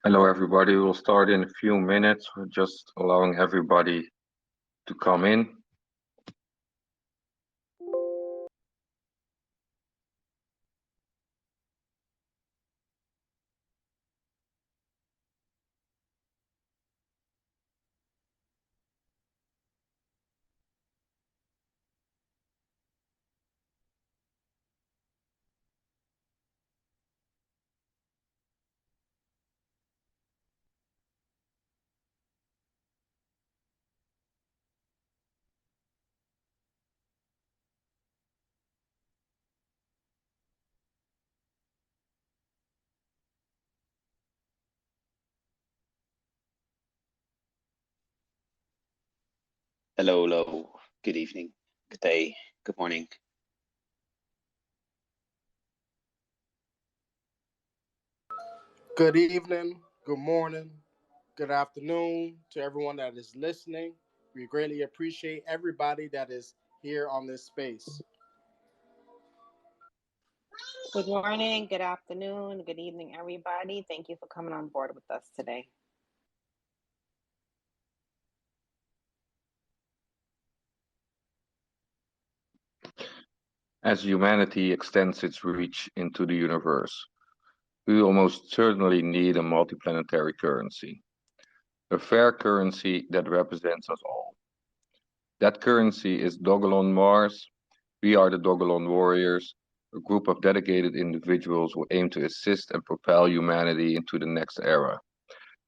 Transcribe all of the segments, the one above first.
Hello, everybody. We'll start in a few minutes. We're just allowing everybody to come in. Hello, hello. Good evening, good day, good morning. Good evening, good morning, good afternoon to everyone that is listening. We greatly appreciate everybody that is here on this space. Good morning, good afternoon, good evening, everybody. Thank you for coming on board with us today. As humanity extends its reach into the universe, we will most certainly need a multiplanetary currency, a fair currency that represents us all. That currency is Dogelon Mars. We are the Dogelon Warriors, a group of dedicated individuals who aim to assist and propel humanity into the next era.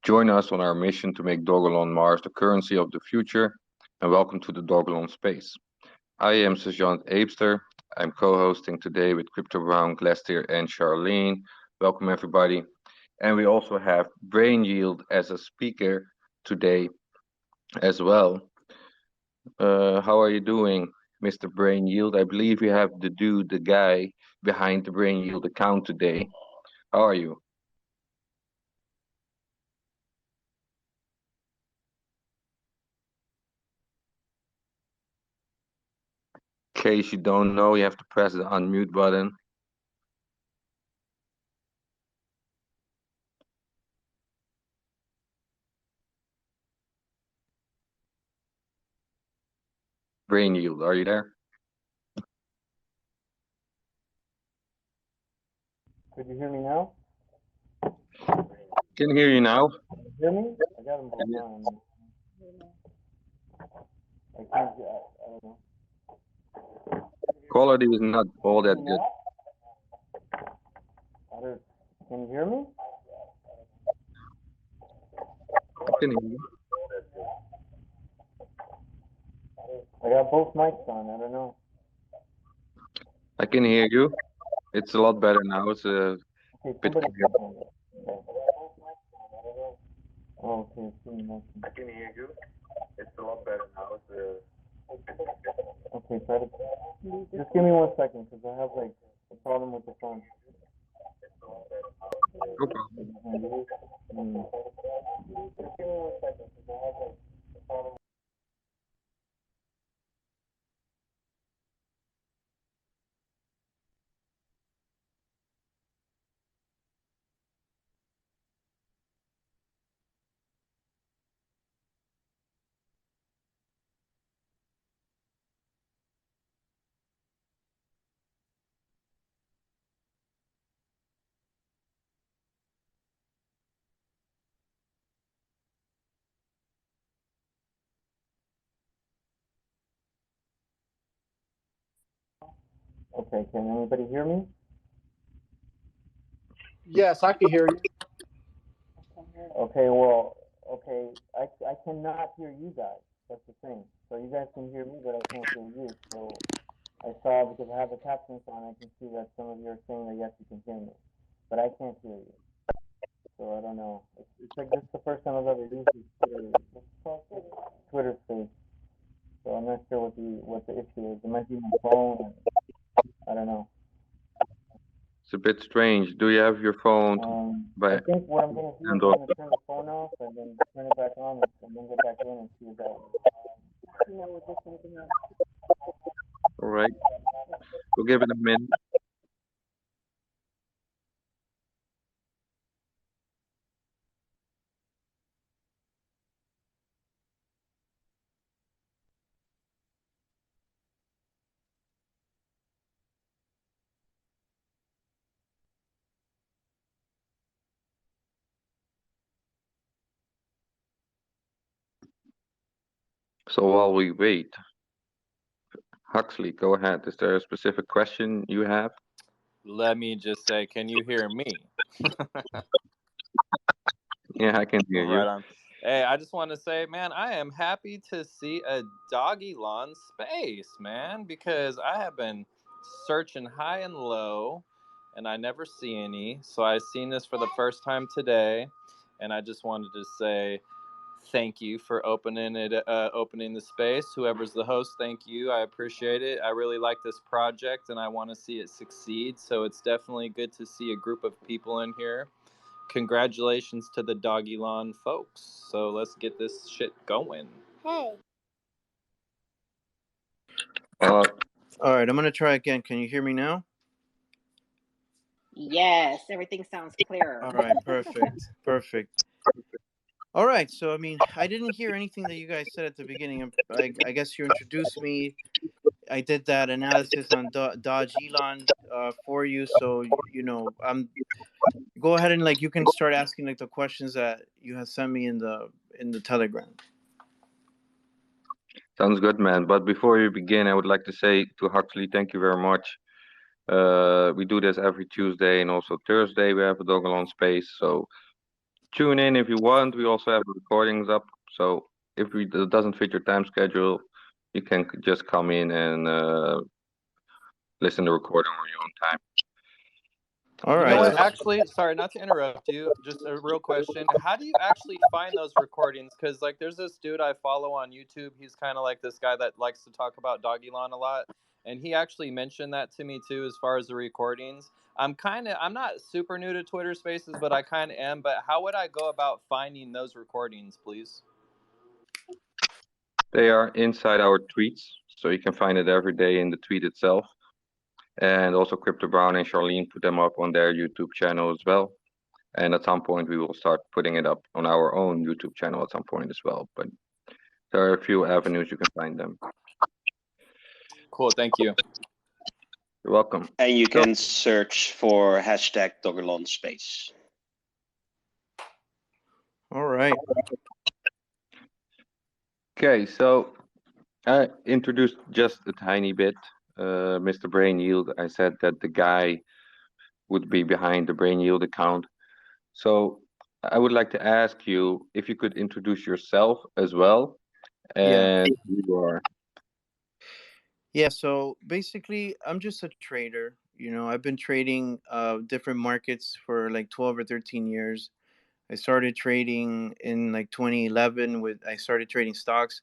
Join us on our mission to make Dogelon Mars the currency of the future, and welcome to the Dogelon space. I am Sejant Eebster. I'm co-hosting today with Crypto Brown, Glastier, and Charlene. Welcome everybody. And we also have BrainYield as a speaker today as well. How are you doing, Mr. BrainYield? I believe you have the guy behind the BrainYield account today. How are you? In case you don't know, you have to press the unmute button. BrainYield, are you there? Could you hear me now? Can hear you now. Hear me? I got them both on. I can't. I don't know. Quality is not all that good. Can you hear me? I can hear you. I got both mics on. I don't know. I can hear you. It's a lot better now. It's a Okay, bit somebody. clear. Okay. Oh, okay. It's doing nothing. I can hear you. It's a lot better now. It's a Okay, try to. Just give me 1 second, because I have like a problem with the phone. no problem. Just give me 1 second, because I have like a problem. Okay, can anybody hear me? Yes, I can hear you. Okay, well, okay, I cannot hear you guys. That's the thing. So you guys can hear me, but I can't hear you. So I saw, because I have the captions on, I can see that some of you are saying that yes, you can hear me, but I can't hear you. So I don't know. It's like this is the first time I've ever used this Twitter space. So I'm not sure what the issue is. It might be my phone. And I don't know. It's a bit strange. Do you have your phone I by think what I'm gonna do is hand I'm or gonna turn the phone off and then turn it back on and then get back in and see if that. all right? We'll give it a minute. So while we wait, Huxley, go ahead. Is there a specific question you have? Let me just say, can you hear me? Yeah, I can hear Right you. on. Hey, I just want to say, man, I am happy to see a Dogelon space, man, because I have been searching high and low, and I never see any. So I seen this for the first time today, and I just wanted to say thank you for opening the space. Whoever's the host, thank you. I appreciate it. I really like this project, and I want to see it succeed. So it's definitely good to see a group of people in here. Congratulations to the Dogelon folks. So let's get this shit going. Hey. Uh, All right, I'm gonna try again. Can you hear me now? Yes, everything sounds clearer. All right, perfect. All right, so I mean, I didn't hear anything that you guys said at the beginning. I guess you introduced me. I did that analysis on Dogelon for you, so you know, go ahead and like you can start asking like the questions that you have sent me in the Telegram. Sounds good, man. But before you begin, I would like to say to Huxley, thank you very much. We do this every Tuesday and also Thursday. We have a Dogelon space, so tune in if you want. We also have the recordings up, so if it doesn't fit your time schedule, you can just come in and listen to the recording on your own time. All You right. know what? So, Actually, sorry, not to interrupt you. Just a real question. How do you actually find those recordings? Because, like, there's this dude I follow on YouTube. He's kind of like this guy that likes to talk about Dogelon a lot. And he actually mentioned that to me, too, as far as the recordings. I'm not super new to Twitter Spaces, but I kind of am. But how would I go about finding those recordings, please? They are inside our tweets, so you can find it every day in the tweet itself. And also Crypto Brown and Charlene put them up on their YouTube channel as well. And at some point we will start putting it up on our own YouTube channel at some point as well. But there are a few avenues you can find them. Cool, thank you. You're welcome. And you can search for hashtag Dogelon space. all right. Okay, so I introduced just a tiny bit Mr. BrainYield. I said that the guy would be behind the BrainYield account. So I would like to ask you if you could introduce yourself as well and who you are. Yeah, so basically, I'm just a trader. You know, I've been trading different markets for like 12 or 13 years. I started trading in like 2011 I started trading stocks.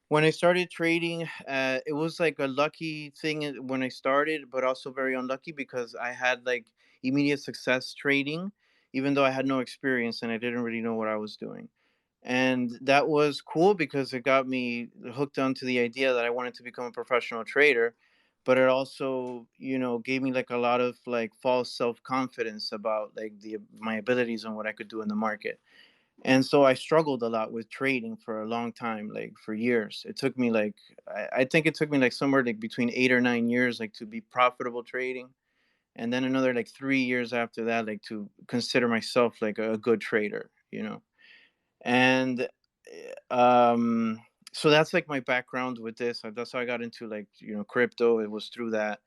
When I started trading, it was like a lucky thing when I started, but also very unlucky because I had like immediate success trading, even though I had no experience and I didn't really know what I was doing. And that was cool because it got me hooked onto the idea that I wanted to become a professional trader, but it also, you know, gave me like a lot of like false self-confidence about like my abilities and what I could do in the market. And so I struggled a lot with trading for a long time, like for years. It took me like I think it took me like somewhere like between 8 or 9 years like to be profitable trading, and then another like 3 years after that like to consider myself like a good trader, you know. And um so that's like my background with this. That's how I got into like, you know, crypto. It was through that.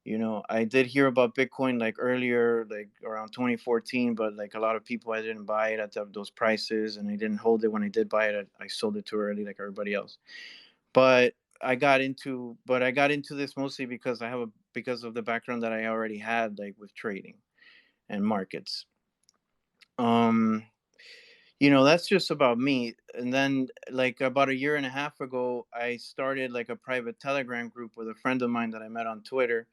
You know, I did hear about Bitcoin like earlier, like around 2014, but like a lot of people, I didn't buy it at those prices, and I didn't hold it when I did buy it. I sold it too early, like everybody else. But I got into this mostly because of the background that I already had, like with trading and markets. Um, you know, that's just about me. And then like about a year and a half ago, I started like a private Telegram group with a friend of mine that I met on Twitter.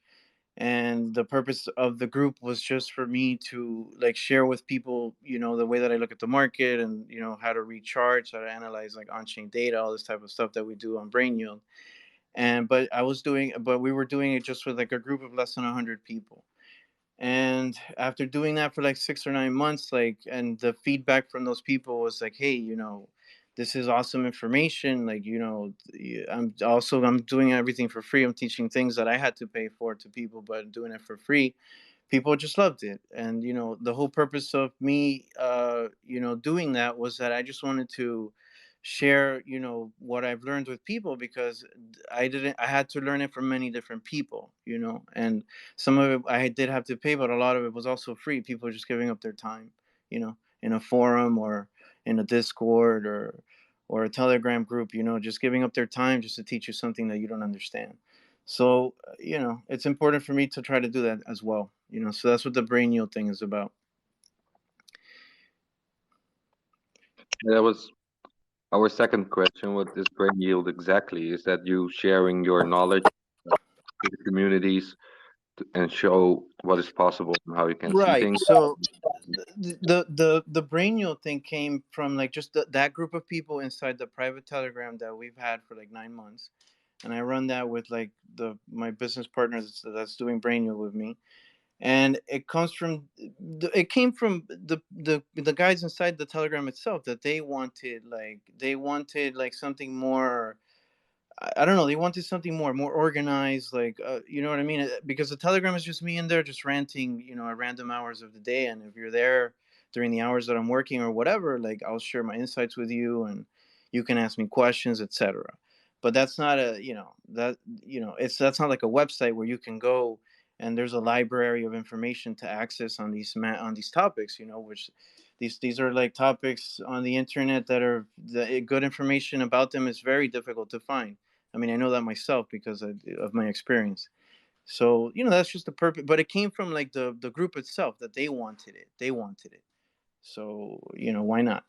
And the purpose of the group was just for me to like share with people, you know, the way that I look at the market, and you know, how to read charts, how to analyze like on-chain data, all this type of stuff that we do on BrainYield. And but we were doing it just with like a group of less than 100 people. And after doing that for like 6 or 9 months, like, and the feedback from those people was like, hey, you know, this is awesome information. Like, you know, I'm doing everything for free. I'm teaching things that I had to pay for to people, but doing it for free. People just loved it. And, you know, the whole purpose of me, you know, doing that was that I just wanted to share, what I've learned with people, because I had to learn it from many different people, and some of it I did have to pay, but a lot of it was also free. People just giving up their time, in a forum or in a Discord or a Telegram group, just giving up their time just to teach you something that you don't understand. So, it's important for me to try to do that as well, so that's what the BrainYield thing is about. That was our second question. What is BrainYield exactly? Is that you sharing your knowledge to the communities and show what is possible and how you can see Right. things? So the BrainYield thing came from like just that group of people inside the private Telegram that we've had for like 9 months, and I run that with like my business partners that's doing BrainYield with me, and it came from the guys inside the Telegram itself, that they wanted something more. I don't know. They wanted something more organized, like you know what I mean? Because the Telegram is just me in there, just ranting, at random hours of the day. And if you're there during the hours that I'm working or whatever, like I'll share my insights with you, and you can ask me questions, etc. But that's not that's not like a website where you can go and there's a library of information to access on these topics, which these are like topics on the internet that are the good information about them is very difficult to find. I mean, I know that myself because of my experience. So, that's just the purpose. But it came from like the group itself, that they wanted it. They wanted it. So, why not?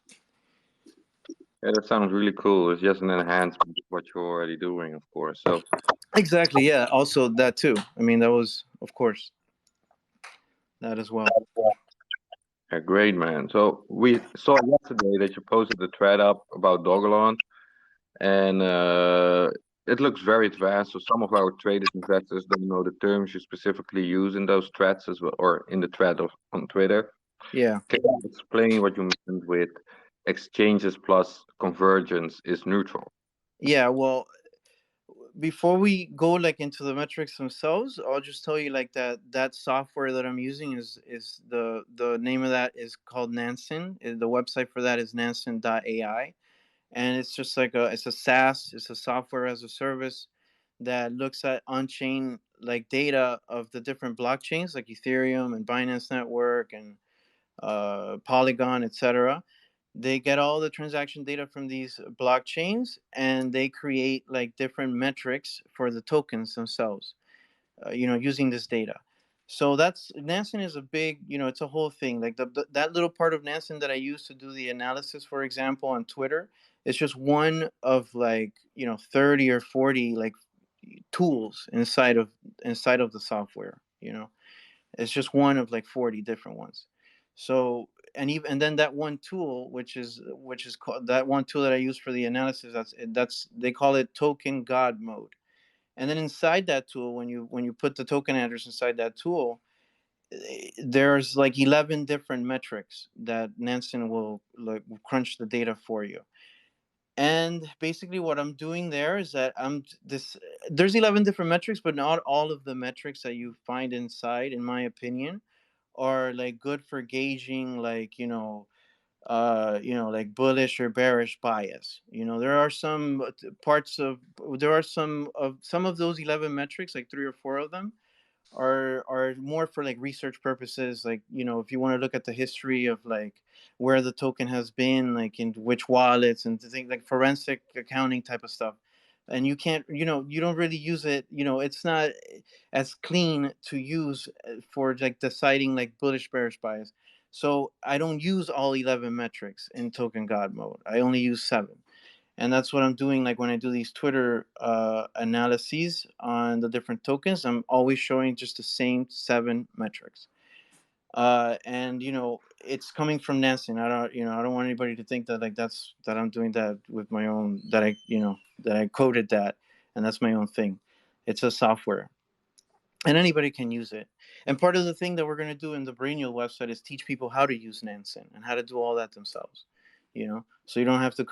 Yeah, that sounds really cool. It's just an enhancement of what you're already doing, of course. So, Exactly. Yeah. Also, that too. I mean, that was, of course, that as well. yeah, great, man. So we saw yesterday that you posted a thread up about Dogelon, and it looks very advanced. So some of our traders, investors don't know the terms you specifically use in those threads as well, or in the thread on Twitter. Yeah. Can you explain what you meant with exchanges plus convergence is neutral? Yeah. Well, before we go like into the metrics themselves, I'll just tell you like that software that I'm using is the name of that is called Nansen. The website for that is nansen.ai, and it's just like it's a SaaS, it's a software as a service that looks at on-chain like data of the different blockchains like Ethereum and Binance Network and Polygon, etc. They get all the transaction data from these blockchains, and they create like different metrics for the tokens themselves, using this data. So that's Nansen is a big, it's a whole thing. Like that little part of Nansen that I use to do the analysis, for example, on Twitter, it's just one of like 30 or 40 like tools inside of the software. It's just one of like 40 different ones. So and then that one tool, which is called, that one tool that I use for the analysis, that's they call it token god mode. And then inside that tool, when you put the token address inside that tool, there's like 11 different metrics that Nansen will like crunch the data for you. And basically what I'm doing there is that there's 11 different metrics, but not all of the metrics that you find inside, in my opinion, are like good for gauging like like bullish or bearish bias. There are some of those 11 metrics, like 3 or 4 of them are more for like research purposes, like if you want to look at the history of like where the token has been, like in which wallets, and to think like forensic accounting type of stuff. And you can't, you don't really use it, it's not as clean to use for like deciding like bullish bearish bias. So I don't use all 11 metrics in token god mode. I only use 7. And that's what I'm doing. Like when I do these Twitter analyses on the different tokens, I'm always showing just the same 7 metrics. And it's coming from Nansen. I don't want anybody to think that like that I'm doing that with my own, that I coded that and that's my own thing. It's a software, and anybody can use it. And part of the thing that we're going to do in the BrainYield website is teach people how to use Nansen and how to do all that themselves. So you don't have to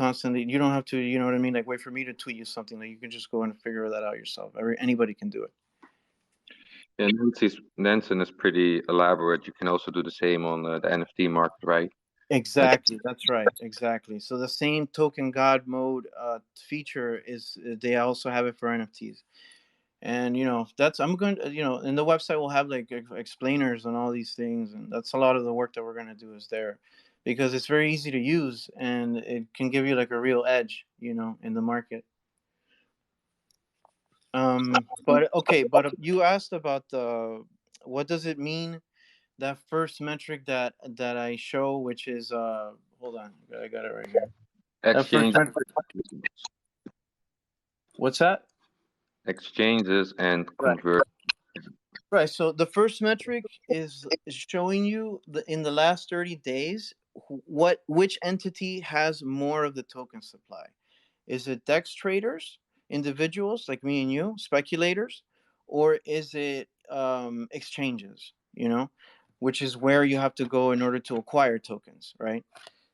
you know what I mean, like wait for me to tweet you something. That you can just go and figure that out yourself. Anybody can do it. Yeah, Nansen is pretty elaborate. You can also do the same on the NFT market, right? Exactly, that's right. Exactly. So the same token God mode feature is they also have it for NFTs. And that's I'm going to in the website we'll have like explainers on all these things, and that's a lot of the work that we're going to do is there, because it's very easy to use and it can give you like a real edge in the market. But okay, but you asked about the what does it mean, that first metric that I show, which is hold on, I got it right here. That first Exchange, metric. What's that? exchanges and Right. convert. Right. So the first metric is showing you in the last 30 days which entity has more of the token supply. Is it DEX traders, individuals like me and you, speculators, or is it exchanges? Which is where you have to go in order to acquire tokens, right?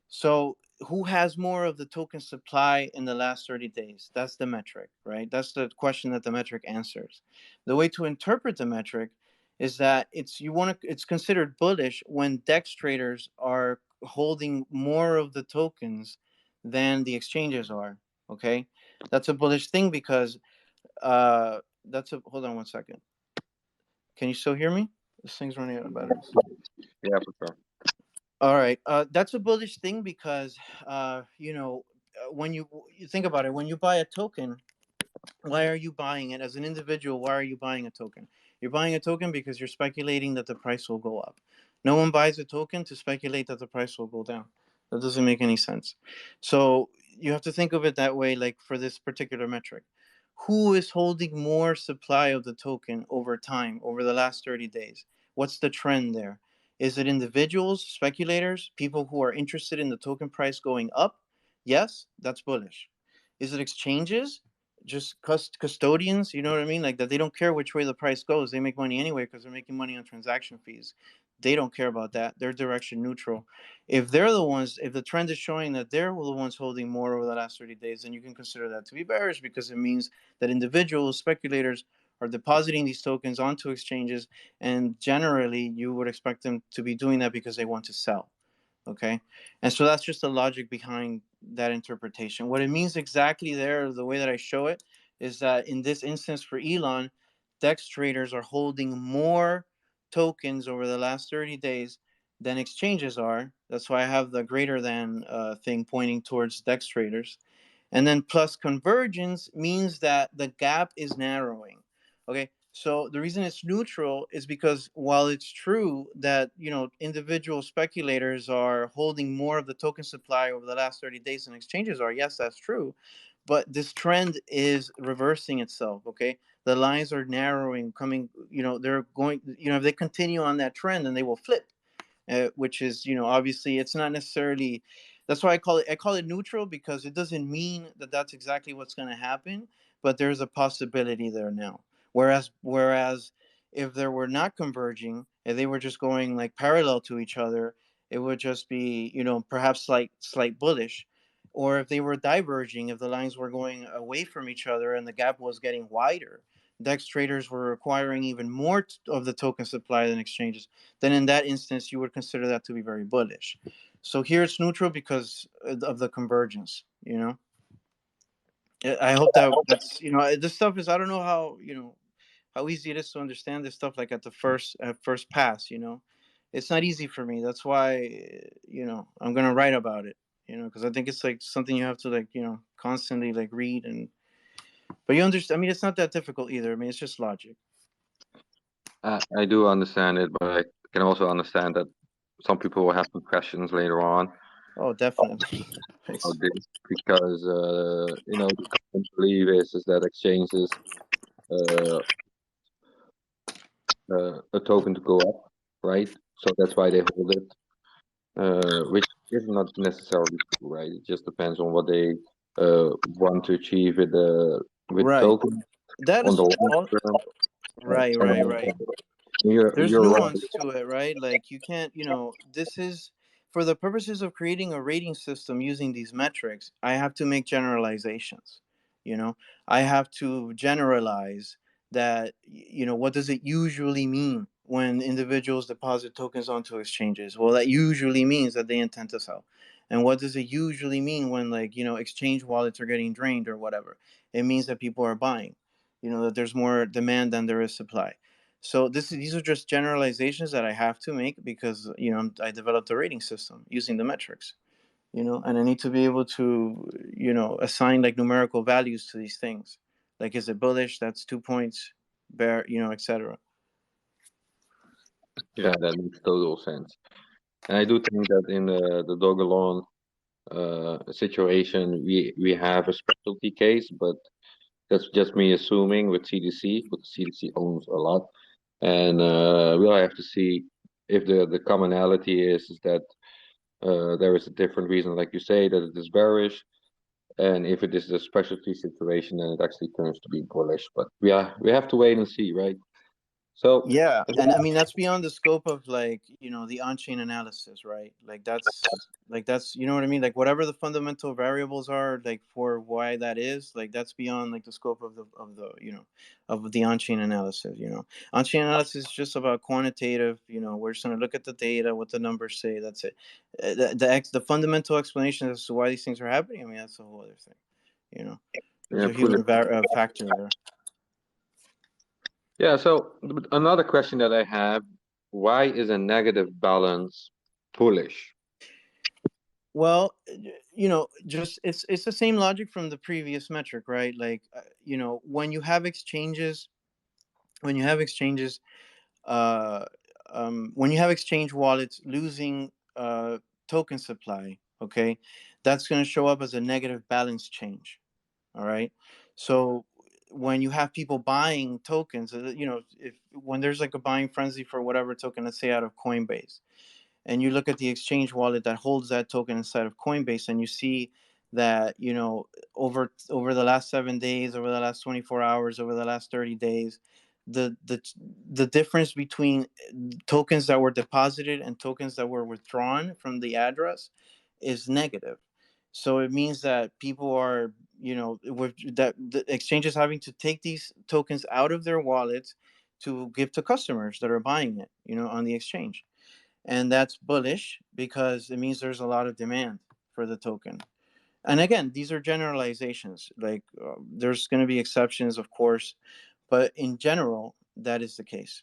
So who has more of the token supply in the last 30 days? That's the metric, right? That's the question that the metric answers. The way to interpret the metric is that it's considered bullish when DEX traders are holding more of the tokens than the exchanges are. Okay? That's a bullish thing because hold on one second. Can you still hear me? This thing's running out of batteries. Yeah, for sure. All right. That's a bullish thing because, when you think about it, when you buy a token, why are you buying it as an individual? Why are you buying a token? You're buying a token because you're speculating that the price will go up. No one buys a token to speculate that the price will go down. That doesn't make any sense. So you have to think of it that way, like for this particular metric. Who is holding more supply of the token over time, over the last 30 days? What's the trend there? Is it individuals, speculators, people who are interested in the token price going up? Yes, that's bullish. Is it exchanges? Just custodians, you know what I mean? Like that they don't care which way the price goes. They make money anyway because they're making money on transaction fees. They don't care about that. They're direction neutral. If the trend is showing that they're the ones holding more over the last 30 days, then you can consider that to be bearish because it means that individuals, speculators are depositing these tokens onto exchanges, and generally you would expect them to be doing that because they want to sell. Okay. And so that's just the logic behind that interpretation. What it means exactly there, the way that I show it, is that in this instance for Elon, DEX traders are holding more tokens over the last 30 days than exchanges are. That's why I have the greater than thing pointing towards DEX traders. And then plus convergence means that the gap is narrowing. Okay. So the reason it's neutral is because while it's true that individual speculators are holding more of the token supply over the last 30 days than exchanges are, yes, that's true. But this trend is reversing itself. Okay. The lines are narrowing, coming, they're going, if they continue on that trend, then they will flip. Which is obviously it's not necessarily, that's why I call it neutral, because it doesn't mean that that's exactly what's going to happen, but there's a possibility there now. Whereas if they were not converging, if they were just going like parallel to each other, it would just be perhaps slight bullish. Or if they were diverging, if the lines were going away from each other and the gap was getting wider, DEX traders were acquiring even more of the token supply than exchanges, then in that instance, you would consider that to be very bullish. So here it's neutral because of the convergence, I hope that's, this stuff is, I don't know how easy it is to understand this stuff, like at first pass, it's not easy for me. That's why, I'm going to write about it, because I think it's like something you have to like, constantly like read but you understand, I mean, it's not that difficult either. I mean, it's just logic. I do understand it, but I can also understand that some people will have some questions later on Oh, definitely. about this because the common belief is that exchanges uh, a token to go up, right? So that's why they hold it, which is not necessarily true, right? It just depends on what they want to achieve with Right. token That on is the long all. term. Right, On the right, long right. term. You're There's you're right. nuance to it, right? Like you can't, this is for the purposes of creating a rating system using these metrics, I have to make generalizations. You know, I have to generalize that, what does it usually mean? when individuals deposit tokens onto exchanges? Well, that usually means that they intend to sell. And what does it usually mean when, like, exchange wallets are getting drained or whatever? It means that people are buying, that there's more demand than there is supply. So these are just generalizations that I have to make because, I developed a rating system using the metrics, and I need to be able to, assign like numerical values to these things. Like, is it bullish? That's 2 points, bear, etc. Yeah, that makes total sense. And I do think that in the Dogelon situation, we have a specialty case, but that's just me assuming with CDC, but CDC owns a lot, and we'll have to see if the commonality is that there is a different reason, like you say, that it is bearish, and if it is a specialty situation, then it actually turns to be bullish. But we have to wait and see, right? So Yeah, and I mean that's beyond the scope of, like, the on-chain analysis, right? That's you know what I mean? Like, whatever the fundamental variables are, like, for why that is, like, that's beyond like the scope of the of the on-chain analysis. On-chain analysis is just about quantitative. We're just gonna look at the data, what the numbers say. That's it. The fundamental explanation as to why these things are happening, I mean, that's a whole other thing. There's yeah, a human factor there. yeah. So another question that I have: why is a negative balance bullish? Well, just it's the same logic from the previous metric, right? Like, when you have exchanges, when you have exchanges, uh, when you have exchange wallets losing token supply, okay, that's going to show up as a negative balance change. All right, so when you have people buying tokens, if when there's like a buying frenzy for whatever token, let's say out of Coinbase, and you look at the exchange wallet that holds that token inside of Coinbase, and you see that, over the last 7 days, over the last 24 hours, over the last 30 days, the difference between tokens that were deposited and tokens that were withdrawn from the address is negative. So it means that people are, that the exchanges having to take these tokens out of their wallets to give to customers that are buying it, on the exchange. And that's bullish because it means there's a lot of demand for the token. And again, these are generalizations. Like, there's going to be exceptions, of course, but in general, that is the case.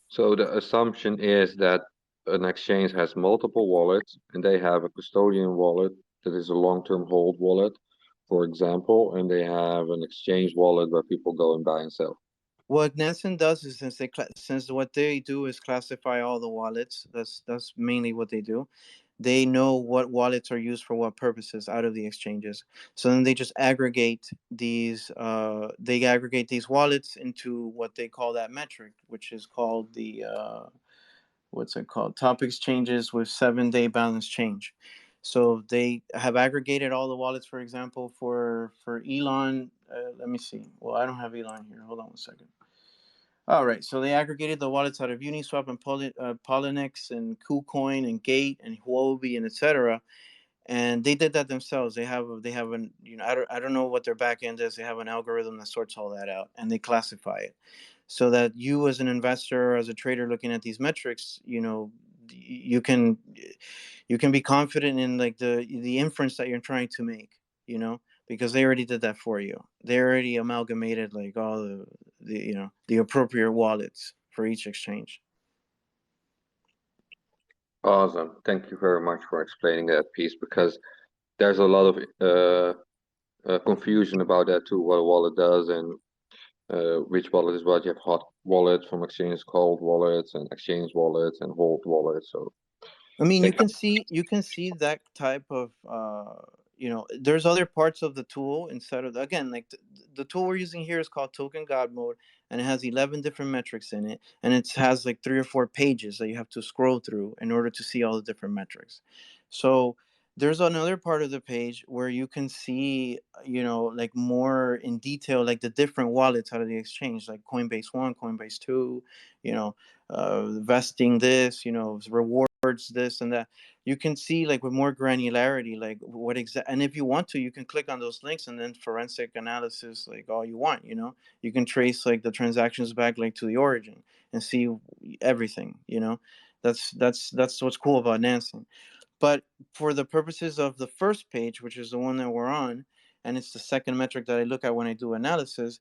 So the assumption is that an exchange has multiple wallets and they have a custodian wallet that is a long-term hold wallet, for example, and they have an exchange wallet where people go and buy and sell. What Nansen does is, since what they do is classify all the wallets, that's mainly what they do. They know what wallets are used for what purposes out of the exchanges. So then they just aggregate these wallets into what they call that metric, which is called the what's it called? Top exchanges with 7-day balance change. So they have aggregated all the wallets, for example, for Elon. Let me see. Well, I don't have Elon here. Hold on one second. All right, so they aggregated the wallets out of Uniswap and Polynex and KuCoin and Gate and Huobi and etc. And they did that themselves. They have an I don't know what their back end is. They have an algorithm that sorts all that out and they classify it, so that you as an investor or as a trader looking at these metrics, you can be confident in, like, the inference that you're trying to make, because they already did that for you. They already amalgamated, like, all the appropriate wallets for each exchange. Awesome. Thank you very much for explaining that piece, because there's a lot of confusion about that too, what a wallet does and which wallet is what. You have hot wallets from exchange, cold wallets, and exchange wallets and hold wallets. So I mean, you thank can see that type of there's other parts of the tool instead of, again, like, the tool we're using here is called Token God Mode, and it has 11 different metrics in it, and it has like 3 or 4 pages that you have to scroll through in order to see all the different metrics. So there's another part of the page where you can see, like, more in detail, like the different wallets out of the exchange, like Coinbase 1, Coinbase 2, vesting this, rewards this and that. You can see, like, with more granularity, like, what exact, and if you want to, you can click on those links and then forensic analysis, like, all you want. You can trace, like, the transactions back, like, to the origin, and see everything. You know, that's what's cool about Nansen. But for the purposes of the first page, which is the one that we're on, and it's the second metric that I look at when I do analysis,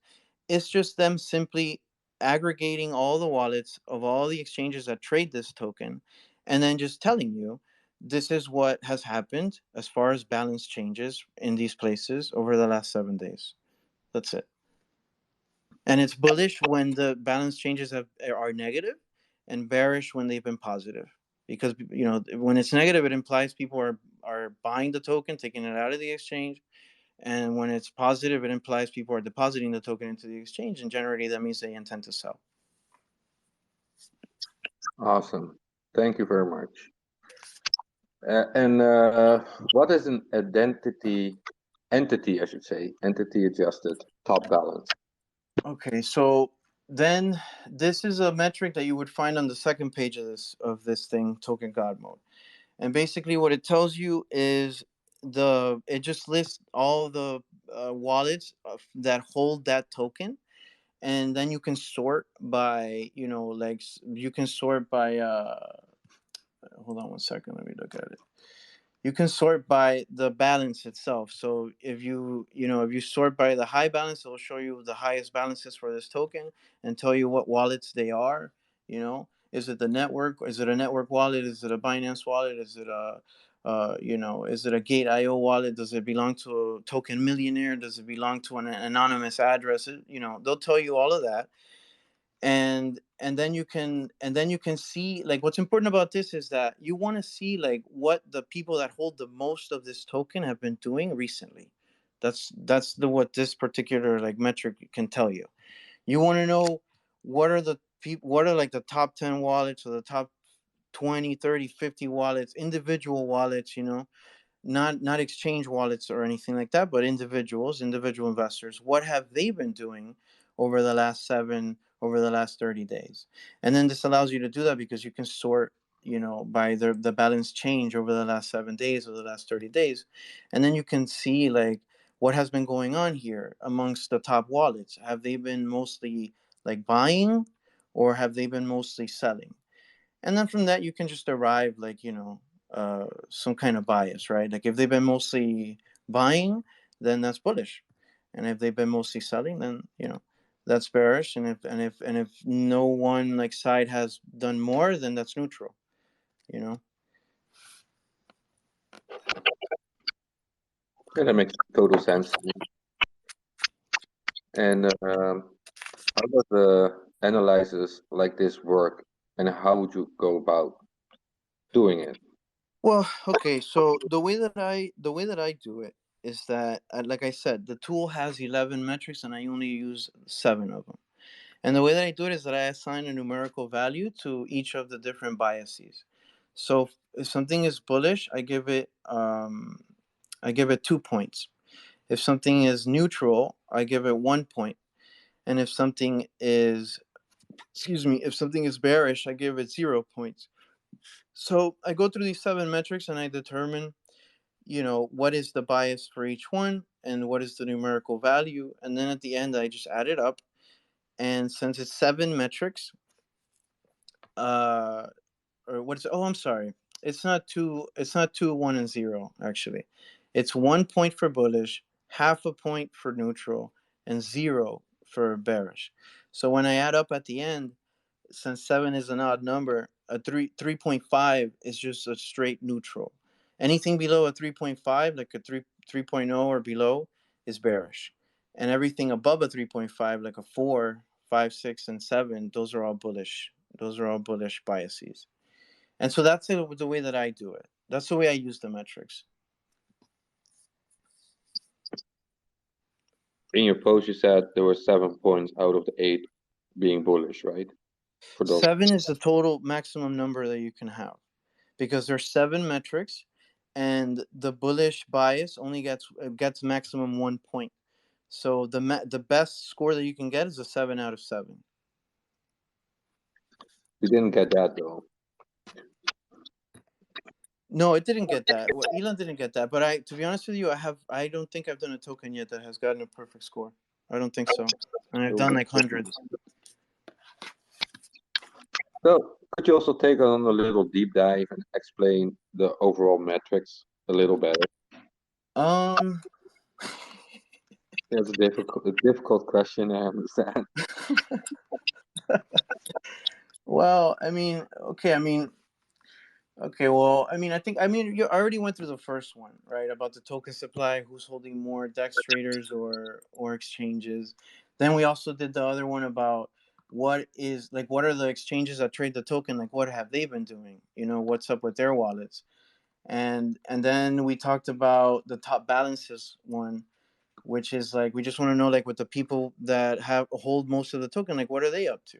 it's just them simply aggregating all the wallets of all the exchanges that trade this token, and then just telling you this is what has happened as far as balance changes in these places over the last 7 days. That's it. And it's bullish when the balance changes are negative, and bearish when they've been positive. Because when it's negative, it implies people are buying the token, taking it out of the exchange, and when it's positive, it implies people are depositing the token into the exchange, and generally that means they intend to sell. Awesome. Thank you very much. What is an entity, I should say, entity adjusted top balance? Okay, so then this is a metric that you would find on the second page of this thing, token God mode. And basically what it tells you is it just lists all the wallets that hold that token, and then you can sort by you can sort by hold on one second, let me look at it. You can sort by the balance itself. So if you sort by the high balance, it will show you the highest balances for this token and tell you what wallets they are. Is it the network? Is it a network wallet? Is it a Binance wallet? Is it is it a Gate.io wallet? Does it belong to a token millionaire? Does it belong to an anonymous address? They'll tell you all of that. And then you can see, like, what's important about this is that you want to see like what the people that hold the most of this token have been doing recently. That's what this particular like metric can tell you. You want to know what are like the top 10 wallets, or the top 20, 30, 50 wallets, individual wallets, not exchange wallets or anything like that, but individual investors. What have they been doing over the last 30 days? And then this allows you to do that because you can sort, by the balance change over the last 7 days or the last 30 days. And then you can see like what has been going on here amongst the top wallets. Have they been mostly like buying, or have they been mostly selling? And then from that you can just derive like some kind of bias, right? Like if they've been mostly buying, then that's bullish, and if they've been mostly selling, then that's bearish. And if no one like side has done more, then that's neutral. Yeah, that makes total sense. And how does the analysis like this work, and how would you go about doing it? Well, okay, so the way that I do it is that, like I said, the tool has 11 metrics and I only use 7 of them. And the way that I do it is that I assign a numerical value to each of the different biases. So if something is bullish, I give it 2 points. If something is neutral, I give it 1 point. And if something is bearish, I give it 0 points. So I go through these 7 metrics and I determine, what is the bias for each one and what is the numerical value. And then at the end, I just add it up. And since it's 7 metrics, or what is it? Oh, I'm sorry. It's not 2, 1, and 0, actually. It's 1 point for bullish, half a point for neutral, and 0 for bearish. So when I add up at the end, since 7 is an odd number, a 3.5 is just a straight neutral. Anything below a 3.5, like a 3.0 or below, is bearish. And everything above a 3.5, like a 4, 5, 6, and 7, those are all bullish. Those are all bullish biases. And so that's the way that I do it. That's the way I use the metrics. In your post, you said there were 7 points out of the 8 being bullish, right? For those 7 is the total maximum number that you can have, because there's 7 metrics, and the bullish bias only gets maximum 1 point. So the best score that you can get is a 7 out of 7. You didn't get that though. No, it didn't get that. Well, Elon didn't get that. But to be honest with you, I don't think I've done a token yet that has gotten a perfect score. I don't think so. And I've done like hundreds. So could you also take on a little deep dive and explain the overall metrics a little better? Um, It's a difficult question, I understand. well, okay, well, you already went through the first one, right? About the token supply, who's holding more DEX traders or exchanges. Then we also did the other one about what are the exchanges that trade the token, like what have they been doing? What's up with their wallets? And then we talked about the top balances one, which is like we just want to know like with the people that have hold most of the token, like what are they up to?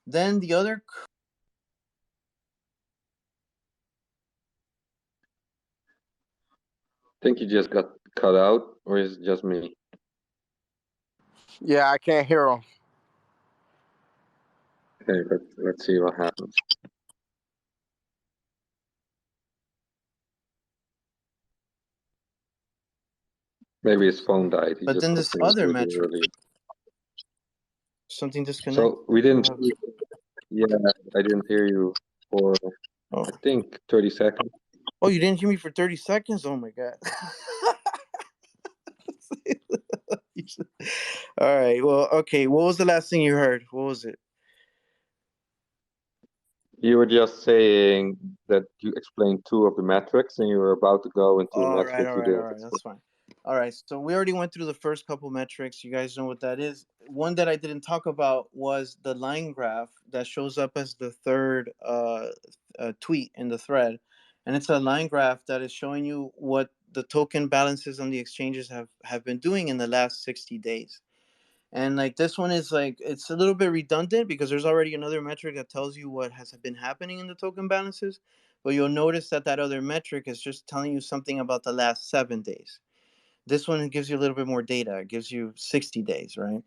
Then the other Think you just got cut out, or is it just me? Yeah, I can't hear him. Okay, let's see what happens. Maybe his phone died. He but just then this continued other with it metric, earlier. something disconnect. So we didn't. Yeah, I didn't hear you for Oh. I think 30 seconds. Oh, you didn't hear me for 30 seconds? Oh my god. All right. Well, okay. What was the last thing you heard? What was it? You were just saying that you explained two of the metrics, and you were about to go into the All right. metrics All you right. All didn't right. explain. That's fine. All right. So we already went through the first couple metrics. You guys know what that is. One that I didn't talk about was the line graph that shows up as the third tweet in the thread. And it's a line graph that is showing you what the token balances on the exchanges have been doing in the last 60 days. And like this one is like it's a little bit redundant because there's already another metric that tells you what has been happening in the token balances, but you'll notice that that other metric is just telling you something about the last 7 days. This one gives you a little bit more data. It gives you 60 days, right?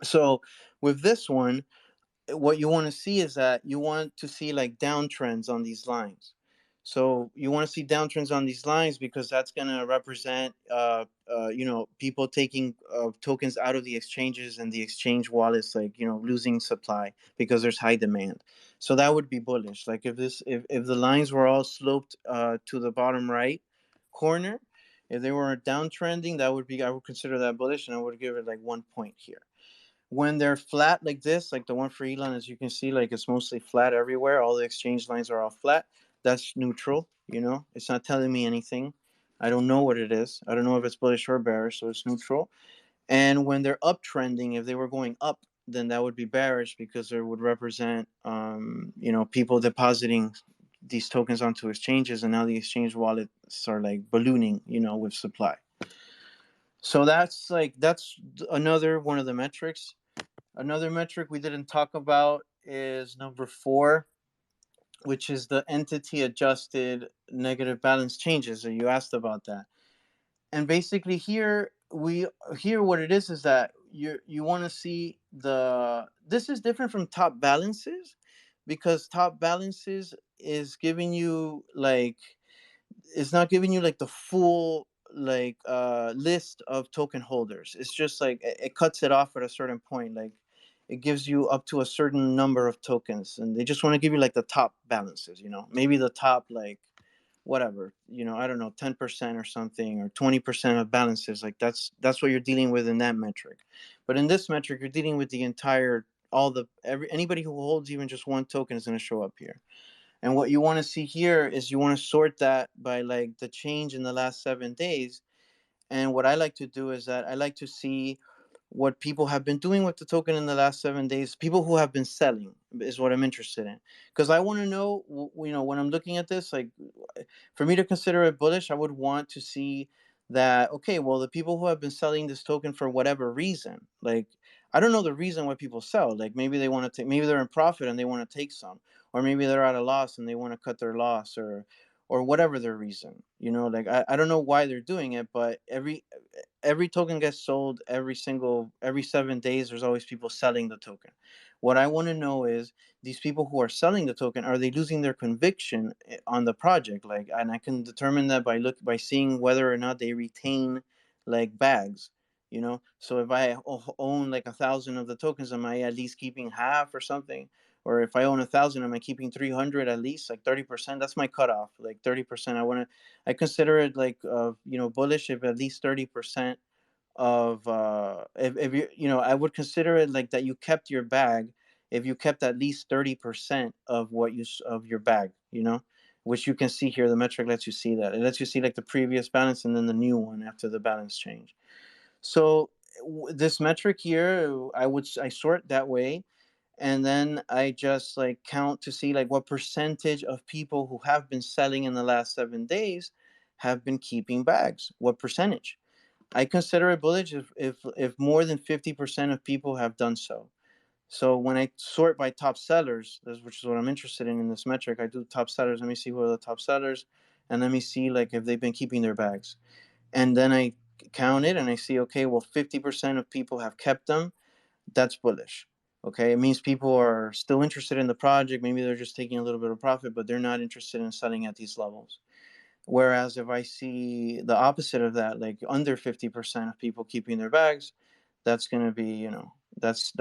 So with this one, what you want to see is that you want to see like downtrends on these lines. So you want to see downtrends on these lines because that's going to represent, people taking tokens out of the exchanges and the exchange wallets, like losing supply because there's high demand. So that would be bullish. Like if the lines were all sloped to the bottom right corner, if they were downtrending, I would consider that bullish, and I would give it like 1 point here. When they're flat like this, like the one for Elon, as you can see, like it's mostly flat everywhere. All the exchange lines are all flat. That's neutral. It's not telling me anything. I don't know what it is. I don't know if it's bullish or bearish, so it's neutral. And when they're uptrending, if they were going up, then that would be bearish because it would represent, people depositing these tokens onto exchanges, and now the exchange wallets are like ballooning, with supply. So that's another one of the metrics. Another metric we didn't talk about is number 4, which is the entity adjusted negative balance changes. So you asked about that. And basically here what it is that you want to see this is different from top balances, because top balances is giving you like it's not giving you like the full like list of token holders. It's just like it cuts it off at a certain point. Like it gives you up to a certain number of tokens, and they just want to give you like the top balances, maybe the top like whatever, I don't know, 10% or something, or 20% of balances. Like that's what you're dealing with in that metric. But in this metric, you're dealing with the entire anybody who holds even just one token is going to show up here. And what you want to see here is you want to sort that by like the change in the last 7 days. And what I like to do is that I like to see what people have been doing with the token in the last 7 days. People who have been selling is what I'm interested in, because I want to know, when I'm looking at this, like for me to consider it bullish, I would want to see that, okay, well, the people who have been selling this token for whatever reason, like I don't know the reason why people sell. Like maybe they want to take, maybe they're in profit and they want to take some, or maybe they're at a loss and they want to cut their loss, or whatever their reason. Like I don't know why they're doing it, but every token gets sold every 7 days. There's always people selling the token. What I want to know is, these people who are selling the token, are they losing their conviction on the project? Like, and I can determine that by seeing whether or not they retain like bags. So if I own like 1,000 of the tokens, am I at least keeping half or something? or if I own 1,000, am I keeping 300 at least, like 30%? That's my cutoff, like 30%. I consider it like, bullish if at least 30% of, if I would consider it like that you kept your bag if you kept at least 30% of of your bag, which you can see here. The metric lets you see that. It lets you see like the previous balance and then the new one after the balance change. So this metric here, I sort that way, and then I just like count to see like what percentage of people who have been selling in the last 7 days have been keeping bags. What percentage? I consider it bullish if more than 50% of people have done so. So when I sort by top sellers, which is what I'm interested in this metric, I do top sellers. Let me see who are the top sellers, and let me see like if they've been keeping their bags. And then I count it and I see, okay, well, 50% of people have kept them. That's bullish. Okay, it means people are still interested in the project. Maybe they're just taking a little bit of profit, but they're not interested in selling at these levels. Whereas if I see the opposite of that, like under 50% of people keeping their bags, that's going to be, that's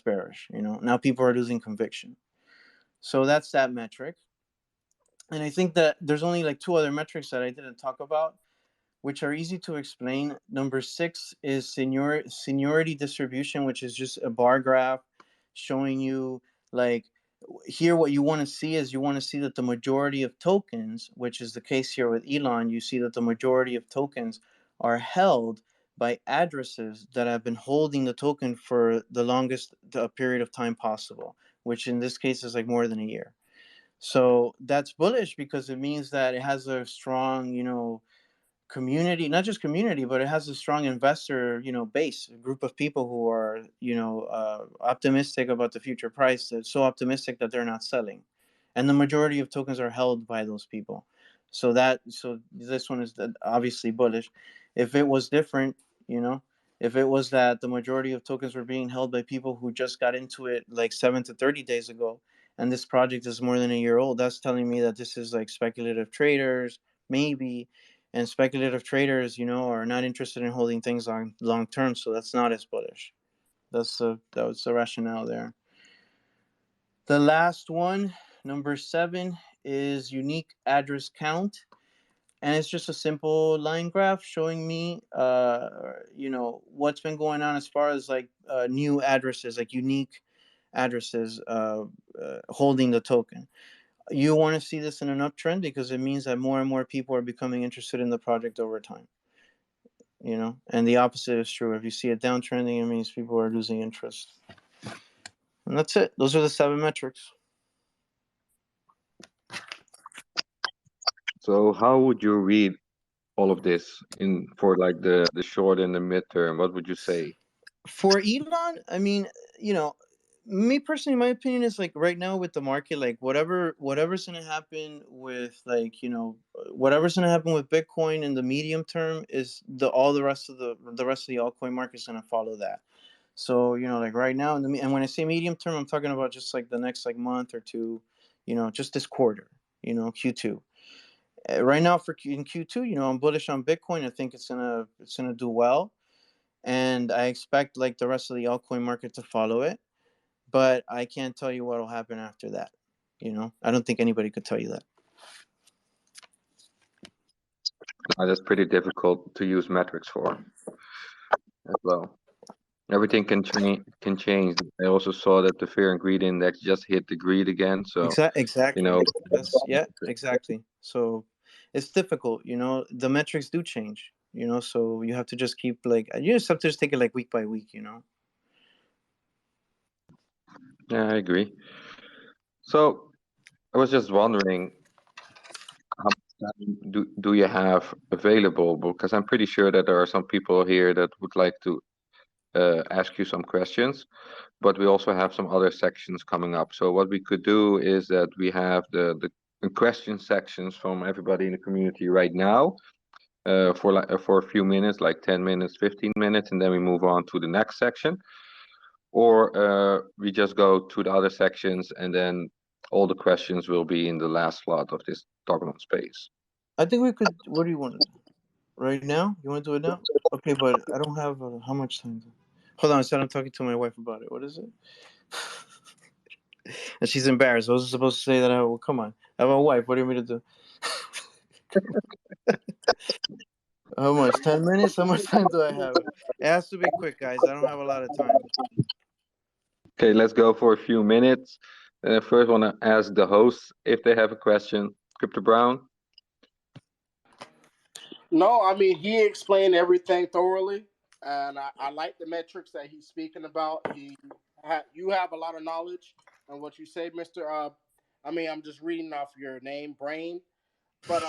bearish. Now people are losing conviction. So that's that metric. And I think that there's only like 2 other metrics that I didn't talk about, which are easy to explain. Number 6 is seniority distribution, which is just a bar graph showing you like here what you want to see is you want to see that the majority of tokens, which is the case here with Elon, you see that the majority of tokens are held by addresses that have been holding the token for the longest period of time possible, which in this case is like more than a year. So that's bullish because it means that it has a strong, community, not just community, but it has a strong investor, base, a group of people who are, optimistic about the future price. That's so optimistic that they're not selling, and the majority of tokens are held by those people. So this one is obviously bullish. If it was different, if it was that the majority of tokens were being held by people who just got into it like 7 to 30 days ago, and this project is more than a year old, that's telling me that this is like speculative traders, maybe. And speculative traders, are not interested in holding things on long term, so that's not as bullish. That was the rationale there. The last one, number 7, is unique address count, and it's just a simple line graph showing me, what's been going on as far as like new addresses, like unique addresses holding the token. You want to see this in an uptrend because it means that more and more people are becoming interested in the project over time. And the opposite is true. If you see it downtrending, it means people are losing interest. And that's it. Those are the 7 metrics. So how would you read all of this for like the short and the midterm? What would you say? For Elon, I mean, me personally, my opinion is like right now with the market, like whatever's gonna happen with like whatever's gonna happen with Bitcoin in the medium term is all the rest of the altcoin market is gonna follow that. So like right now, and when I say medium term, I'm talking about just like the next like month or two, just this quarter, Q2. Right now in Q2, I'm bullish on Bitcoin. I think it's gonna do well, and I expect like the rest of the altcoin market to follow it. But I can't tell you what will happen after that. I don't think anybody could tell you that. That's pretty difficult to use metrics for as well. Everything can change. I also saw that the fear and greed index just hit the greed again. So Exactly. Exactly. So it's difficult. The metrics do change. So you have to just keep you just have to just take it like week by week. Yeah, I agree. So I was just wondering, how much time do you have available? Because I'm pretty sure that there are some people here that would like to ask you some questions, but we also have some other sections coming up. So what we could do is that we have the question sections from everybody in the community right now, for a few minutes, like 10 minutes, 15 minutes, and then we move on to the next section. Or we just go to the other sections and then all the questions will be in the last slot of this Dogelon space. I think we could. What do you want to do? Right now? You want to do it now? Okay, but I don't have how much time. Hold on, I said I'm talking to my wife about it. What is it? And she's embarrassed. I was supposed to say that. Well, come on. I have a wife. What do you want me to do? How much? 10 minutes? How much time do I have? It has to be quick, guys. I don't have a lot of time. Okay, let's go for a few minutes. First, want to ask the hosts if they have a question. Crypto Brown. No, I mean, he explained everything thoroughly, and I like the metrics that he's speaking about. You have a lot of knowledge on what you say, Mister. I mean, I'm just reading off your name, Brain, but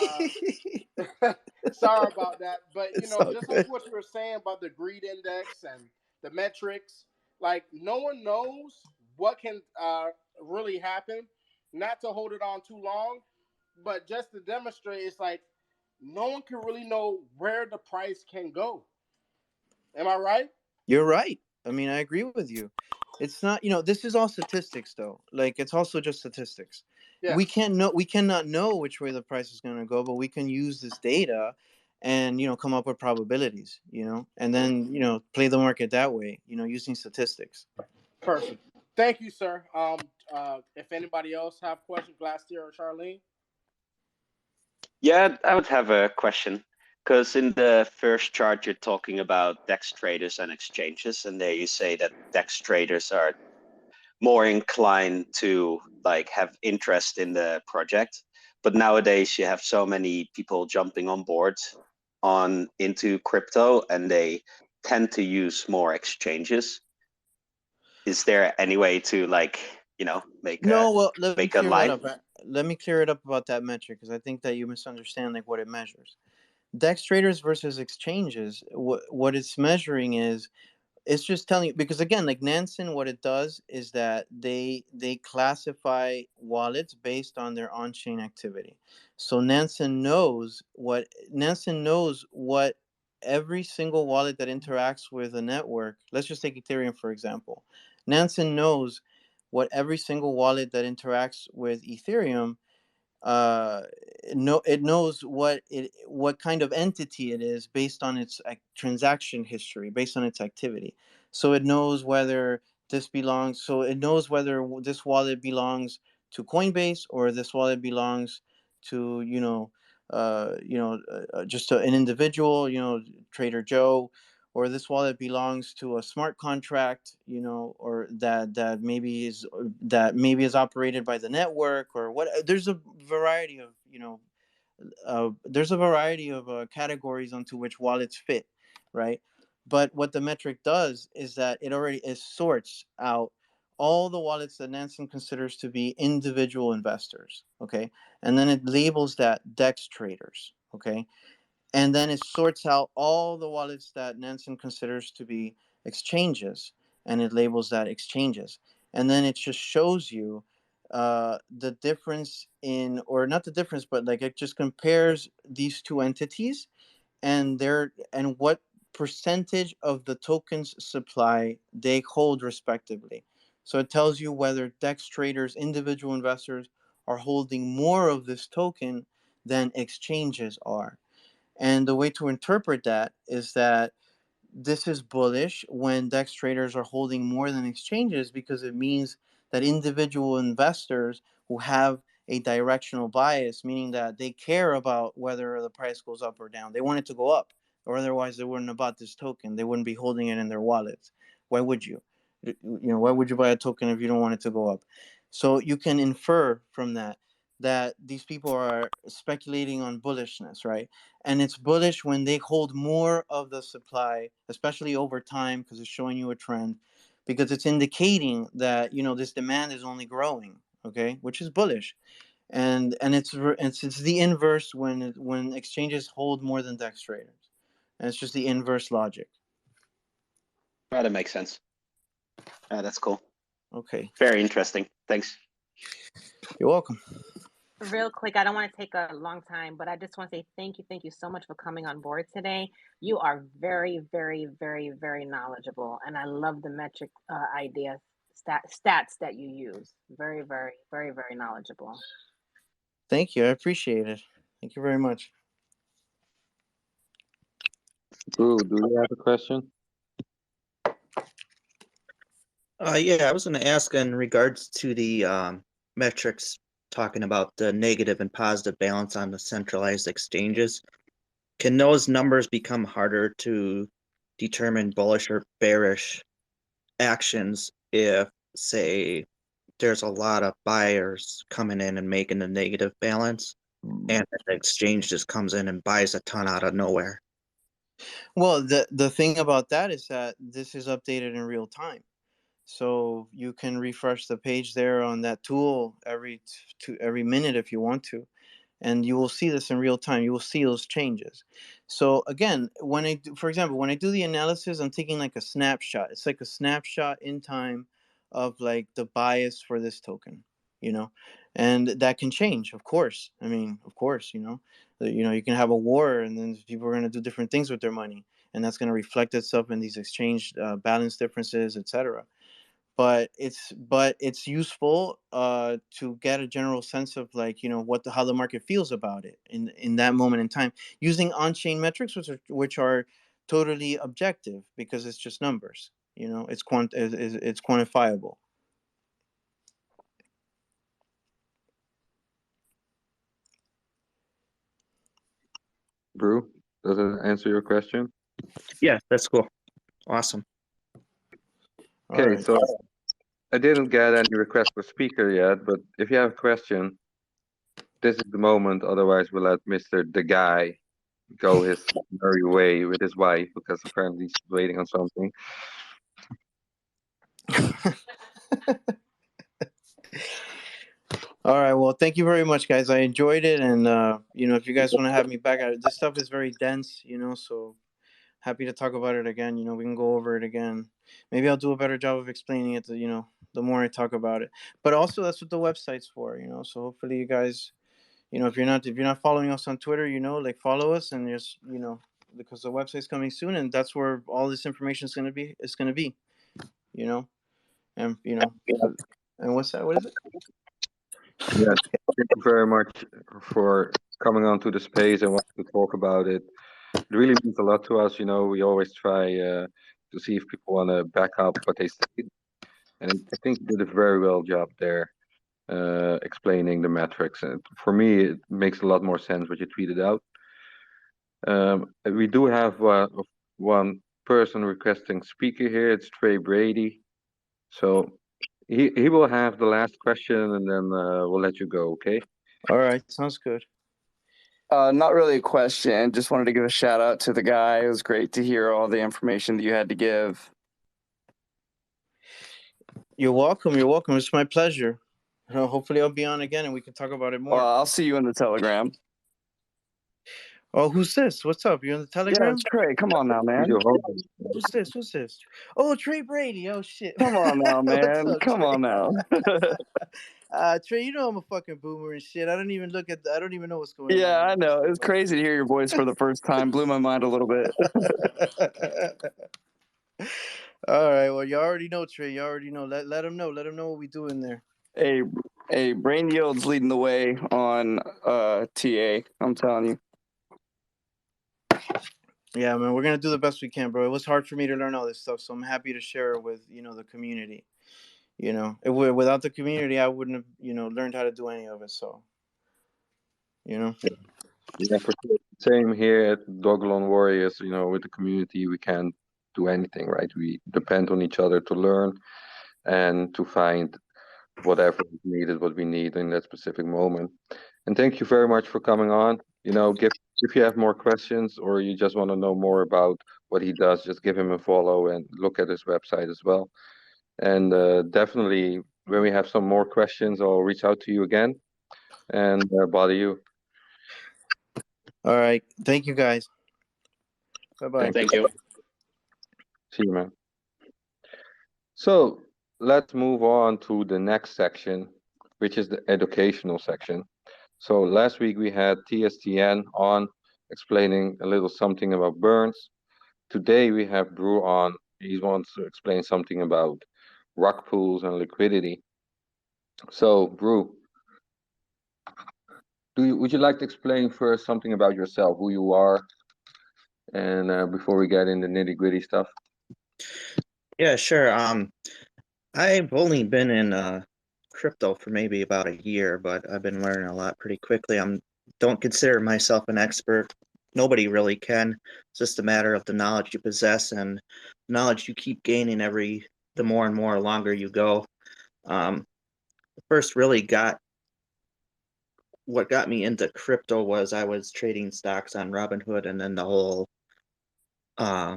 sorry about that. But It's all just like good. what you were saying about the greed index and the metrics, like no one knows what can really happen. Not to hold it on too long, but just to demonstrate, it's like no one can really know where the price can go. Am I right? You're right. I mean, I agree with you. It's not, this is all statistics though. Like it's also just statistics. Yeah, We cannot know which way the price is going to go, but we can use this data and, come up with probabilities, and then, play the market that way, using statistics. perfect. Thank you, sir. If anybody else have questions, Glastier or Charlene? Yeah, I would have a question. Because in the first chart, you're talking about DEX traders and exchanges, and there you say that DEX traders are more inclined to like have interest in the project. But nowadays, you have so many people jumping on board into crypto, and they tend to use more exchanges. Is there any way to make No, well, let me make a clear that line? up. Let me clear it up about that metric because I think that you misunderstand like what it measures. DEX traders versus exchanges, what it's measuring is it's just telling you because again, like Nansen, what it does is that they classify wallets based on their on-chain activity. So Nansen knows what every single wallet that interacts with a network. Let's just take Ethereum for example. Nansen knows what every single wallet that interacts with Ethereum uh it knows what kind of entity it is based on its transaction history, based on its activity. So it knows whether it knows whether this wallet belongs to Coinbase or this wallet belongs to just an individual, Trader Joe, or this wallet belongs to a smart contract, or that maybe is operated by the network or what. There's a variety of categories onto which wallets fit, right? But what the metric does is that it sorts out all the wallets that Nansen considers to be individual investors, okay, and then it labels that DEX traders, okay, and then it sorts out all the wallets that Nansen considers to be exchanges, and it labels that exchanges, and then it just shows you the difference or not the difference, but like it just compares these two entities and what percentage of the token's supply they hold respectively. So it tells you whether DEX traders, individual investors, are holding more of this token than exchanges are. And the way to interpret that is that this is bullish when DEX traders are holding more than exchanges because it means that individual investors who have a directional bias, meaning that they care about whether the price goes up or down. They want it to go up, or otherwise they wouldn't have bought this token. They wouldn't be holding it in their wallets. Why would you? Why would you buy a token if you don't want it to go up? So you can infer from that these people are speculating on bullishness, right? And it's bullish when they hold more of the supply, especially over time, because it's showing you a trend, because it's indicating that this demand is only growing, okay, which is bullish. And it's the inverse when exchanges hold more than DEX traders, and it's just the inverse logic. Oh, that makes sense. That's cool. Okay, Very interesting. Thanks. you're welcome. Real quick, I don't want to take a long time, but I just want to say thank you so much for coming on board today. You are very, very, very, very knowledgeable, and I love the metric stats that you use. Very, very, very, very knowledgeable. Thank you, I appreciate it. Thank you very much. Boo, do you have a question? Yeah, I was going to ask in regards to the metrics talking about the negative and positive balance on the centralized exchanges. Can those numbers become harder to determine bullish or bearish actions if, say, there's a lot of buyers coming in and making a negative balance, and the exchange just comes in and buys a ton out of nowhere? Well, the thing about that is that this is updated in real time. So you can refresh the page there on that tool every minute if you want to, and you will see this in real time. You will see those changes. So again, for example, when I do the analysis, I'm taking like a snapshot. It's like a snapshot in time of like the bias for this token, you know, and that can change, of course. I mean, of course, you can have a war, and then people are going to do different things with their money, and that's going to reflect itself in these exchange balance differences, etc. But it's useful to get a general sense of like how the market feels about it in that moment in time, using on-chain metrics, which are totally objective, because it's just numbers. It's quantifiable. Brew, does it answer your question? Yeah, that's cool. Awesome. Okay, All right. so I didn't get any request for speaker yet, but if you have a question, this is the moment. Otherwise, we'll let Mr. The Guy go his merry way with his wife, because apparently she's waiting on something. All right. Well, thank you very much, guys. I enjoyed it, and if you guys want to have me back, this stuff is very dense, so happy to talk about it again. We can go over it again. Maybe I'll do a better job of explaining it. The more I talk about it. But also, that's what the website's for. So hopefully, you guys, if you're not following us on Twitter, like follow us, and just because the website's coming soon, and that's where all this information is gonna be. It's gonna be, and and what's that? What is it? Yeah, thank you very much for coming onto the space and wanting to talk about it. It really means a lot to us. We always try to see if people want to back up what they say, and I think you did a very well job there explaining the metrics. And for me, it makes a lot more sense what you tweeted out. We do have one person requesting speaker here. It's Trey Brady. So he will have the last question, and then we'll let you go. Okay. All right, sounds good. Not really a question. Just wanted to give a shout out to the guy. It was great to hear all the information that you had to give. You're welcome. You're welcome. It's my pleasure. Hopefully, I'll be on again, and we can talk about it more. Well, I'll see you in the Telegram. Oh, who's this? What's up? You on the Telegram? Yeah, it's Trey. Come on now, man. Who's this? Who's this? Oh, Trey Brady. Oh shit. Come on now, man. What's up, Come Trey? on now. Trey, I'm a fucking boomer and shit. I don't even know what's going on. Yeah, I know. It's crazy to hear your voice for the first time. Blew my mind a little bit. All right. Well, you already know, Trey. You already know. Let him know. Let him know what we do in there. Hey, BrainYield's leading the way on TA. I'm telling you. Yeah, man, we're gonna do the best we can, bro. It was hard for me to learn all this stuff, so I'm happy to share it with the community. Without the community, I wouldn't have learned how to do any of it. So, Yeah, for sure. Same here at Dogelon Warriors. With the community, we can't do anything, right? We depend on each other to learn and to find whatever is needed, what we need in that specific moment. And thank you very much for coming on. If you have more questions or you just want to know more about what he does, just give him a follow and look at his website as well. And definitely, when we have some more questions, I'll reach out to you again and bother you. All right. Thank you, guys. Bye-bye. Thank you. See you, man. So let's move on to the next section, which is the educational section. So last week we had TSTN on explaining a little something about burns. Today we have Brew on. He wants to explain something about rug pools and liquidity. So Brew, would you like to explain first something about yourself, who you are, and before we get into nitty gritty stuff? Yeah, sure. I've only been in crypto for maybe about a year, but I've been learning a lot pretty quickly. Don't consider myself an expert. Nobody really can. It's just a matter of the knowledge you possess and knowledge you keep gaining the more and more longer you go. Um, First really what got me into crypto was I was trading stocks on Robinhood, and then the whole uh,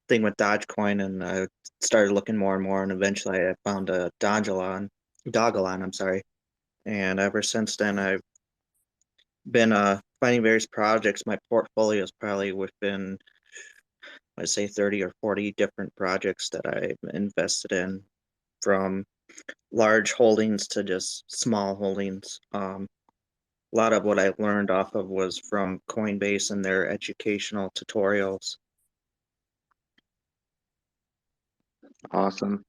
thing with Dogecoin, and I started looking more and more, and eventually I found a Dogelon, I'm sorry. And ever since then, I've been finding various projects. My portfolio is probably within, I'd say, 30 or 40 different projects that I've invested in, from large holdings to just small holdings. A lot of what I learned off of was from Coinbase and their educational tutorials. Awesome.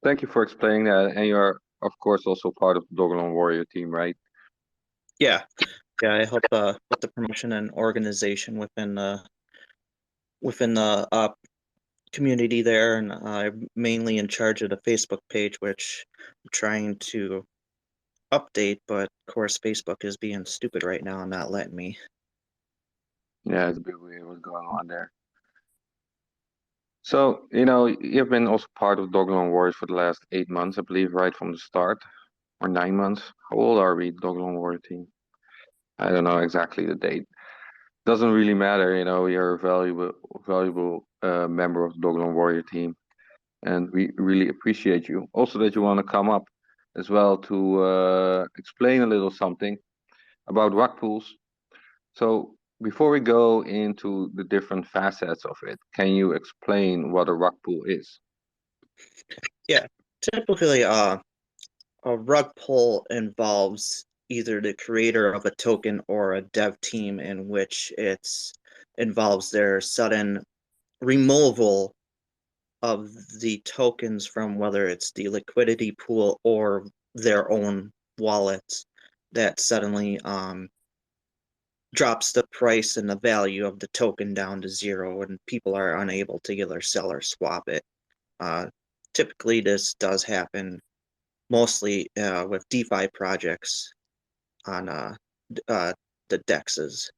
Thank you for explaining that. And you're, of course, also part of the Dogelon Warrior team, right? Yeah, I help with the promotion and organization within the community there, and I'm mainly in charge of the Facebook page, which I'm trying to update, but of course Facebook is being stupid right now and not letting me. Yeah, it's a bit weird what's going on there. So, you've been also part of Dogelon Warriors for the last 8 months, I believe, right from the start, or 9 months. How old are we, Dogelon Warrior team? I don't know exactly the date. Doesn't really matter, you're a valuable member of the Dogelon Warrior team, and we really appreciate you. Also, that you want to come up as well to explain a little something about rug pools. So, before we go into the different facets of it, can you explain what a rug pool is? Yeah, typically a rug pull involves either the creator of a token or a dev team, in which it's involves their sudden removal of the tokens from whether it's the liquidity pool or their own wallets, that suddenly drops the price and the value of the token down to zero, and people are unable to either sell or swap it. Typically, this does happen mostly with DeFi projects on the DEXs.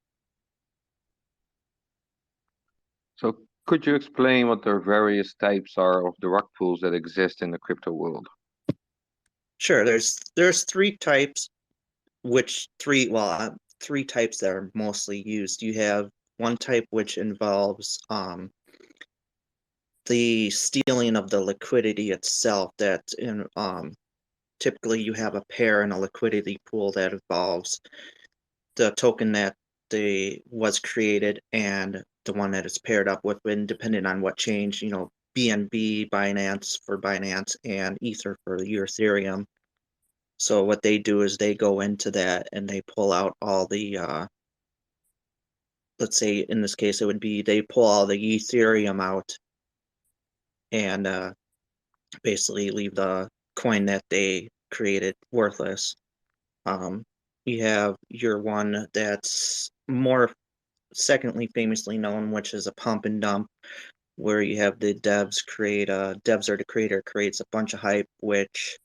So, could you explain what the various types are of the rug pools that exist in the crypto world? Sure, there's three types, three types that are mostly used. You have one type which involves the stealing of the liquidity itself. That in typically you have a pair in a liquidity pool that involves the token that was created and the one that it's paired up with, and depending on what change, BNB, Binance for Binance, and Ether for your Ethereum. So what they do is they go into that and they pull out all the let's say in this case it would be they pull all the Ethereum out and basically leave the coin that they created worthless. You have your one that's more secondly famously known, which is a pump and dump, where you have the devs or the creator creates a bunch of hype, which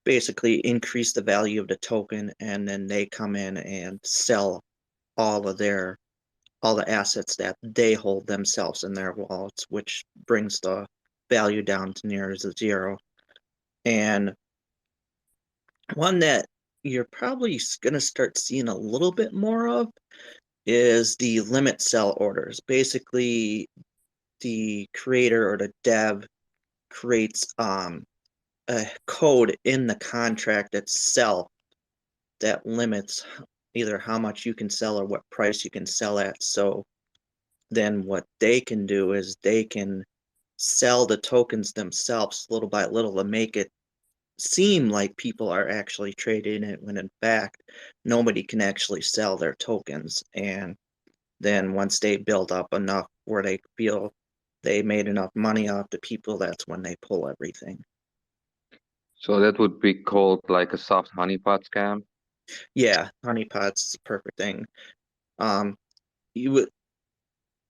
basically increase the value of the token, and then they come in and sell all the assets that they hold themselves in their wallets, which brings the value down to near zero. And one that you're probably going to start seeing a little bit more of is the limit sell orders. Basically, the creator or the dev creates a code in the contract itself that limits either how much you can sell or what price you can sell at. So then what they can do is they can sell the tokens themselves little by little to make it seem like people are actually trading it, when in fact nobody can actually sell their tokens. And then once they build up enough where they feel they made enough money off the people, that's when they pull everything. So that would be called like a soft honeypot scam. Yeah, honeypot's the perfect thing. You would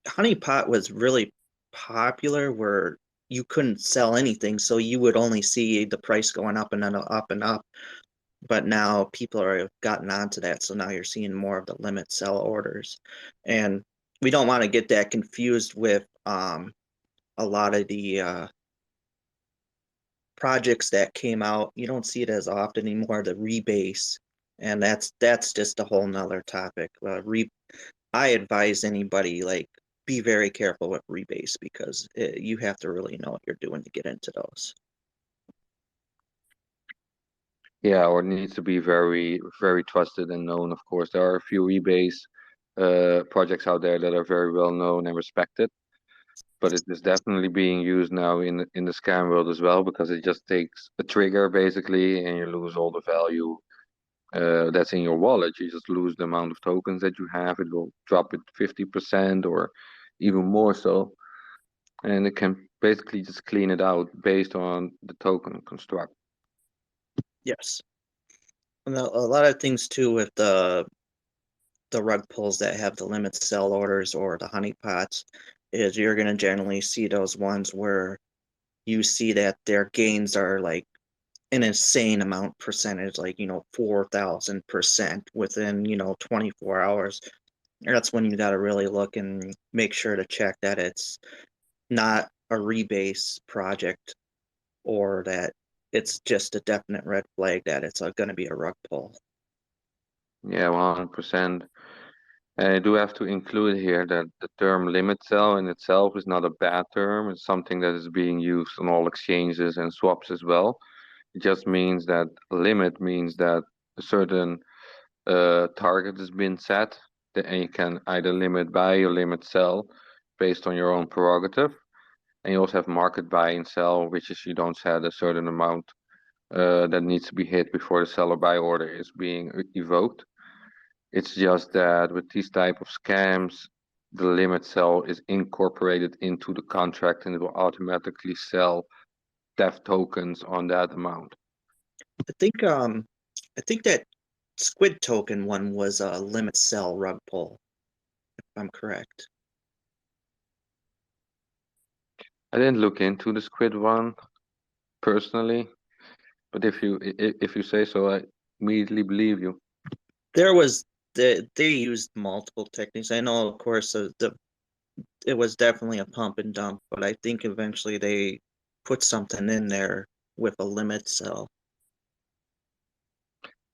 honeypot was really popular where you couldn't sell anything, so you would only see the price going up and then up and up. But now people are gotten onto that, so now you're seeing more of the limit sell orders, and we don't want to get that confused with a lot of the projects that came out. You don't see it as often anymore, the rebase, and that's just a whole nother topic. I advise anybody, like, be very careful with rebase, because you have to really know what you're doing to get into those. Yeah, or it needs to be very, very trusted and known. Of course, there are a few rebase projects out there that are very well known and respected, but it is definitely being used now in the scam world as well, because it just takes a trigger basically, and you lose all the value that's in your wallet. You just lose the amount of tokens that you have. It will drop it 50% or even more so, and it can basically just clean it out based on the token construct. Yes. And a lot of things too with the rug pulls that have the limit sell orders or the honeypots is you're going to generally see those ones where you see that their gains are like an insane amount percentage, like, 4,000% within, 24 hours. That's when you got to really look and make sure to check that it's not a rebase project, or that it's just a definite red flag that it's going to be a rug pull. Yeah, 100%. And I do have to include here that the term limit sell in itself is not a bad term. It's something that is being used on all exchanges and swaps as well. It just means that limit means that a certain target has been set, and you can either limit buy or limit sell based on your own prerogative. And you also have market buy and sell, which is you don't set a certain amount that needs to be hit before the sell or buy order is being evoked. It's just that with these type of scams, the limit sell is incorporated into the contract, and it will automatically sell DEF tokens on that amount. I think that squid token one was a limit sell rug pull, if I'm correct. I didn't look into the squid one personally, but if you say so, I immediately believe you. There was they used multiple techniques. I know, of course, it was definitely a pump and dump, but I think eventually they put something in there with a limit sell.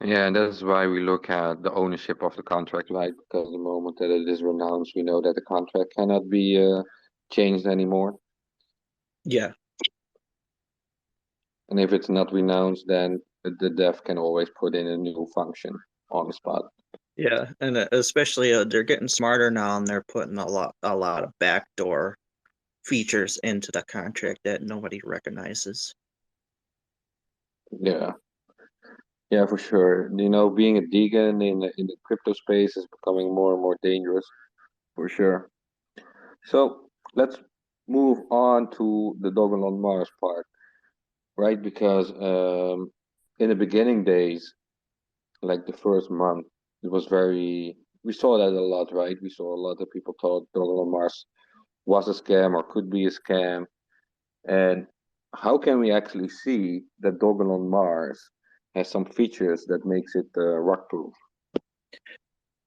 Yeah, and that's why we look at the ownership of the contract, right? Because the moment that it is renounced, we know that the contract cannot be changed anymore. Yeah. And if it's not renounced, then the dev can always put in a new function on the spot. Yeah, and especially they're getting smarter now, and they're putting a lot of backdoor features into the contract that nobody recognizes. Yeah. Yeah, for sure. Being a deacon in the crypto space is becoming more and more dangerous, for sure. So let's move on to the Dogelon Mars part, right? Because in the beginning days, like the first month, it was we saw that a lot, right? We saw a lot of people thought Dogelon Mars was a scam or could be a scam. And how can we actually see that Dogelon Mars has some features that makes it rock proof?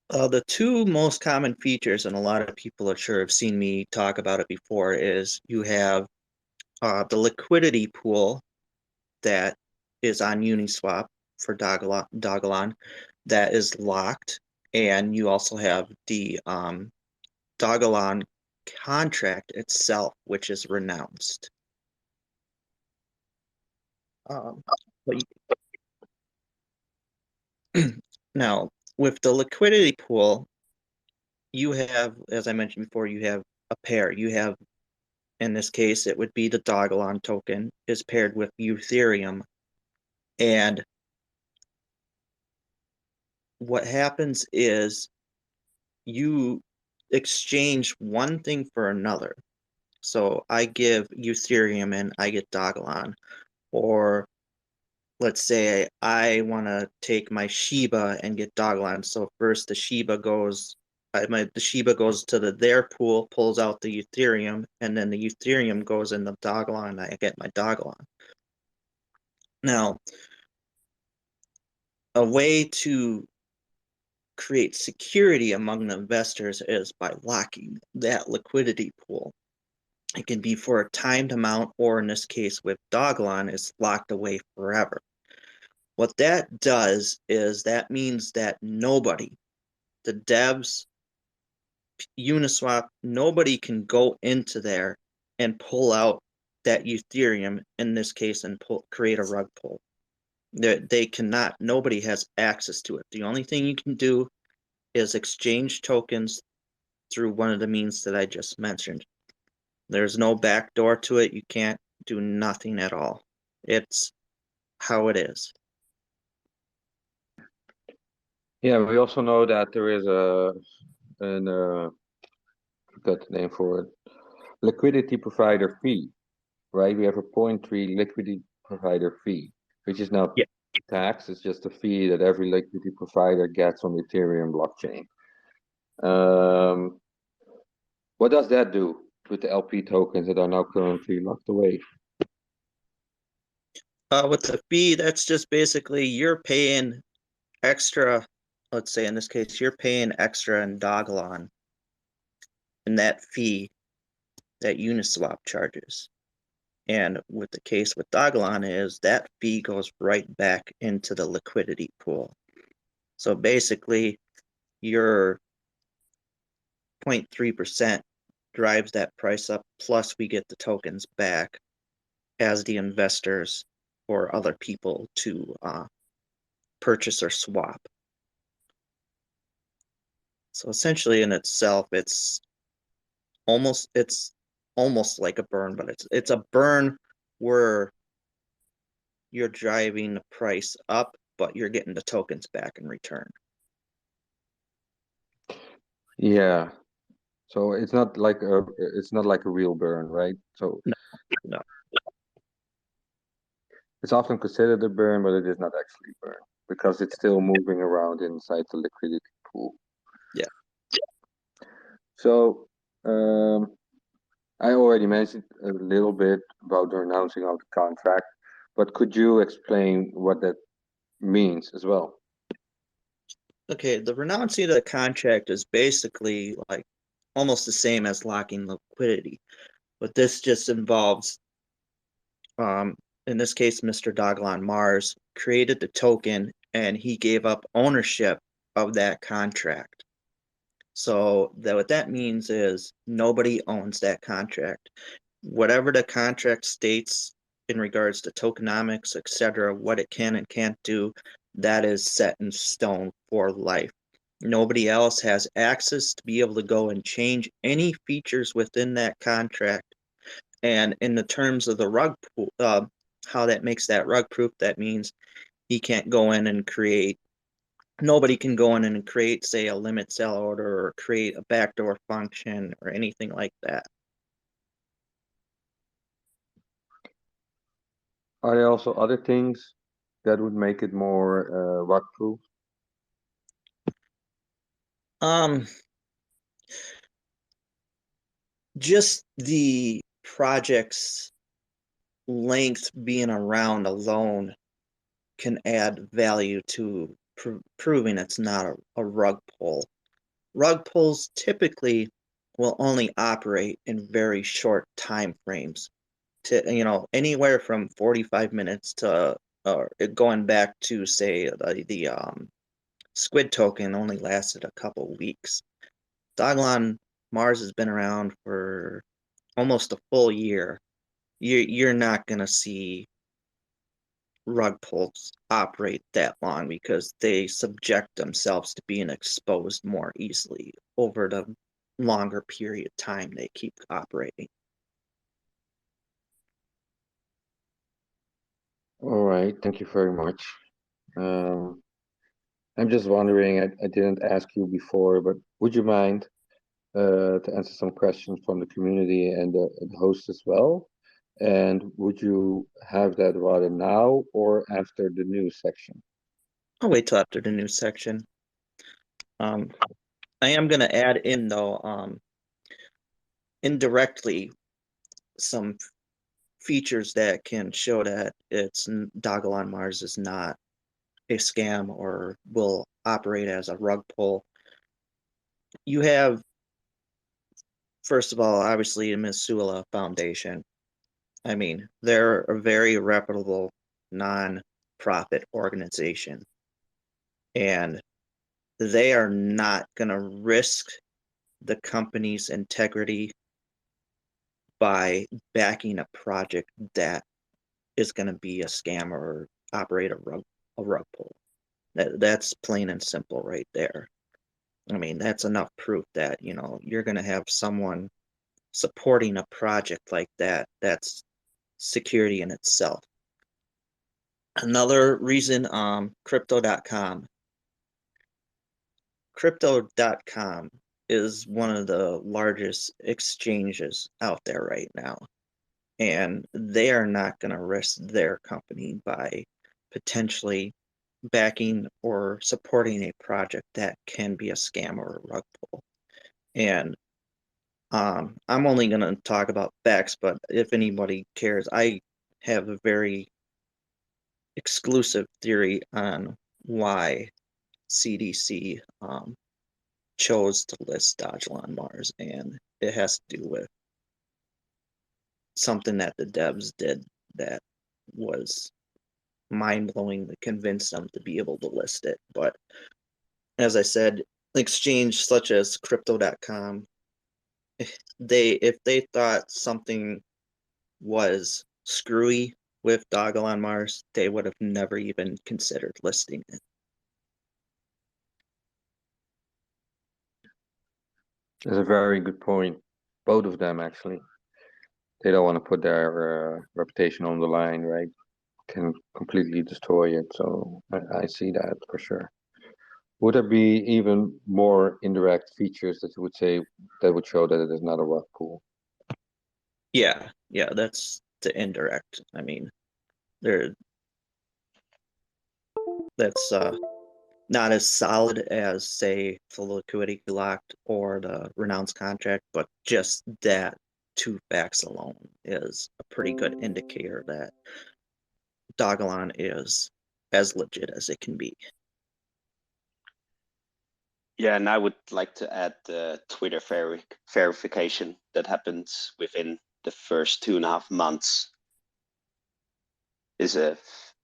The two most common features, and a lot of people are sure have seen me talk about it before, is you have the liquidity pool that is on Uniswap for Dogelon that is locked, and you also have the Dogelon contract itself, which is renounced. Now, with the liquidity pool, you have, as I mentioned before, you have a pair. You have, in this case, it would be the Dogelon token is paired with Ethereum. And what happens is you exchange one thing for another. So I give Ethereum and I get Dogelon. Or let's say I want to take my Shiba and get Dogelon. So first the Shiba goes the Shiba goes to their pool, pulls out the Ethereum, and then the Ethereum goes in the Dogelon, and I get my Dogelon. Now, a way to create security among the investors is by locking that liquidity pool. It can be for a timed amount, or in this case with Dogelon, it's locked away forever. What that does is that means that nobody, the devs, Uniswap, nobody can go into there and pull out that Ethereum in this case and create a rug pull. They cannot, nobody has access to it. The only thing you can do is exchange tokens through one of the means that I just mentioned. There's no backdoor to it. You can't do nothing at all. It's how it is. Yeah, we also know that there is forgot the name for it, liquidity provider fee, right? We have a 0.3 liquidity provider fee, which is not tax. It's just a fee that every liquidity provider gets on the Ethereum blockchain. What does that do with the LP tokens that are now currently locked away? With the fee, that's just basically you're paying extra. Let's say in this case, you're paying extra in Dogelon, and that fee that Uniswap charges. And with the case with Dogelon is that fee goes right back into the liquidity pool. So basically, your 0.3% drives that price up, plus we get the tokens back as the investors or other people to purchase or swap. So essentially in itself, it's almost like a burn, but it's a burn where you're driving the price up, but you're getting the tokens back in return. Yeah. So it's not like a real burn, right? So No. It's often considered a burn, but it is not actually a burn because it's still moving around inside the liquidity pool. Yeah. So I already mentioned a little bit about the renouncing of the contract, but could you explain what that means as well? Okay, the renouncing of the contract is basically like almost the same as locking liquidity, but this just involves, in this case, Mr. Dogelon Mars created the token and he gave up ownership of that contract. So what that means is nobody owns that contract. Whatever the contract states in regards to tokenomics, etc., what it can and can't do, that is set in stone for life. Nobody else has access to be able to go and change any features within that contract. And in the terms of the rug pool, how that makes that rug proof, that means he can't go in and create, nobody can go in and create, say, a limit sell order or create a backdoor function or anything like that. Are there also other things that would make it more rug proof? Just the project's length being around alone can add value to proving it's not a rug pull. Rug pulls typically will only operate in very short time frames, to anywhere from 45 minutes to going back to say the squid token only lasted a couple weeks. Dogelon Mars has been around for almost a full year. You're not gonna see rug pulls operate that long because they subject themselves to being exposed more easily over the longer period of time they keep operating. All right, thank you very much. I'm just wondering, I didn't ask you before, but would you mind to answer some questions from the community and the host as well? And would you have that rather now or after the news section? I'll wait till after the news section. I am going to add in though, indirectly, some features that can show that Dogelon Mars is not a scam or will operate as a rug pull. You have, first of all, obviously, the Missoula Foundation. I mean, they're a very reputable non-profit organization, and they are not going to risk the company's integrity by backing a project that is going to be a scam or operate a rug pull. That's plain and simple right there. I mean, that's enough proof that, you know, you're going to have someone supporting a project like that. That's security in itself. Another reason, crypto.com. Crypto.com is one of the largest exchanges out there right now. And they are not going to risk their company by potentially backing or supporting a project that can be a scam or a rug pull. And I'm only going to talk about facts, but if anybody cares, I have a very exclusive theory on why CDC chose to list Dogelon Mars, and it has to do with something that the devs did that was mind-blowing to convince them to be able to list it. But as I said, exchange such as crypto.com, if they thought something was screwy with Dogelon Mars, they would have never even considered listing it. That's a very good point. Both of them, actually. They don't want to put their reputation on the line, right? Can completely destroy it. So I see that for sure. Would there be even more indirect features that you would say that would show that it is not a rug pull? Yeah, that's the indirect. I mean, that's not as solid as, say, the liquidity locked or the renounced contract, but just that two facts alone is a pretty good indicator that Dogelon is as legit as it can be. Yeah, and I would like to add the Twitter verification that happens within the first 2.5 months is a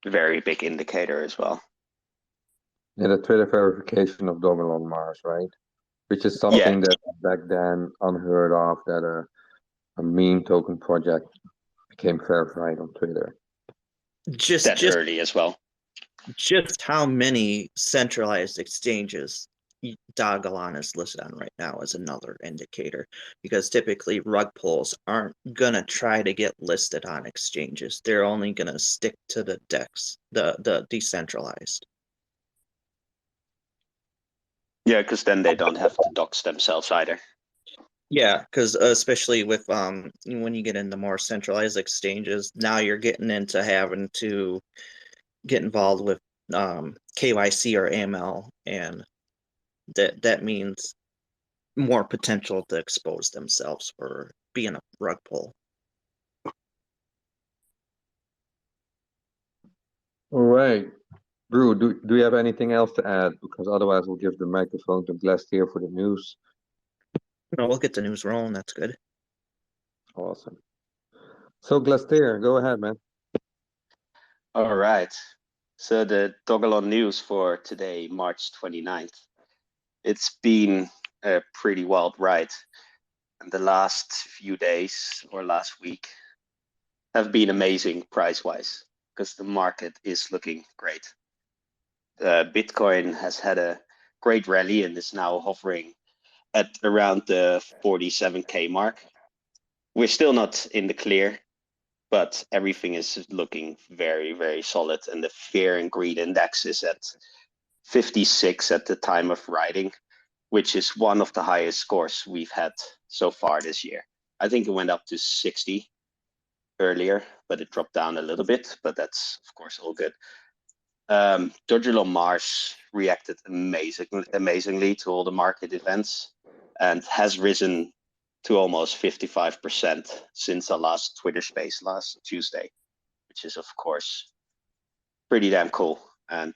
very big indicator as well. Yeah, the Twitter verification of Dogelon Mars, right? Which is Yeah, something that back then unheard of, that a meme token project became verified on Twitter. that early as well. Just how many centralized exchanges Dogelon is listed on right now is another indicator, because typically rug pulls aren't gonna try to get listed on exchanges. They're only gonna stick to the DEX, the decentralized. Yeah, because then they don't have to dox themselves either. Yeah, because especially with when you get into more centralized exchanges, now you're getting into having to get involved with KYC or AML, and that means more potential to expose themselves for being a rug pull. All right. Drew, do you have anything else to add? Because otherwise we'll give the microphone to Glastier for the news. No, we'll get the news rolling. That's good. Awesome. So Glastier, go ahead, man. All right. So the Dogelon news for today, March 29th. It's been a pretty wild ride. And the last few days or last week have been amazing price-wise because the market is looking great. Bitcoin has had a great rally and is now hovering at around the 47K mark. We're still not in the clear, but everything is looking very, very solid. And the fear and greed index is at 56 at the time of writing, which is one of the highest scores we've had so far this year. I think it went up to 60 earlier, but it dropped down a little bit, but that's of course all good. Dogelon Mars reacted amazingly to all the market events and has risen to almost 55% since our last Twitter space last Tuesday, which is of course pretty damn cool. And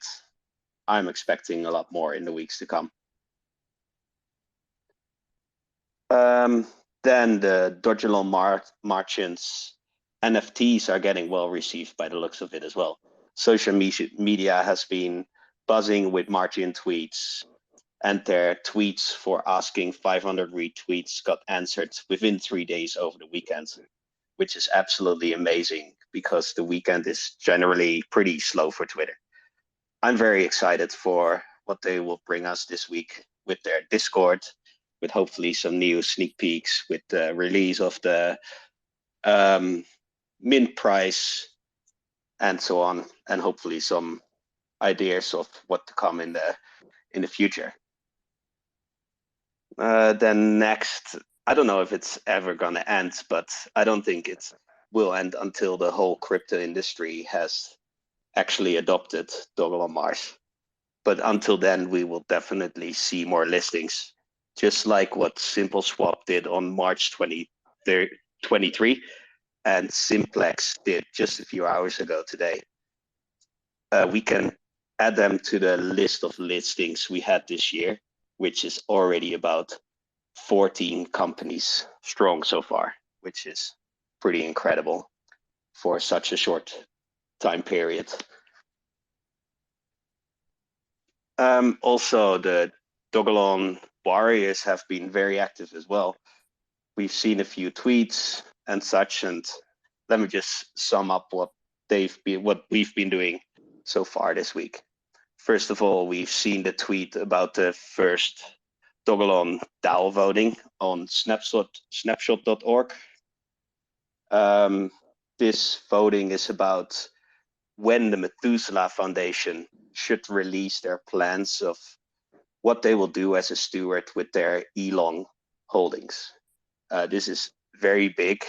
I'm expecting a lot more in the weeks to come. Then the Dogelon Marchants NFTs are getting well received by the looks of it as well. Social media has been buzzing with Marchant tweets, and their tweets for asking 500 retweets got answered within 3 days over the weekend, which is absolutely amazing because the weekend is generally pretty slow for Twitter. I'm very excited for what they will bring us this week with their Discord, with hopefully some new sneak peeks, with the release of the mint price and so on, and hopefully some ideas of what to come in the future. Then next, I don't know if it's ever gonna end, but I don't think it will end until the whole crypto industry has actually adopted Dogelon Mars. But until then, we will definitely see more listings, just like what SimpleSwap did on March 23, and Simplex did just a few hours ago today. We can add them to the list of listings we had this year, which is already about 14 companies strong so far, which is pretty incredible for such a short time period. Also, the Dogelon warriors have been very active as well. We've seen a few tweets and such, and let me just sum up what we've been doing so far this week. First of all, we've seen the tweet about the first Dogelon DAO voting on snapshot.org. This voting is about when the Methuselah Foundation should release their plans of what they will do as a steward with their Elon holdings. This is very big.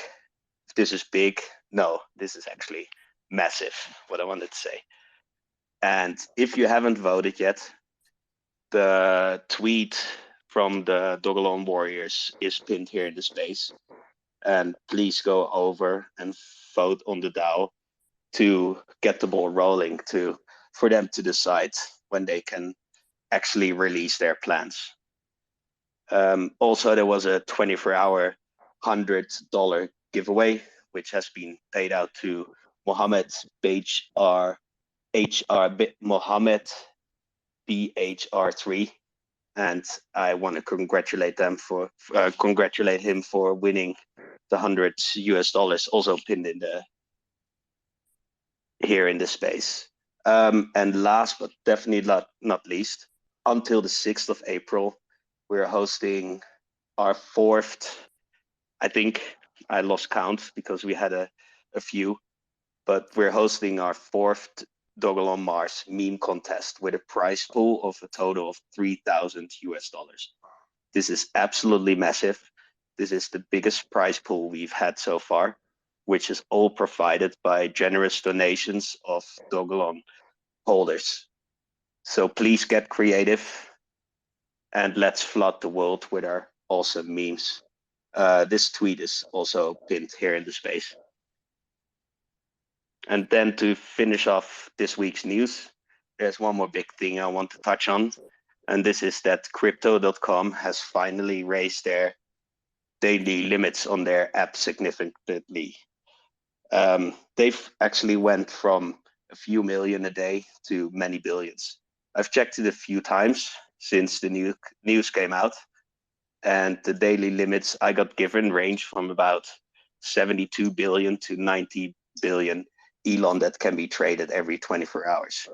If this is big, no, this is actually massive, what I wanted to say. And if you haven't voted yet, the tweet from the Dogelon Warriors is pinned here in the space. And please go over and vote on the DAO to get the ball rolling for them to decide when they can actually release their plans. Also, there was a 24-hour $100 giveaway, which has been paid out to Mohammed Mohammed BHR3, and I want to congratulate him for winning the $100 also pinned in here in the space. And last but definitely not least, until the 6th of April, we're hosting our fourth, I think I lost count because we had a few, but we're hosting our fourth Dogelon Mars meme contest with a prize pool of a total of $3,000. This is absolutely massive. This is the biggest prize pool we've had so far, which is all provided by generous donations of Dogelon holders. So please get creative and let's flood the world with our awesome memes. This tweet is also pinned here in the space. And then to finish off this week's news, there's one more big thing I want to touch on. And this is that crypto.com has finally raised their daily limits on their app significantly. They've actually went from a few million a day to many billions. I've checked it a few times since the news came out, and the daily limits I got given range from about 72 billion to 90 billion Elon that can be traded every 24 hours.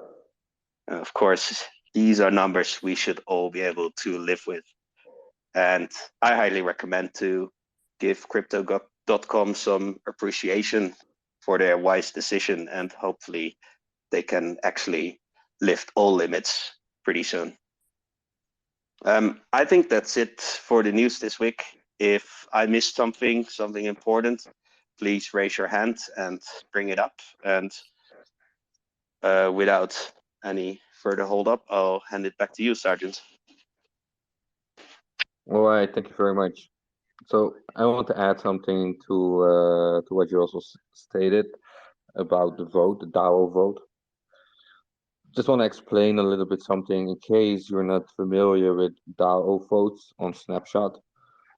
Of course, these are numbers we should all be able to live with. And I highly recommend to give crypto.com some appreciation for their wise decision, and hopefully they can actually lift all limits pretty soon. I think that's it for the news this week. If I missed something important, please raise your hand and bring it up. And without any further hold up, I'll hand it back to you, Sergeant. All right, thank you very much. So I want to add something to what you also stated about the vote, the DAO vote. Just want to explain a little bit something in case you're not familiar with DAO votes on Snapshot.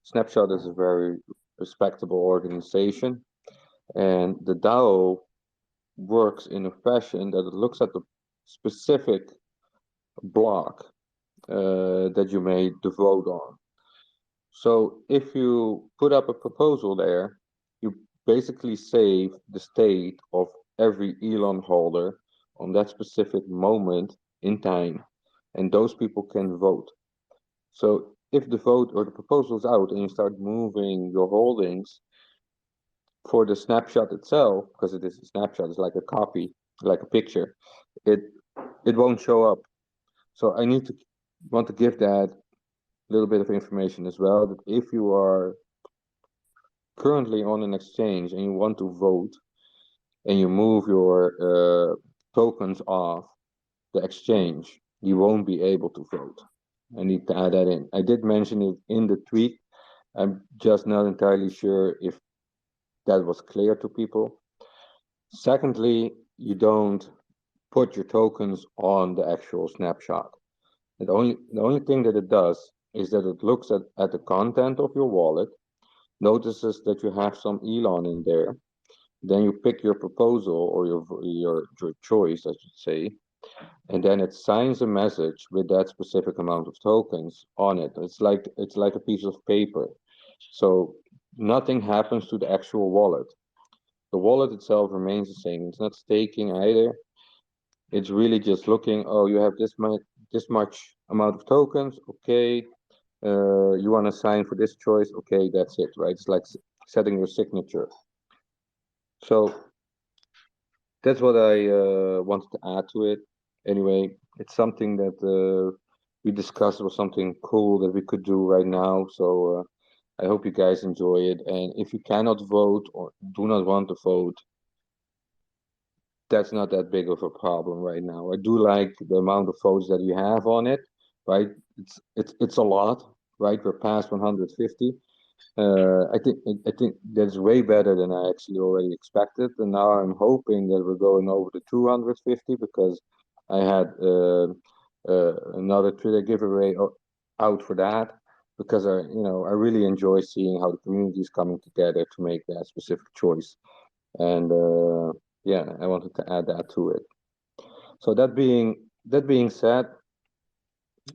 Snapshot is a very respectable organization, and the DAO works in a fashion that it looks at the specific block that you made the vote on. So if you put up a proposal there, you basically save the state of every Elon holder on that specific moment in time, and those people can vote. So if the vote or the proposal is out and you start moving your holdings for the snapshot itself, because it is a snapshot, it's like a copy, like a picture, it won't show up. So I want to give that little bit of information as well, that if you are currently on an exchange and you want to vote and you move your tokens off the exchange, you won't be able to vote. I need to add that in. I did mention it in the tweet. I'm just not entirely sure if that was clear to people. Secondly, you don't put your tokens on the actual snapshot. The only thing that it does is that it looks at the content of your wallet, notices that you have some Elon in there, then you pick your proposal or your choice, I should say, and then it signs a message with that specific amount of tokens on it. It's like a piece of paper. So nothing happens to the actual wallet. The wallet itself remains the same. It's not staking either. It's really just looking, oh, you have this much amount of tokens, okay. You want to sign for this choice, okay, that's it, right? It's like setting your signature. So that's what I wanted to add to it. Anyway, it's something that we discussed, was something cool that we could do right now. So I hope you guys enjoy it. And if you cannot vote or do not want to vote, that's not that big of a problem right now. I do like the amount of votes that you have on it, right? It's a lot, right? We're past 150. I think that's way better than I actually already expected, and now I'm hoping that we're going over the 250 because I had another Twitter giveaway out for that, because I really enjoy seeing how the community is coming together to make that specific choice, and yeah, I wanted to add that to it. So that being said,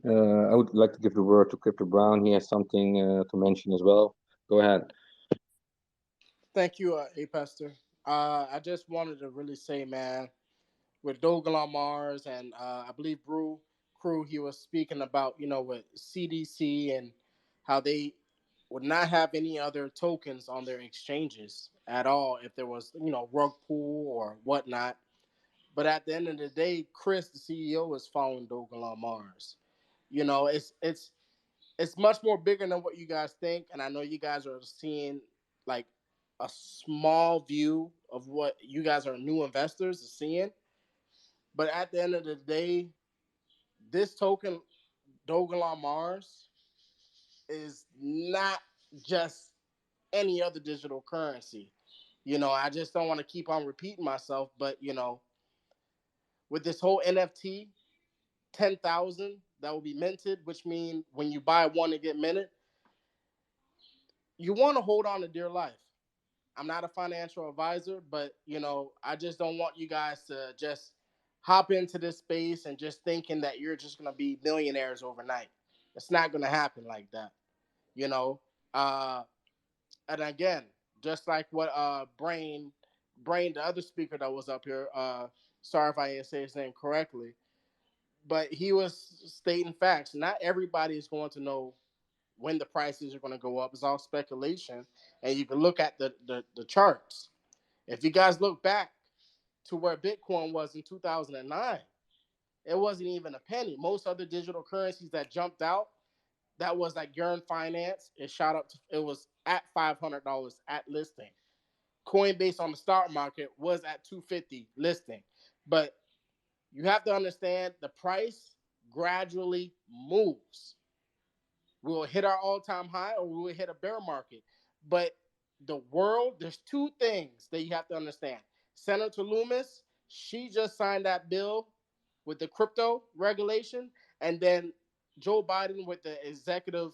I would like to give the word to Crypto Brown. He has something to mention as well. Go ahead. Thank you, A Pastor. I just wanted to really say, man, with Dogelon Mars and I believe Brew Crew, he was speaking about, with CDC and how they would not have any other tokens on their exchanges at all if there was, rug pull or whatnot. But at the end of the day, Chris, the CEO, is following Dogelon Mars. It's much more bigger than what you guys think, and I know you guys are seeing like a small view of what you guys are new investors are seeing. But at the end of the day, this token, Dogelon Mars, is not just any other digital currency. I just don't want to keep on repeating myself, but with this whole NFT, 10,000 that will be minted, which means when you buy one and get minted, you want to hold on to dear life. I'm not a financial advisor, but I just don't want you guys to just hop into this space and just thinking that you're just gonna be millionaires overnight. It's not gonna happen like that, you know. Uh, and again, just like what Brain, the other speaker that was up here. Sorry if I didn't say his name correctly, but he was stating facts. Not everybody is going to know when the prices are going to go up. It's all speculation, and you can look at the charts. If you guys look back to where Bitcoin was in 2009, it wasn't even a penny. Most other digital currencies that jumped out, that was like Yearn Finance. It shot up to, it was at $500 at listing. Coinbase on the stock market was at 250 listing. But You have to understand the price gradually moves. We will hit our all-time high or we will hit a bear market. But the world, there's two things that you have to understand. Senator Loomis, she just signed that bill with the crypto regulation, and then Joe Biden with the executive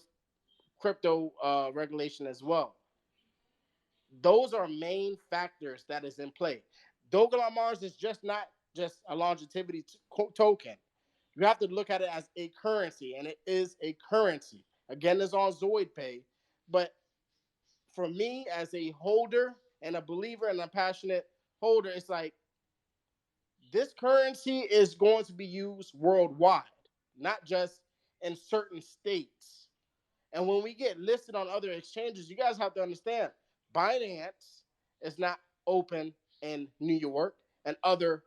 crypto regulation as well. Those are main factors that is in play. Dogelon Mars is just not just a longevity token. You have to look at it as a currency, and it is a currency. Again, it's on ZoidPay, but for me as a holder and a believer and a passionate holder, it's like this currency is going to be used worldwide, not just in certain states. And when we get listed on other exchanges, you guys have to understand Binance is not open in New York and other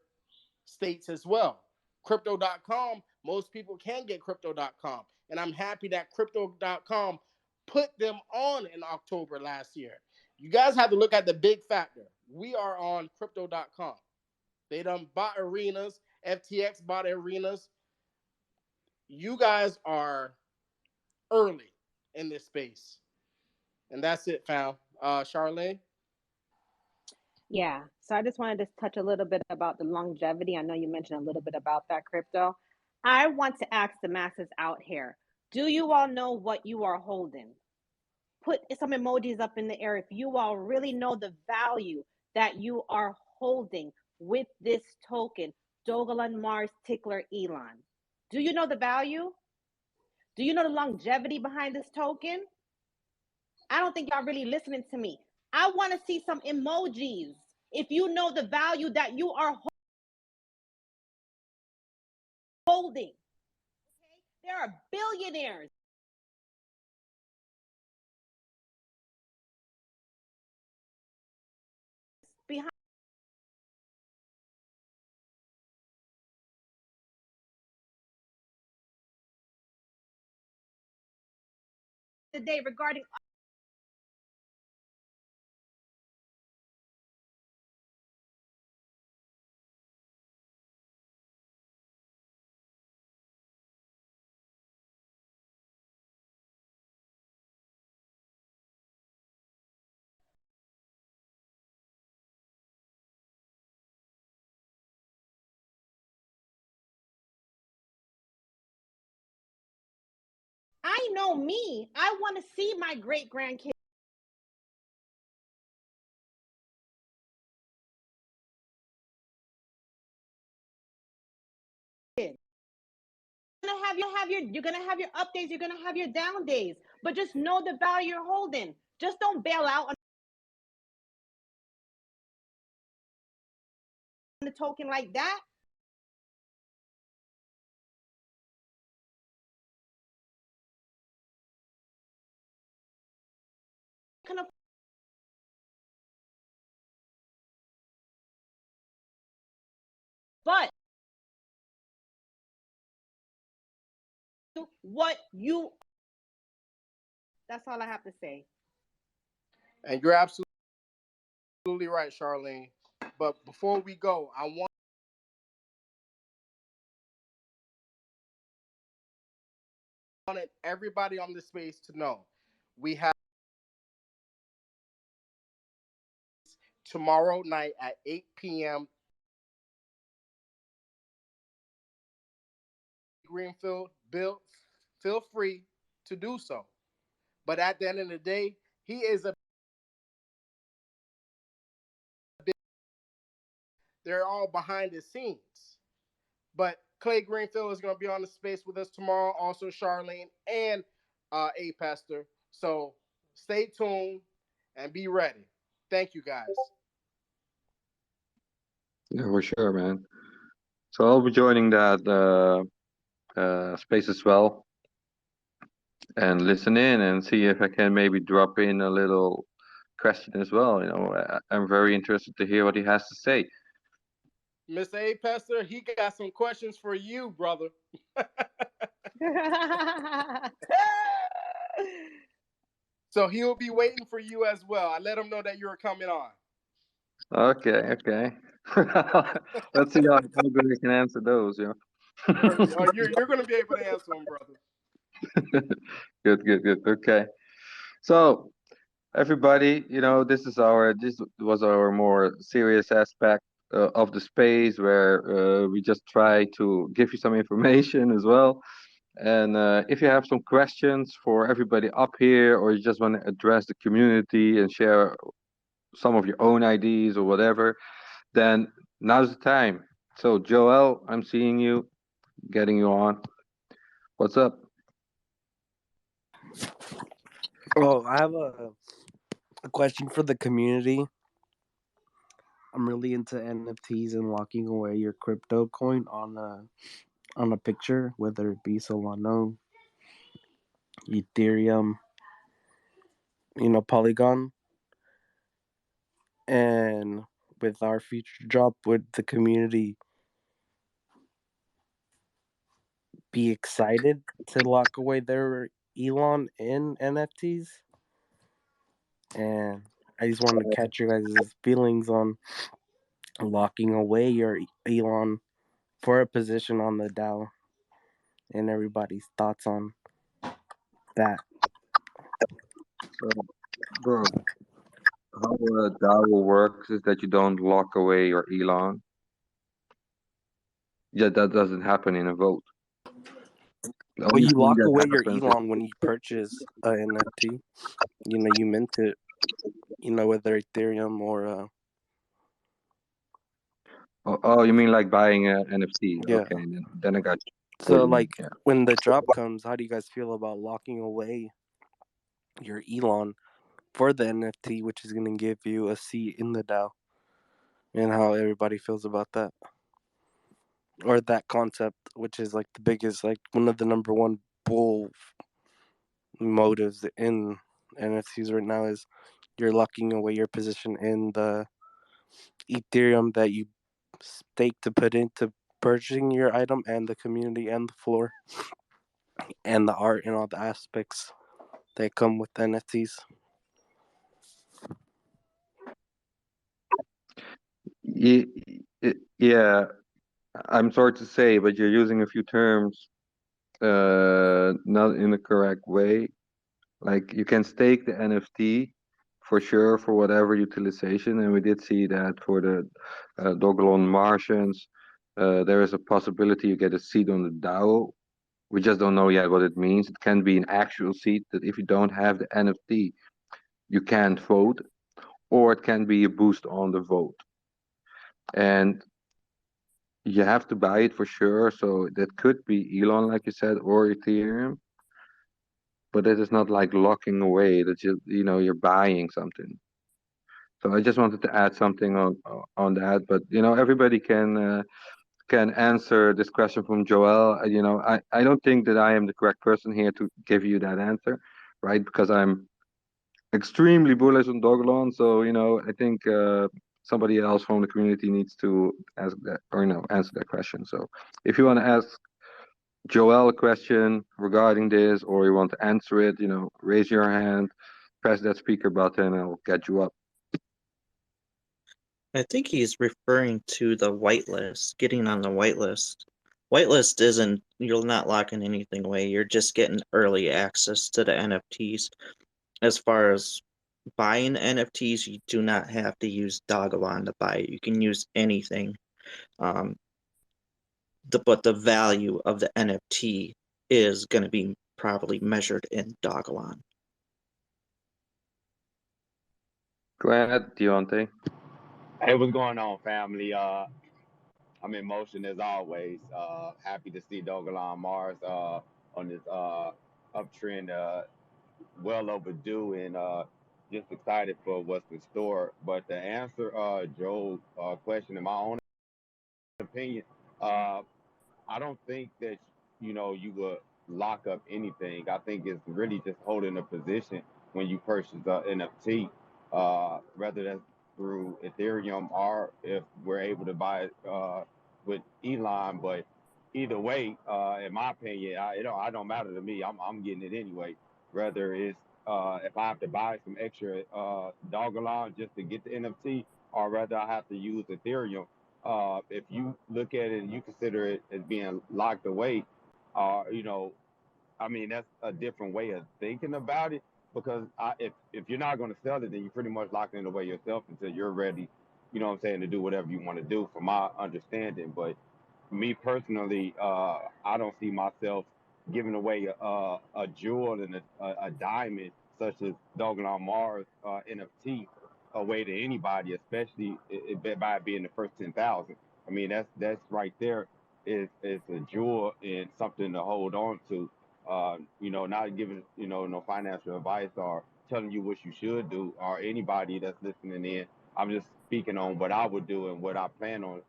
states as well. Crypto.com, most people can get Crypto.com. And I'm happy that Crypto.com put them on in October last year. You guys have to look at the big factor. We are on Crypto.com. They done bought arenas. FTX bought arenas. You guys are early in this space. And that's it, fam. Charlene? Yeah. So I just wanted to touch a little bit about the longevity. I know you mentioned a little bit about that crypto. I want to ask the masses out here, do you all know what you are holding? Put some emojis up in the air if you all really know the value that you are holding with this token, Dogelon Mars tickler Elon. Do you know the value? Do you know the longevity behind this token? I don't think y'all really listening to me. I want to see some emojis if you know the value that you are holding. Okay? There are billionaires behind the day regarding I know me. I want to see my great grandkids. You're gonna have your updates, you're gonna have your down days, but just know the value you're holding. Just don't bail out on the token like that. But what you that's all I have to say. And you're absolutely right, Charlene. But before we go, I wanted everybody on this space to know we have tomorrow night at 8 p.m. Greenfield. Bill, feel free to do so. But at the end of the day, he is they're all behind the scenes. But Clay Greenfield is going to be on the space with us tomorrow. Also, Charlene and A Pastor. So stay tuned and be ready. Thank you, guys. Yeah, for sure, man. So I'll be joining that space as well and listen in and see if I can maybe drop in a little question as well. I'm very interested to hear what he has to say. Mr. A Pastor, he got some questions for you, brother. So he'll be waiting for you as well. I let him know that you're coming on. Okay, okay. Let's see how good we can answer those, yeah. You're going to be able to answer them, brother. Good. Okay. So everybody, this was our more serious aspect of the space where we just try to give you some information as well. And if you have some questions for everybody up here, or you just want to address the community and share some of your own ideas or whatever, then now's the time. So Joel, I'm seeing you, getting you on. What's up? Oh, I have a question for the community. I'm really into NFTs and locking away your crypto coin on a picture, whether it be Solano, Ethereum, Polygon. And with our future drop, would the community be excited to lock away their Elon in NFTs? And I just wanted to catch your guys' feelings on locking away your Elon for a position on the Dow, and everybody's thoughts on that. So, bro, how DAO works is that you don't lock away your Elon. Yeah, that doesn't happen in a vote. The Well, only you thing lock that away your happens Elon when you purchase a NFT. You mint it. Whether Ethereum or oh, you mean like buying an NFT? yeah. Okay, then I got you. So, What you mean, like, when the drop comes, how do you guys feel about locking away your Elon for the NFT, which is going to give you a seat in the DAO, and how everybody feels about that? Or that concept, which is like the biggest, like one of the number one bull motives in NFTs right now is you're locking away your position in the Ethereum that you stake to put into purchasing your item, and the community and the floor and the art and all the aspects that come with NFTs. Yeah, I'm sorry to say, but you're using a few terms not in the correct way. Like you can stake the NFT for sure for whatever utilization, and we did see that for the Dogelon Martians, there is a possibility you get a seat on the DAO. We just don't know yet what it means. It can be an actual seat that if you don't have the NFT, you can't vote, or it can be a boost on the vote. And you have to buy it for sure. So that could be Elon, like you said, or Ethereum. But it is not like locking away that you're buying something. So I just wanted to add something on that. But everybody can answer this question from Joel. I don't think that I am the correct person here to give you that answer, right? Because I'm extremely bullish on Dogelon. So I think somebody else from the community needs to ask that, or answer that question. So if you want to ask Joel a question regarding this, or you want to answer it, raise your hand, press that speaker button, and I'll get you up. I think he's referring to the whitelist, getting on the whitelist. Whitelist isn't, you're not locking anything away. You're just getting early access to the NFTs. As far as buying NFTs, you do not have to use Dogelon to buy it. You can use anything. But the value of the NFT is going to be probably measured in Dogelon. Go ahead, Deontay. Hey, what's going on, family? I'm in motion as always. Happy to see Dogelon Mars on this uptrend, well overdue, and just excited for what's in store. But to answer Joe's question, in my own opinion, uh, I don't think that you would lock up anything. I think it's really just holding a position when you purchase a NFT, rather than through Ethereum or if we're able to buy it with Elon. But either way, in my opinion, I don't matter to me. I'm getting it anyway. Whether it's if I have to buy some extra Dogelon just to get the NFT, or rather I have to use Ethereum. If you look at it and you consider it as being locked away, you know, I mean, that's a different way of thinking about it because if you're not going to sell it, then you're pretty much locking it away yourself until you're ready, you know what I'm saying, to do whatever you want to do, from my understanding. But me personally, I don't see myself giving away a jewel and a diamond such as Dogelon Mars NFT away to anybody, especially by it being the first 10,000. I mean, that's right there is a jewel and something to hold on to. You know, not giving no financial advice or telling you what you should do, or anybody that's listening in. I'm just speaking on what I would do and what I plan on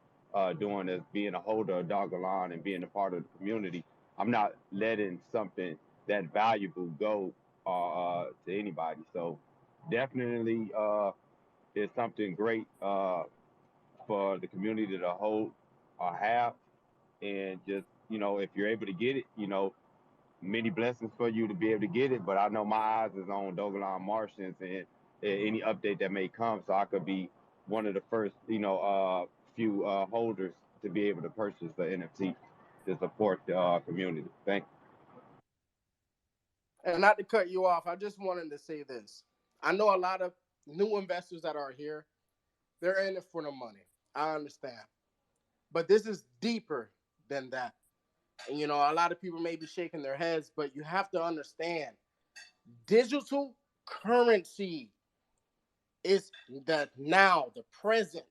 doing as being a holder of Dogelon and being a part of the community. I'm not letting something that valuable go to anybody. So definitely it's something great for the community to hold or have. And just, if you're able to get it, many blessings for you to be able to get it. But I know my eyes is on Dogelon Martians and any update that may come, so I could be one of the first, few holders to be able to purchase the NFT to support the community. Thank And not to cut you off, I just wanted to say this. I know a lot of new investors that are here, they're in it for the money. I understand. But this is deeper than that. And a lot of people may be shaking their heads, but you have to understand digital currency is the now, the present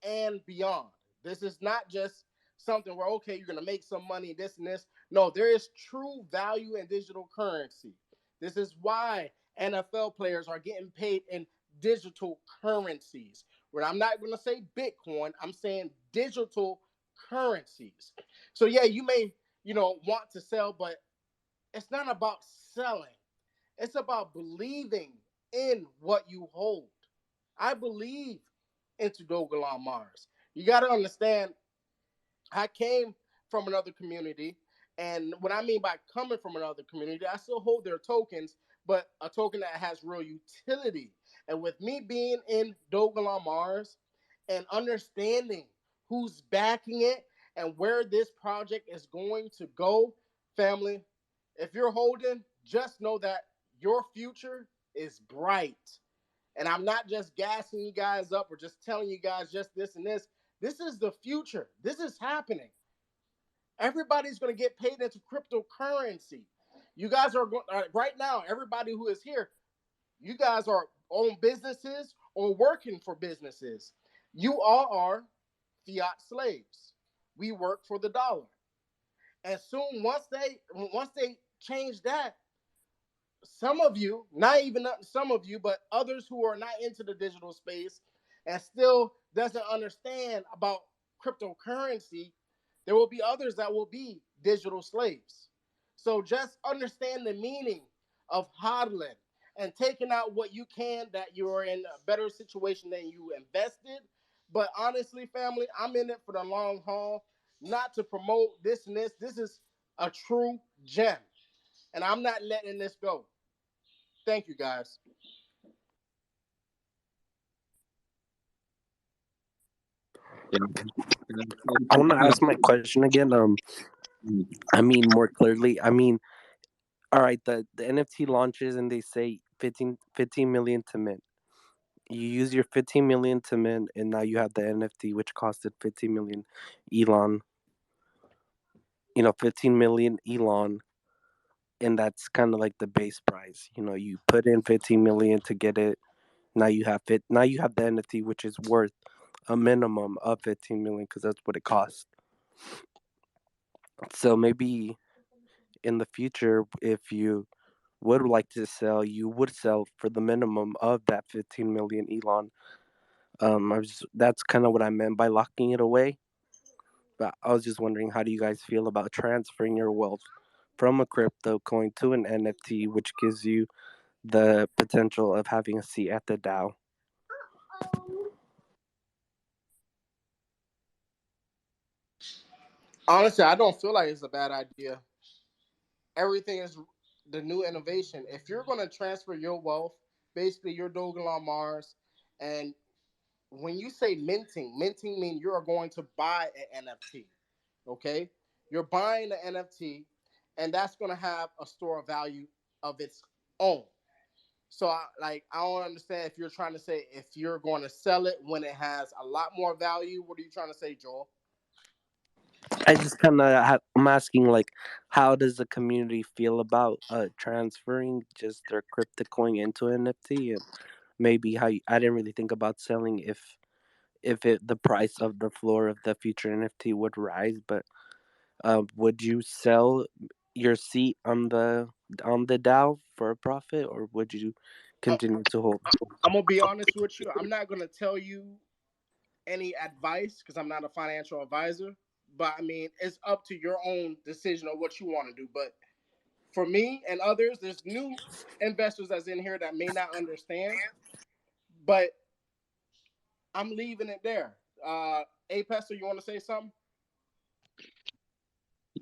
and beyond. This is not just something where, okay, you're going to make some money, this and this. No, there is true value in digital currency. This is why NFL players are getting paid in digital currencies. Where I'm not going to say Bitcoin, I'm saying digital currencies. So yeah, you may, want to sell, but it's not about selling. It's about believing in what you hold. I believe into Dogelon Mars. You got to understand, I came from another community. And what I mean by coming from another community, I still hold their tokens, but a token that has real utility. And with me being in Dogelon Mars and understanding who's backing it and where this project is going to go, family, if you're holding, just know that your future is bright. And I'm not just gassing you guys up or just telling you guys just this and this. This is the future. This is happening. Everybody's going to get paid into cryptocurrency. You guys are going right now. Everybody who is here, you guys are own businesses or working for businesses. You all are fiat slaves. We work for the dollar. And soon, once they change that, some of you, not even some of you, but others who are not into the digital space and still doesn't understand about cryptocurrency, there will be others that will be digital slaves. So just understand the meaning of hodling and taking out what you can, that you're in a better situation than you invested. But honestly, family, I'm in it for the long haul, not to promote this and this. This is a true gem, and I'm not letting this go. Thank you, guys. Yeah. I want to ask my question again. I mean, more clearly. I mean, all right, the NFT launches and they say 15 million to mint. You use your 15 million to mint, and now you have the NFT, which costed 15 million Elon. 15 million Elon, and that's kind of like the base price. You put in 15 million to get it. Now you have Now you have the NFT, which is worth a minimum of 15 million because that's what it costs. So maybe in the future, if you would like to sell, you would sell for the minimum of that 15 million Elon. That's kind of what I meant by locking it away. But I was just wondering, how do you guys feel about transferring your wealth from a crypto coin to an NFT, which gives you the potential of having a seat at the DAO? Honestly, I don't feel like it's a bad idea. Everything is the new innovation. If you're going to transfer your wealth, basically your Dogelon Mars, And when you say minting means you're going to buy an NFT. Okay, you're buying the NFT, and that's going to have a store of value of its own. So, I don't understand if you're trying to say if you're going to sell it when it has a lot more value. What are you trying to say, Joel? I just kind of I'm asking like, how does the community feel about transferring just their crypto coin into NFT, and maybe I didn't really think about selling if the price of the floor of the future NFT would rise, but would you sell your seat on the DAO for a profit, or would you Uh, continue to hold? I'm gonna be honest with you. I'm not gonna tell you any advice because I'm not a financial advisor. But I mean, it's up to your own decision of what you want to do. But for me and others, there's new investors that's in here that may not understand. But I'm leaving it there. Hey, Pastor, you want to say something?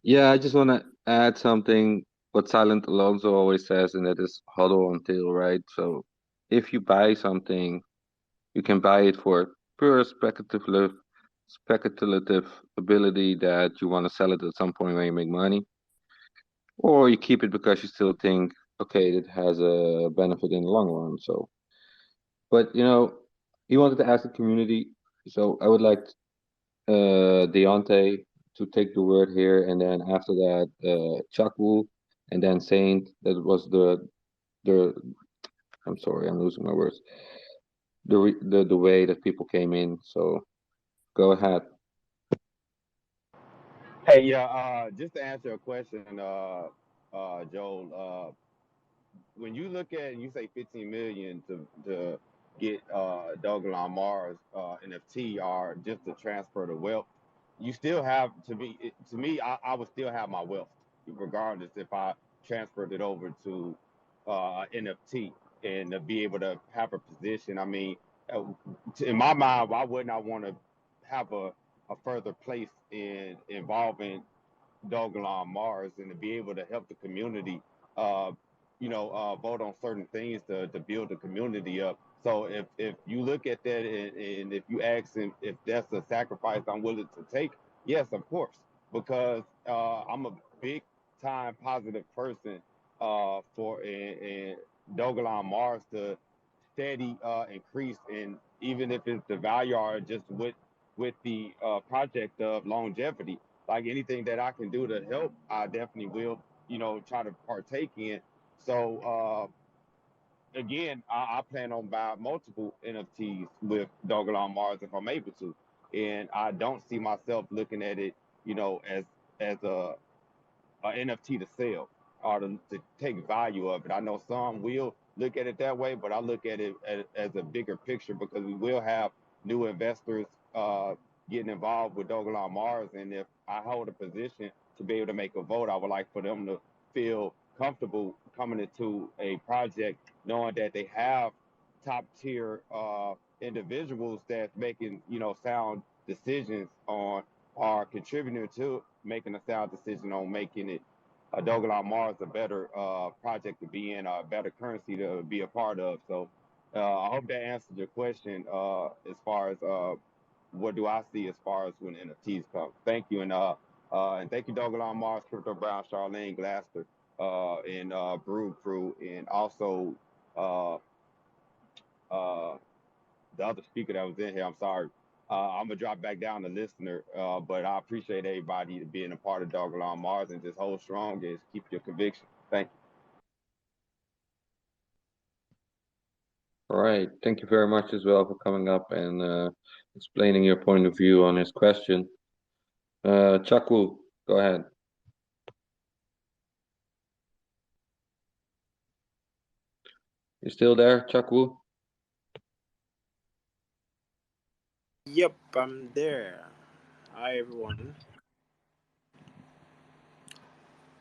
Yeah, I just want to add something what Silent Alonso always says, and that is huddle until, right? So if you buy something, you can buy it for pure speculative ability that you want to sell it at some point when you make money, or you keep it because you still think, okay, it has a benefit in the long run. So, but you wanted to ask the community, so I would like Deontay to take the word here, and then after that, Chakwu, and then Saint. That was the. I'm sorry, I'm losing my words. The way that people came in. So go ahead. Hey, yeah, just to answer a question, Joel, when you look at and you say 15 million to get Dogelon Mars NFT or just to transfer the wealth, you still have to me I would still have my wealth regardless if I transferred it over to NFT and to be able to have a position. I mean, uh, in my mind, why wouldn't I want to have a further place in involving Dogelon Mars and to be able to help the community, uh, vote on certain things to build the community up. So if you look at that and if you ask him if that's a sacrifice I'm willing to take, yes, of course, because I'm a big time positive person for and Dogelon Mars to steady increase and even if it's the value or just with the project of longevity like anything that I can do to help, I definitely will, try to partake in. So again, I plan on buying multiple NFTs with Dogelon Mars if I'm able to, and I don't see myself looking at it, as a NFT to sell or to take value of it. I know some will look at it that way, but I look at it as a bigger picture because we will have new investors uh, getting involved with Dogelon Mars. And if I hold a position to be able to make a vote, I would like for them to feel comfortable coming into a project knowing that they have top tier individuals that's making, sound decisions on are contributing to making a sound decision on making it Dogelon Mars a better project to be in, a better currency to be a part of. So I hope that answered your question as far as what do I see as far as when NFTs come. Thank you, and thank you, Dogelon Mars, Crypto Brown, Charlene Glaster, and Brew Crew, and also uh, uh, the other speaker that was in here. I'm sorry. I'm gonna drop back down to listener, but I appreciate everybody being a part of Dog Alarm Mars and just hold strong and keep your conviction. Thank you. All right. Thank you very much as well for coming up and explaining your point of view on his question. Chakwu, go ahead. You still there, Chakwu? Yep, I'm there. Hi everyone.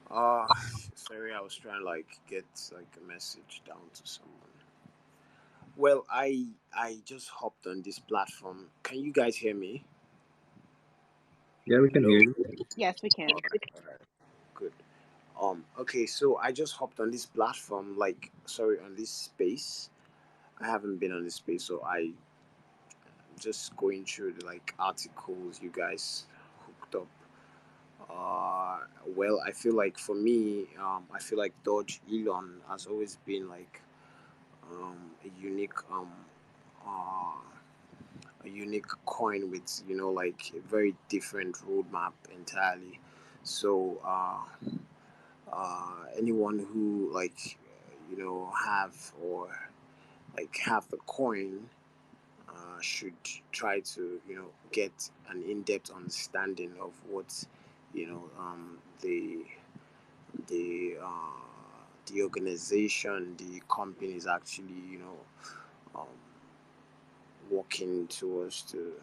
Uh Sorry, I was trying to get a message down to someone. Well, I just hopped on this platform. Can you guys hear me? Yeah, we can Hello? hear you. Yes, we can. Alright, good. Okay, so I just hopped on this platform, on this space. I haven't been on this space, so I just going through the like articles you guys hooked up. Well, I feel like for me, I feel like Dogelon has always been like a unique uh, a unique coin with like a very different roadmap entirely. So anyone who like have or like have the coin should try to get an in-depth understanding of what the the organization, the company is actually um, working towards to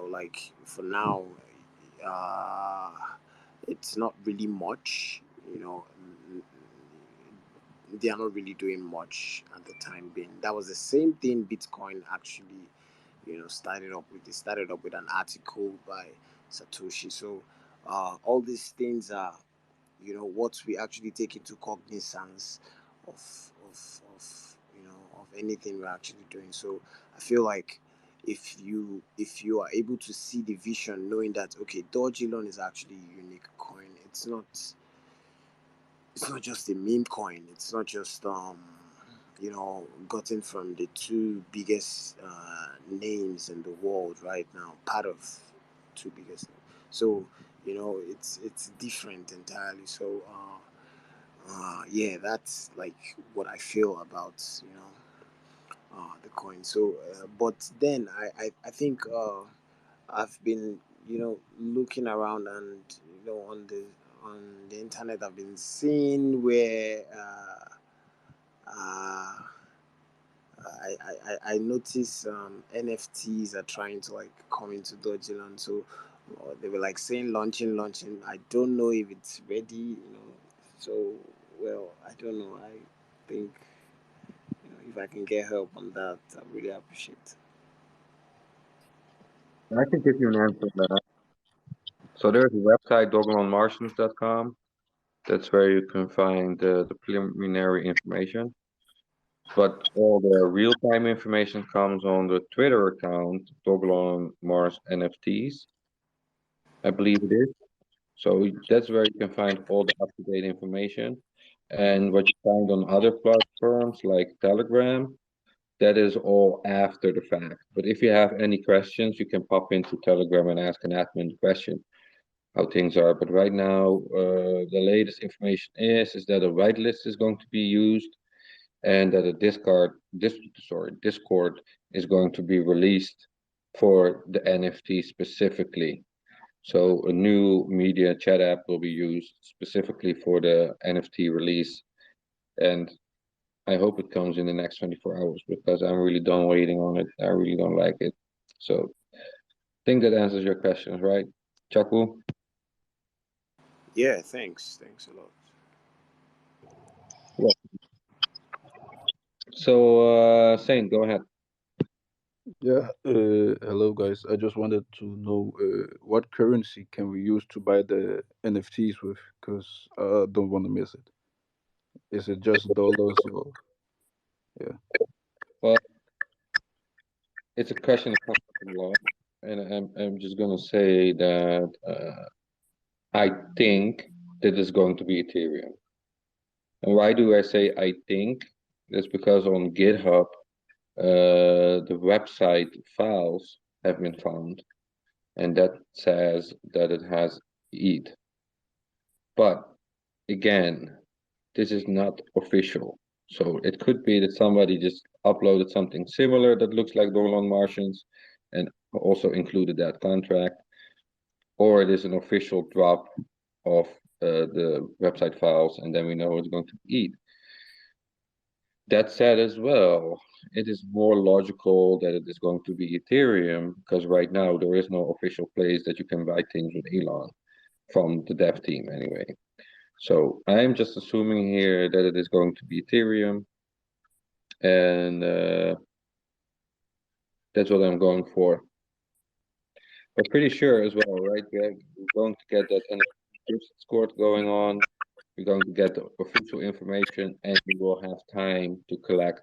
like for now uh, it's not really much. They are not really doing much at the time being. That was the same thing Bitcoin actually started up with. They started up with an article by Satoshi. So all these things are what we actually take into cognizance of of anything we're actually doing. So I feel like if you are able to see the vision, knowing that okay, Dogelon is actually a unique coin. It's not just a meme coin. It's not just gotten from the two biggest names in the world right now, part of two biggest names. So it's different entirely. So yeah, that's like what I feel about the coin. So but then I think I've been looking around, and on the internet I've been seeing where I notice NFTs are trying to like come into Dogeland. So they were like saying launching. I don't know if it's ready. So well, I don't know. I think if I can get help on that, I really appreciate. I can give you an answer to that. So there's a website, dogelonmartians.com. That's where you can find the preliminary information. But all the real-time information comes on the Twitter account, Dogelon Mars NFTs, I believe it is. So that's where you can find all the up-to-date information. And what you find on other platforms like Telegram, that is all after the fact. But if you have any questions, you can pop into Telegram and ask an admin question how things are. But right now, the latest information is that a whitelist is going to be used, and that a Discord is going to be released for the NFT specifically. So a new media chat app will be used specifically for the NFT release, and I hope it comes in the next 24 hours because I'm really done waiting on it. I really don't like it. So I think that answers your questions, right, Chaku? Yeah, thanks a lot. Yeah. So Saint, go ahead. Yeah, hello guys. I just wanted to know what currency can we use to buy the NFTs with? Because I don't want to miss it. Is it just dollars or yeah? Well, it's a question that comes up a lot, and I'm just gonna say that I think that is going to be Ethereum. And why do I say I think? That's because on GitHub, the website files have been found, and that says that it has ETH. But again, this is not official. So it could be that somebody just uploaded something similar that looks like Dogelon Martians and also included that contract, or it is an official drop of the website files, and then we know it's going to be ETH. That said as well, it is more logical that it is going to be Ethereum because right now there is no official place that you can buy things with Elon from the dev team anyway. So I'm just assuming here that it is going to be Ethereum, and that's what I'm going for. But pretty sure as well, right? We're going to get that NFT Discord going on. We're going to get the official information, and you will have time to collect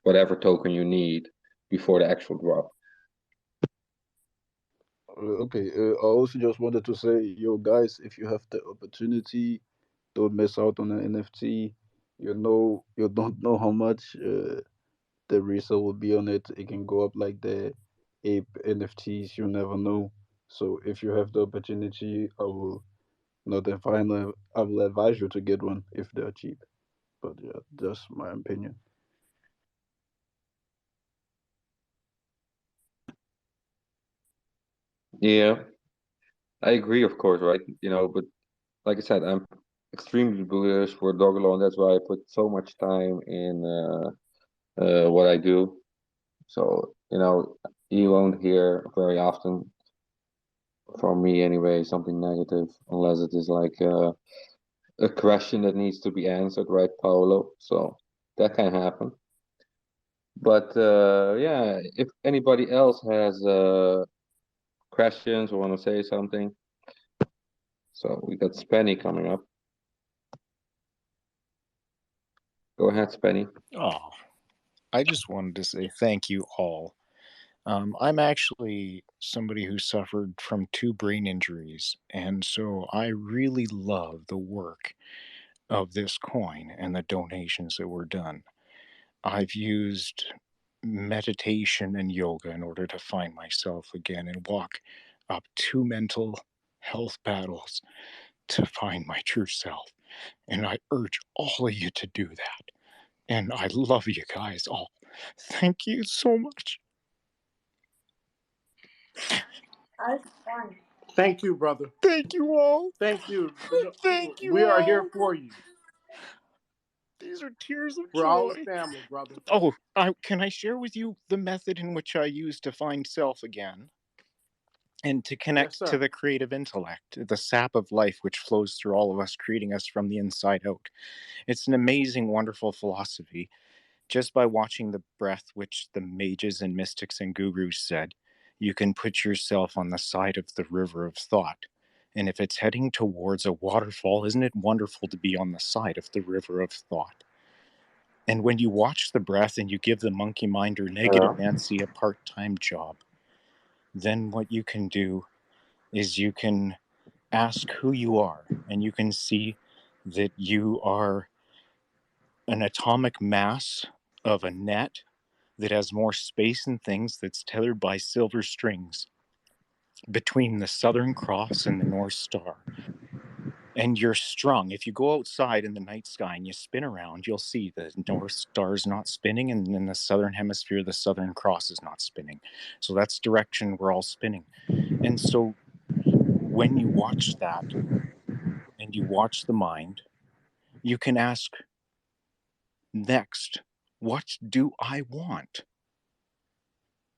whatever token you need before the actual drop. Okay. I also just wanted to say, yo, guys, if you have the opportunity, don't miss out on an NFT. You don't know how much the resale will be on it. It can go up like the ape NFTs. You never know. So if you have the opportunity, I will advise you to get one if they're cheap. But yeah, just my opinion. Yeah, I agree, of course, right? But like I said, I'm extremely bullish for Dogelon. That's why I put so much time in what I do. So, you won't hear very often from me anyway something negative, unless it is like a question that needs to be answered, right, Paolo? So that can happen. But yeah, if anybody else has questions or want to say something, so we got Spenny coming up. Go ahead, Spenny. Oh, I just wanted to say thank you all. I'm actually somebody who suffered from 2 brain injuries, and so I really love the work of this coin and the donations that were done. I've used meditation and yoga in order to find myself again and walk up 2 mental health battles to find my true self. And I urge all of you to do that. And I love you guys all. Thank you so much. Thank you, brother. Thank you all. Thank you. Thank you We are here all. for you. These are tears of We're all a joy. family, brother. Oh, can I share with you the method in which I use to find self again? And to connect to sir. the creative intellect, the sap of life which flows through all of us, creating us from the inside out. It's an amazing, wonderful philosophy. Just by watching the breath, which the mages and mystics and gurus said, you can put yourself on the side of the river of thought. And if it's heading towards a waterfall, isn't it wonderful to be on the side of the river of thought? And when you watch the breath and you give the monkey mind or negative Nancy a part-time job, then what you can do is you can ask who you are, and you can see that you are an atomic mass of a net that has more space and things, that's tethered by silver strings between the Southern Cross and the North Star. And you're strung. If you go outside in the night sky and you spin around, you'll see the North Star is not spinning, and in the Southern Hemisphere, the Southern Cross is not spinning. So that's direction we're all spinning. And so when you watch that and you watch the mind, you can ask next, what do I want?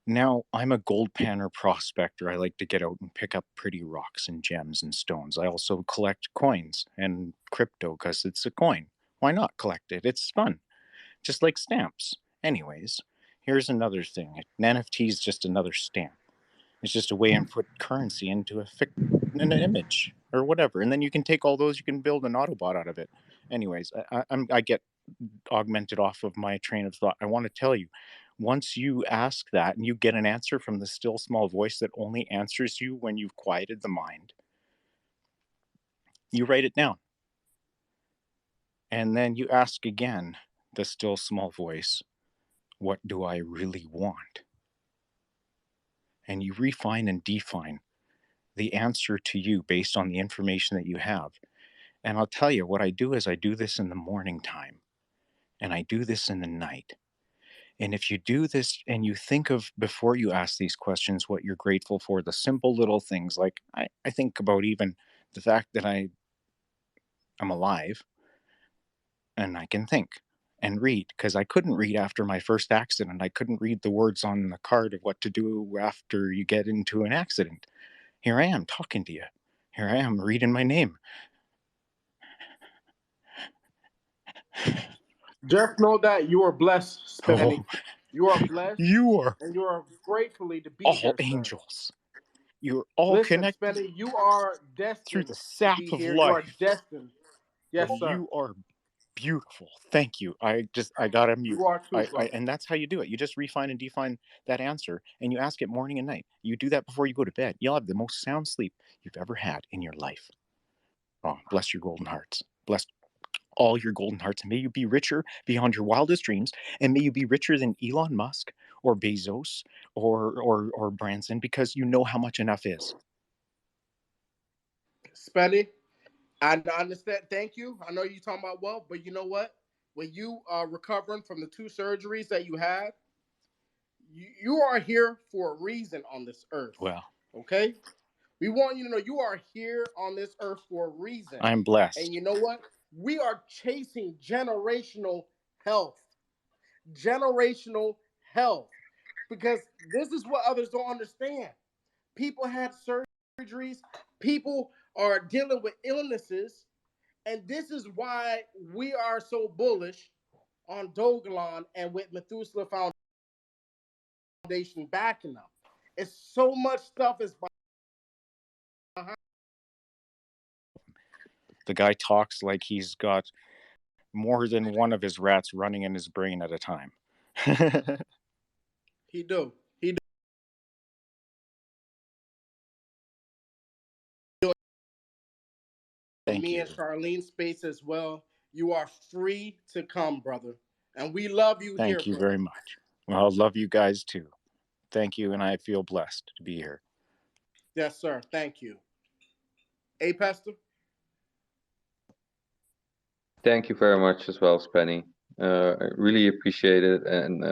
Now, I'm a gold panner prospector. I like to get out and pick up pretty rocks and gems and stones. I also collect coins and crypto because it's a coin. Why not collect it? It's fun. Just like stamps. Anyways, here's another thing. An NFT is just another stamp. It's just a way to put currency into an image or whatever. And then you can take all those, you can build an Autobot out of it. Anyways, I get augmented off of my train of thought. I want to tell you, once you ask that and you get an answer from the still small voice that only answers you when you've quieted the mind, you write it down. And then you ask again, the still small voice, what do I really want? And you refine and define the answer to you based on the information that you have. And I'll tell you, what I do is I do this in the morning time, and I do this in the night. And if you do this and you think of, before you ask these questions, what you're grateful for, the simple little things, like I think about even the fact that I'm alive and I can think and read, because I couldn't read after my first accident. I couldn't read the words on the card of what to do after you get into an accident. Here I am talking to you. Here I am reading my name. Just know that you are blessed, Spenny. Oh, You are blessed, you are and you are gratefully to be all here, sir. angels. You're all Listen, connected Spenny, you are through destined the to sap be of here. You are life. destined. Yes, sir. You are Beautiful. Thank you. I got to mute. You are too, brother. And that's how you do it. You just refine and define that answer, and you ask it morning and night. You do that before you go to bed. You'll have the most sound sleep you've ever had in your life. Oh, bless your golden hearts. Bless all your golden hearts. And may you be richer beyond your wildest dreams. And may you be richer than Elon Musk or Bezos or Branson, because you know how much enough is. Spenny, I understand. Thank you. I know you're talking about wealth, but you know what? When you are recovering from the 2 surgeries that you had, you are here for a reason on this earth. Well, okay? We want you to know you are here on this earth for a reason. I'm blessed. And you know what? We are chasing generational health. Generational health. Because this is what others don't understand. People had surgeries. People are dealing with illnesses. And this is why we are so bullish on Dogelon and with Methuselah Foundation backing them. It's so much stuff is behind. The guy talks like he's got more than one of his rats running in his brain at a time. He do. He do. Thank Me you. and Charlene space as well. You are free to come, brother. And we love you. Thank you very much. Well, I love you guys too. Thank you, and I feel blessed to be here. Yes, sir. Thank you. Hey, Pastor. Thank you very much as well, Spenny. I really appreciate it, and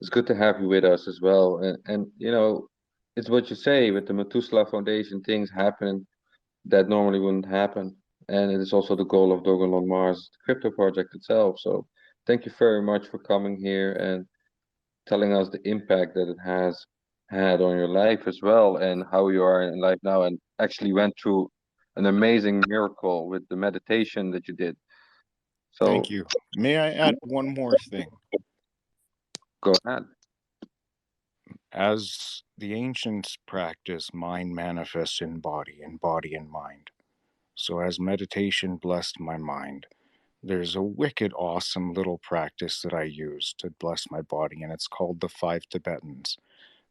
it's good to have you with us as well. And you know, it's what you say with the Methuselah Foundation. Things happen that normally wouldn't happen, and it is also the goal of Dogelon Mars, the crypto project itself. So, thank you very much for coming here and telling us the impact that it has had on your life as well, and how you are in life now, and actually went through an amazing miracle with the meditation that you did. So, thank you. May I add one more thing? Go ahead. As the ancients practice, mind manifests in body, and body in mind. So as meditation blessed my mind, there's a wicked awesome little practice that I use to bless my body, and it's called the 5 Tibetans.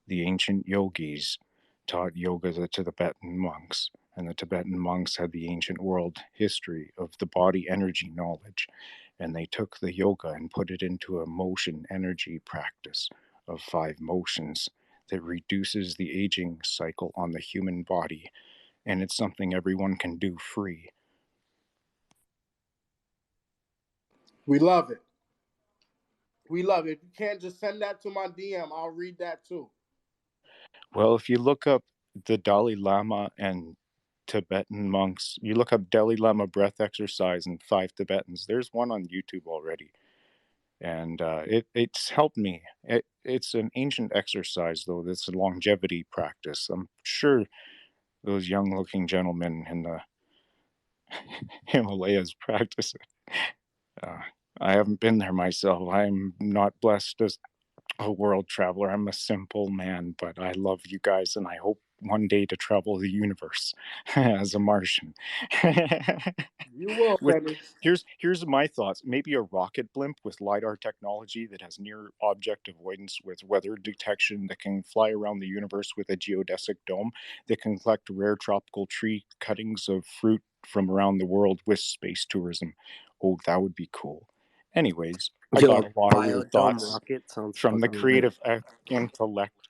The ancient yogis taught yoga to the Tibetan monks, and the Tibetan monks had the ancient world history of the body energy knowledge, and they took the yoga and put it into a motion energy practice of 5 motions that reduces the aging cycle on the human body, and it's something everyone can do free. We love it. We love it. If you can't just send that to my DM, I'll read that too. Well, if you look up the Dalai Lama and Tibetan monks, you look up Dalai Lama breath exercise and 5 Tibetans, there's one on YouTube already. And it's helped me. It's an ancient exercise, though. It's a longevity practice. I'm sure those young-looking gentlemen in the Himalayas practice it. I haven't been there myself. I'm not blessed as a world traveler. I'm a simple man, but I love you guys, and I hope one day to travel the universe as a Martian. You will, Penny. Here's my thoughts. Maybe a rocket blimp with LiDAR technology that has near object avoidance with weather detection, that can fly around the universe with a geodesic dome, that can collect rare tropical tree cuttings of fruit from around the world with space tourism. Oh, that would be cool. Anyways, I got a lot of weird thoughts from the creative intellect.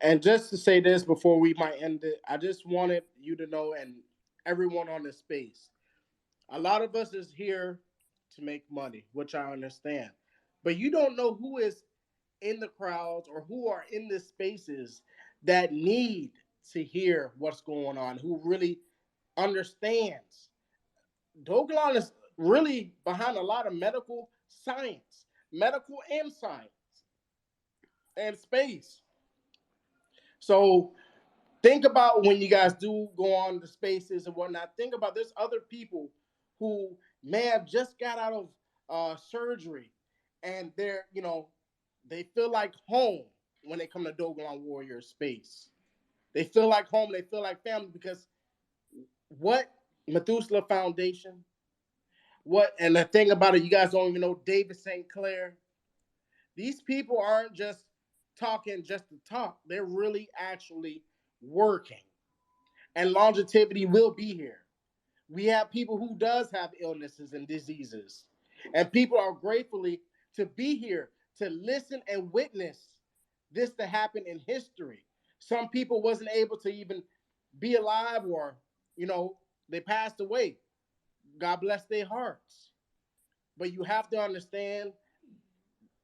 And just to say this before we might end it, I just wanted you to know, and everyone on this space, a lot of us is here to make money, which I understand. But you don't know who is in the crowds or who are in the spaces that need to hear what's going on, who really understands. Dogelon is really behind a lot of medical science, medical and science, and space. So think about when you guys do go on the spaces and whatnot. Think about there's other people who may have just got out of surgery, and they're they feel like home when they come to Dogelon Warrior space. They feel like home. They feel like family because what Methuselah Foundation, and the thing about it, you guys don't even know David St. Clair. These people aren't just talking just to talk. They're really actually working. And longevity will be here. We have people who does have illnesses and diseases. And people are gratefully to be here to listen and witness this to happen in history. Some people wasn't able to even be alive, or, they passed away. God bless their hearts. But you have to understand,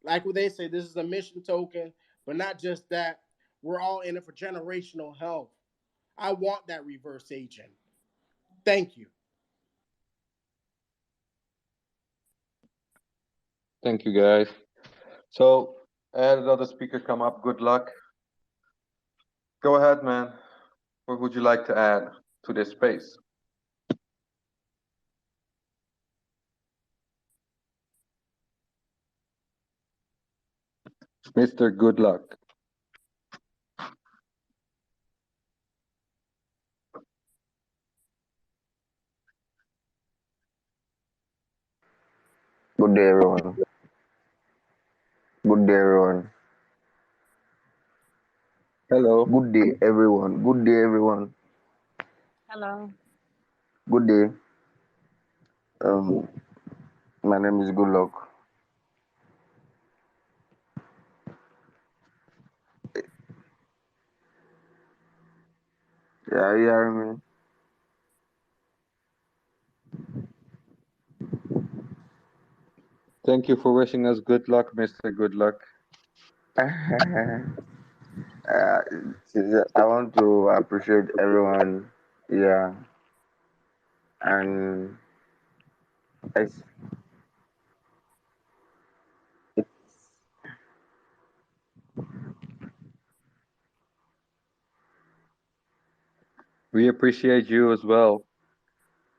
like what they say, this is a mission token, but not just that. We're all in it for generational health. I want that reverse agent. Thank you. Thank you, guys. So, I had another speaker come up. Good luck. Go ahead, man. What would you like to add to this space? Mr. Good Luck. Good day, everyone. Good day, everyone. Hello. Good day, everyone. Good day, everyone. Hello. Good day. My name is Good Luck. Yeah, you hear me? Thank you for wishing us good luck, Mr. Good Luck. I want to appreciate everyone. Yeah, and it's, it's We appreciate you as well.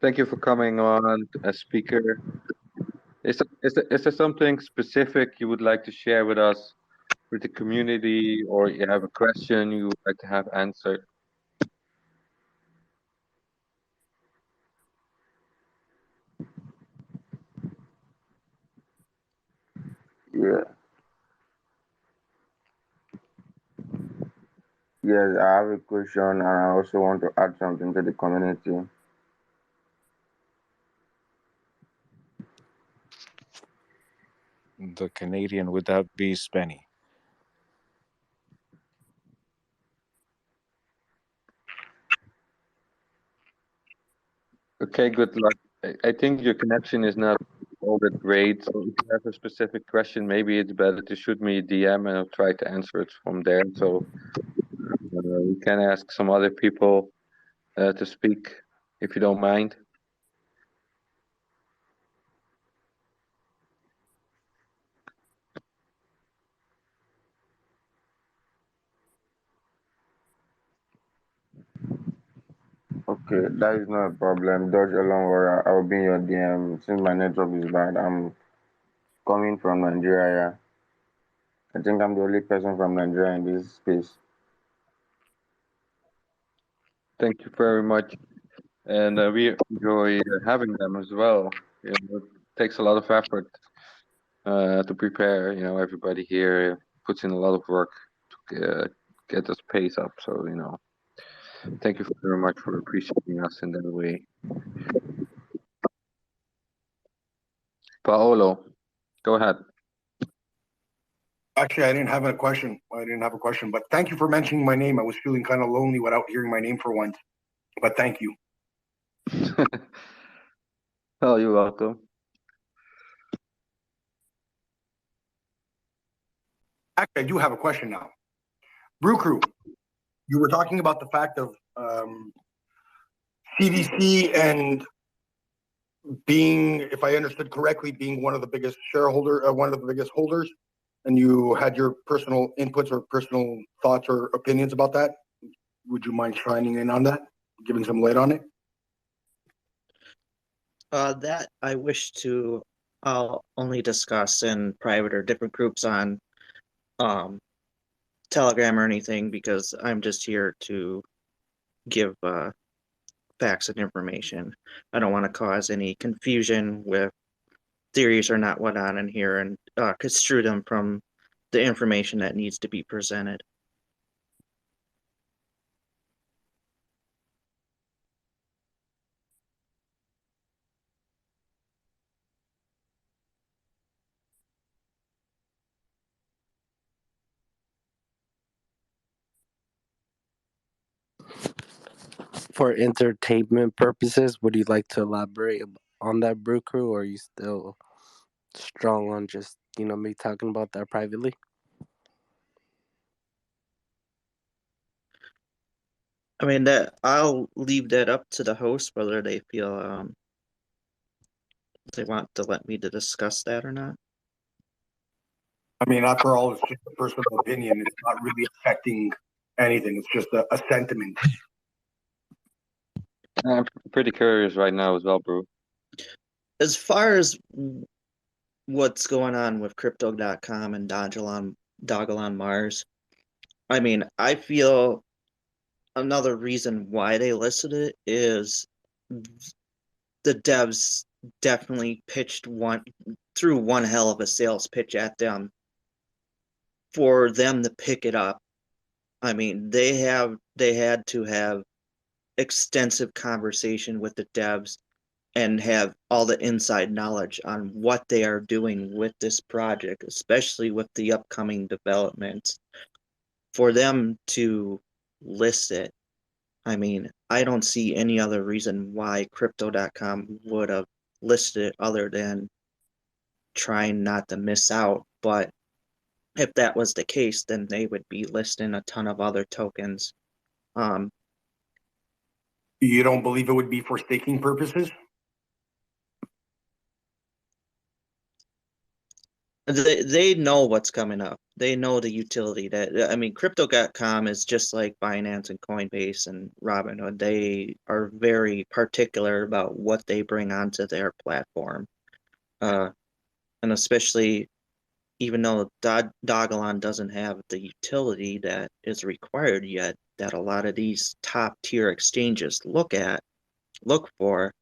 Thank you for coming on as speaker. Is there something specific you would like to share with us, with the community, or you have a question you would like to have answered? yeah. Yes, I have a question, and I also want to add something to the community. The Canadian, would that be Spenny? Okay, good luck. I think your connection is not all that great. So if you have a specific question, maybe it's better to shoot me a DM and I'll try to answer it from there. So we can ask some other people to speak, if you don't mind. Okay, that is not a problem. Dodge along, or I'll be in your DM. Since my network is bad, I'm coming from Nigeria. I think I'm the only person from Nigeria in this space. Thank you very much. And we enjoy having them as well. It takes a lot of effort to prepare. Everybody here puts in a lot of work to get the pace up. So, thank you very much for appreciating us in that way. Paolo, go ahead. Actually, I didn't have a question. But thank you for mentioning my name. I was feeling kind of lonely without hearing my name for once. But thank you. Oh, you're welcome. Actually, I do have a question now. Brew Crew, you were talking about the fact of CDC and being, if I understood correctly, being one of the biggest holders, and you had your personal inputs or personal thoughts or opinions about that. Would you mind shining in on that, giving some light on it? That I wish to only discuss in private or different groups on Telegram or anything, because I'm just here to give facts and information. I don't want to cause any confusion with theories or not whatnot in here, and construe them from the information that needs to be presented. For entertainment purposes, would you like to elaborate on that, Brew Crew, or are you still strong on just, me talking about that privately? I mean, that I'll leave that up to the host whether they feel they want to let me to discuss that or not. I mean, after all, it's just a personal opinion. It's not really affecting anything. It's just a sentiment. I'm pretty curious right now as well, bro. As far as what's going on with Crypto.com and Dogelon Mars, I mean, I feel another reason why they listed it is the devs definitely threw one hell of a sales pitch at them for them to pick it up. I mean, they had to have extensive conversation with the devs and have all the inside knowledge on what they are doing with this project, especially with the upcoming developments. For them to list it, I mean, I don't see any other reason why Crypto.com would have listed it other than trying not to miss out. But if that was the case, then they would be listing a ton of other tokens. You don't believe it would be for staking purposes? They know what's coming up. They know the utility that, I mean, Crypto.com is just like Binance and Coinbase and Robinhood. They are very particular about what they bring onto their platform. And especially, even though Dogelon doesn't have the utility that is required yet, that a lot of these top tier exchanges look for,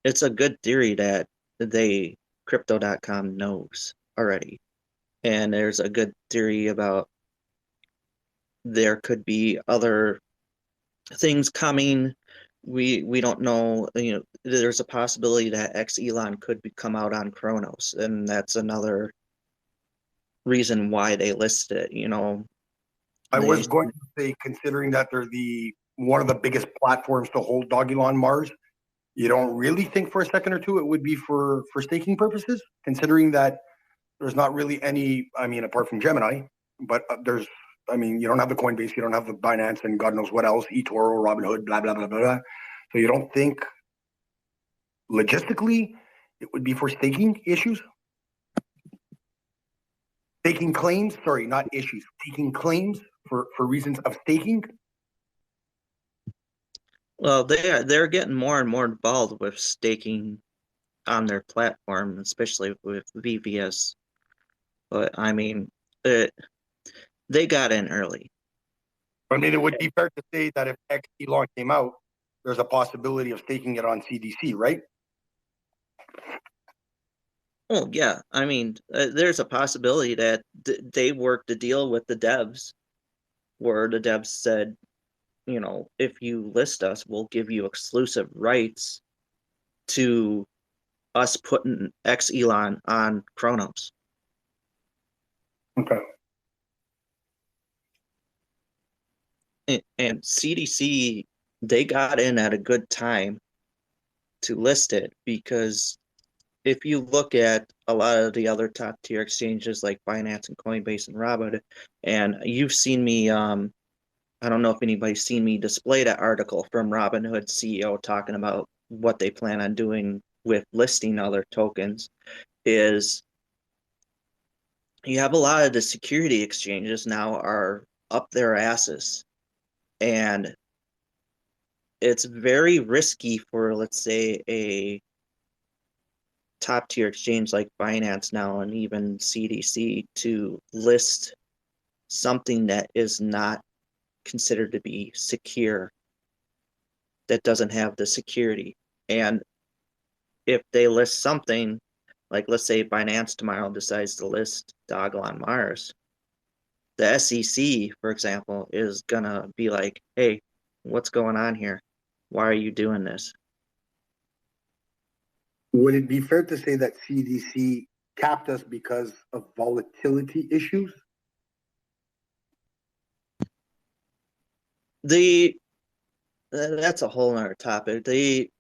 it's a good theory that Crypto.com knows already. And there's a good theory about there could be other things coming. We don't know, there's a possibility that Elon could come out on Chronos, and that's another reason why they listed it, I was going to say, considering that they're one of the biggest platforms to hold Dogelon Mars, you don't really think for a second or two it would be for staking purposes, considering that there's not really any, I mean, apart from Gemini, but you don't have the Coinbase, you don't have the Binance, and God knows what else, eToro, Robinhood, blah, blah, blah, blah, blah. So you don't think logistically it would be for staking issues? Staking claims, sorry, not issues, staking claims for reasons of staking? Well, they're getting more and more involved with staking on their platform, especially with VVS. But I mean, they got in early. I mean, it would be fair to say that if Elon came out, there's a possibility of staking it on CDC, right? Oh yeah, I mean, there's a possibility that they worked a deal with the devs, where the devs said, if you list us, we'll give you exclusive rights to us putting Elon on Chronos. Okay. And CDC, they got in at a good time to list it, because if you look at a lot of the other top tier exchanges like Binance and Coinbase and Robinhood, and you've seen me, I don't know if anybody's seen me display that article from Robinhood CEO talking about what they plan on doing with listing other tokens, is you have a lot of the security exchanges now are up their asses, and it's very risky for, let's say, a top tier exchange like Binance now and even CDC to list something that is not considered to be secure. that doesn't have the security. And if they list something, like let's say Binance tomorrow decides to list Dogelon Mars, the SEC, for example, is gonna be like, hey, what's going on here? Why are you doing this? Would it be fair to say that CDC capped us because of volatility issues? That's a whole nother topic. The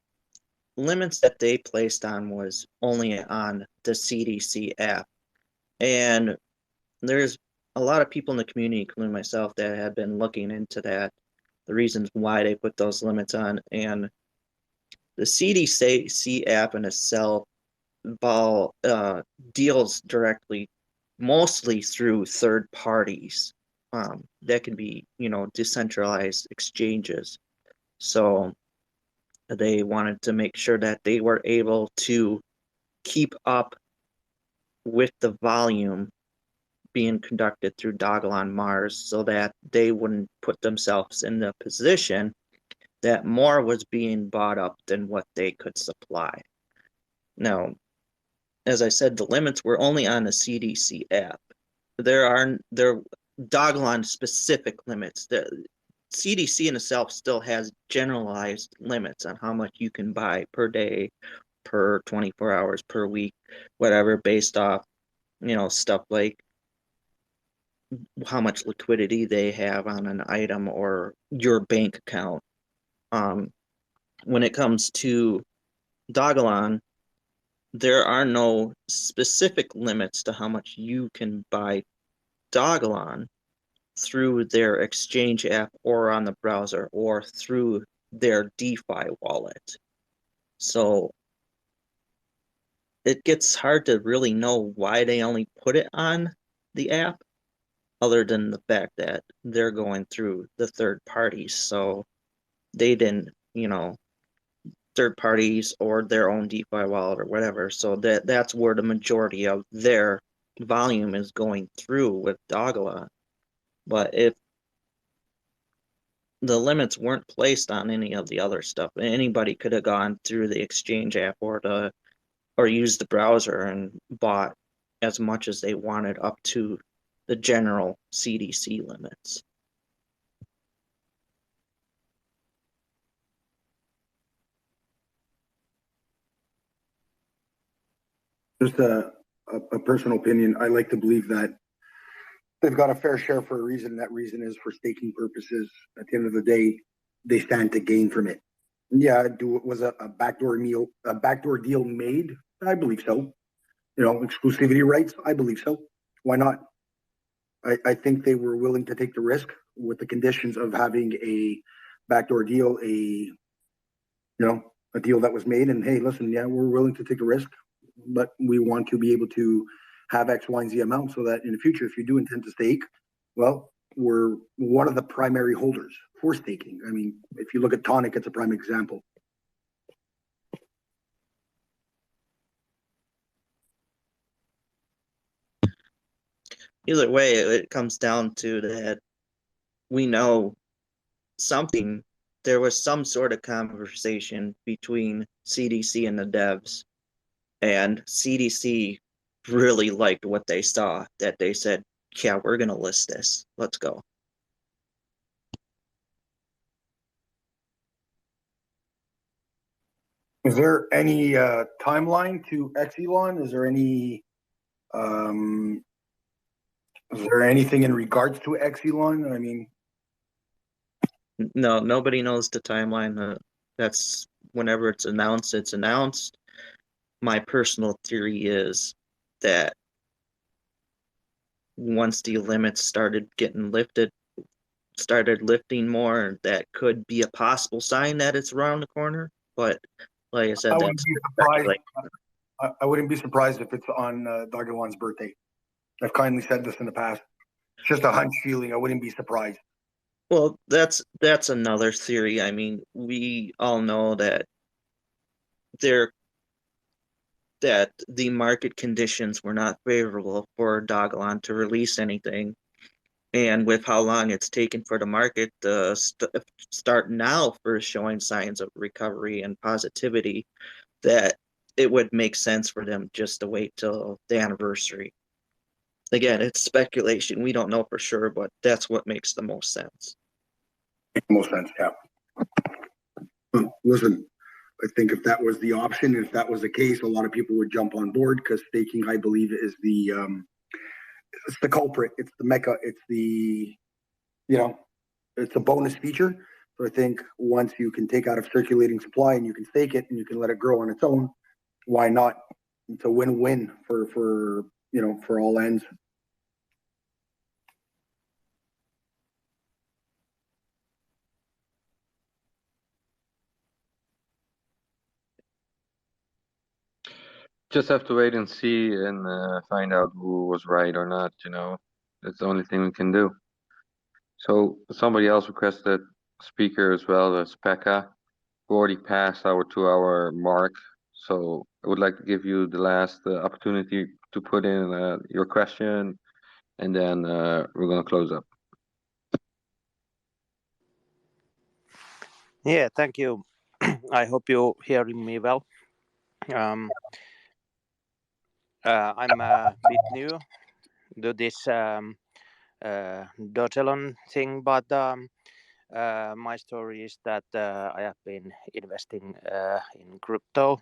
limits that they placed on was only on the CDC app. And there's a lot of people in the community, including myself, that have been looking into that, the reasons why they put those limits on. And the CDC app in itself deals directly, mostly through third parties. That can be, decentralized exchanges. So they wanted to make sure that they were able to keep up with the volume being conducted through Dogelon Mars so that they wouldn't put themselves in the position that more was being bought up than what they could supply. Now, as I said, the limits were only on the CDC app. There Dogelon specific limits. The CDC in itself still has generalized limits on how much you can buy per day, per 24 hours, per week, whatever, based off, stuff like how much liquidity they have on an item or your bank account. When it comes to Dogelon, there are no specific limits to how much you can buy Dogelon through their exchange app or on the browser or through their DeFi wallet. So it gets hard to really know why they only put it on the app, other than the fact that they're going through the third parties. So they didn't, third parties or their own DeFi wallet or whatever. So that's where the majority of their volume is going through with Dogelon. But if the limits weren't placed on any of the other stuff, anybody could have gone through the exchange app or used the browser and bought as much as they wanted up to the general CDC limits. Just a personal opinion. I like to believe that they've got a fair share for a reason. That reason is for staking purposes. At the end of the day, they stand to gain from it. Yeah, was a backdoor deal made? I believe so. Exclusivity rights? I believe so. Why not? I think they were willing to take the risk with the conditions of having a backdoor deal, a deal that was made. And hey, listen, yeah, we're willing to take a risk, but we want to be able to have X, Y, and Z amount so that in the future, if you do intend to stake, well, we're one of the primary holders for staking. I mean, if you look at Tonic, it's a prime example. Either way, it comes down to that we know there was some sort of conversation between CDC and the devs, and CDC really liked what they saw, that they said, yeah, we're going to list this. Let's go. Is there any timeline to Exelon? Is there anything in regards to Exelon? I mean, no, nobody knows the timeline. That's whenever it's announced, it's announced. My personal theory is that once the limits started lifting more, that could be a possible sign that it's around the corner. But like I said, I wouldn't be surprised if it's on Dogelon's birthday. I've kindly said this in the past. It's just a hunch feeling. I wouldn't be surprised. Well, that's another theory. I mean, we all know that the market conditions were not favorable for Dogelon to release anything. And with how long it's taken for the market to start now for showing signs of recovery and positivity, that it would make sense for them just to wait till the anniversary. Again, it's speculation. We don't know for sure, but that's what makes the most sense. Makes the most sense, yeah. Well, listen, I think if that was the option, if that was the case, a lot of people would jump on board because staking, I believe, is it's the culprit, it's the mecca, it's the, it's a bonus feature. So I think once you can take out of circulating supply and you can stake it and you can let it grow on its own, why not? It's a win-win for all ends. Just have to wait and see and find out who was right or not, That's the only thing we can do. So somebody else requested speaker as well, that's Pekka. We already passed our 2-hour mark, so I would like to give you the last opportunity to put in your question, and then we're gonna close up. Yeah, thank you. I hope you're hearing me well. I'm a bit new to this Dogelon thing, but my story is that I have been investing in crypto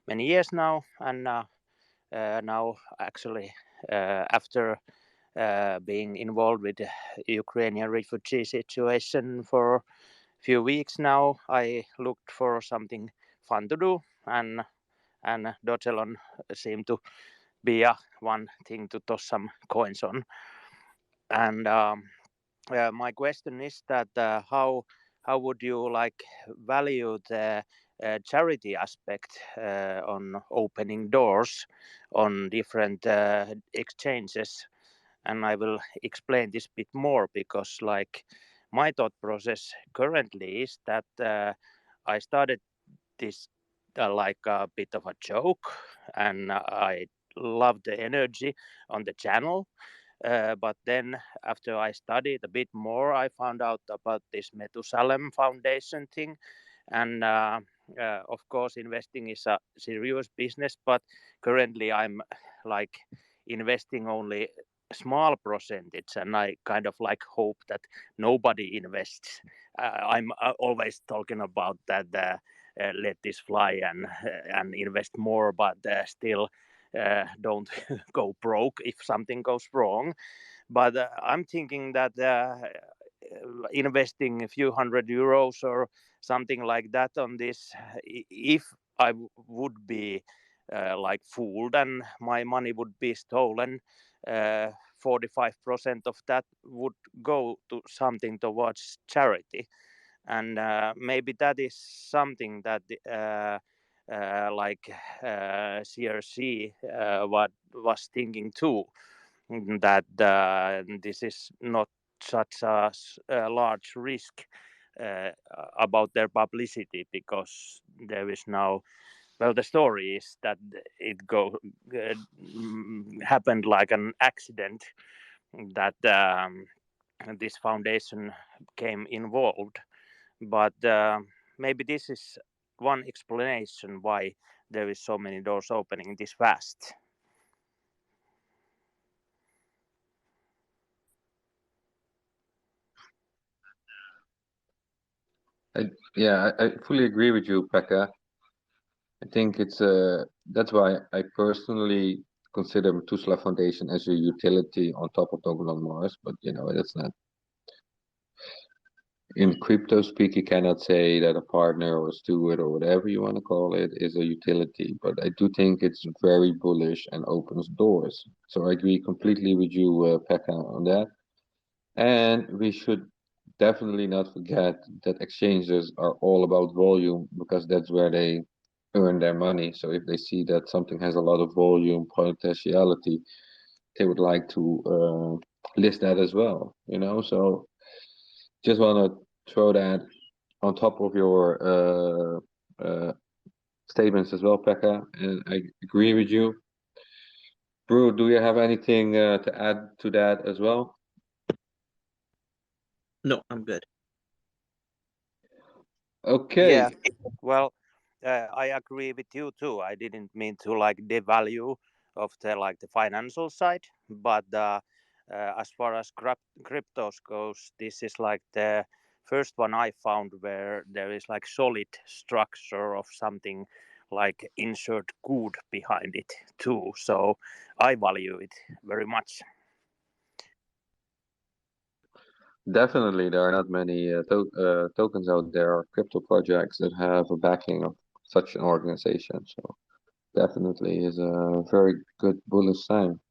many years now, and now actually after being involved with the Ukrainian refugee situation for few weeks now, I looked for something fun to do, and Dogelon seemed to be one thing to toss some coins on. And my question is that how would you like value the charity aspect on opening doors on different exchanges? And I will explain this bit more because like my thought process currently is that I started this like a bit of a joke, and I love the energy on the channel. But then after I studied a bit more, I found out about this Methusalem Foundation thing. And of course, investing is a serious business, but currently I'm like investing only small percentage, and I kind of like hope that nobody invests. I'm always talking about that let this fly and invest more, but still don't go broke if something goes wrong. But I'm thinking that investing a few €100 or something like that on this, if I would be like fooled and my money would be stolen, 45% of that would go to something towards charity. And maybe that is something that like CRC what was thinking too, that this is not such a large risk about their publicity, because there is now, well, the story is that it happened like an accident, that this foundation came involved. But maybe this is one explanation why there is so many doors opening this fast. I fully agree with you, Pekka. I think it's that's why I personally consider Methuselah Foundation as a utility on top of Dogelon Mars, but that's not in crypto speak. You cannot say that a partner or a steward or whatever you want to call it is a utility, but I do think it's very bullish and opens doors. So I agree completely with you, Pekka, on that. And we should definitely not forget that exchanges are all about volume, because that's where they earn their money. So if they see that something has a lot of volume potentiality, they would like to list that as well, So just want to throw that on top of your statements as well, Pekka, and I agree with you. Brew, do you have anything to add to that as well? No, I'm good. Okay. Yeah, well, I agree with you too. I didn't mean to like devalue of the financial side, but as far as cryptos goes, this is like the first one I found where there is like solid structure of something like insert good behind it too. So I value it very much. Definitely, there are not many tokens out there, or crypto projects that have a backing of such an organization. So definitely is a very good bullish sign.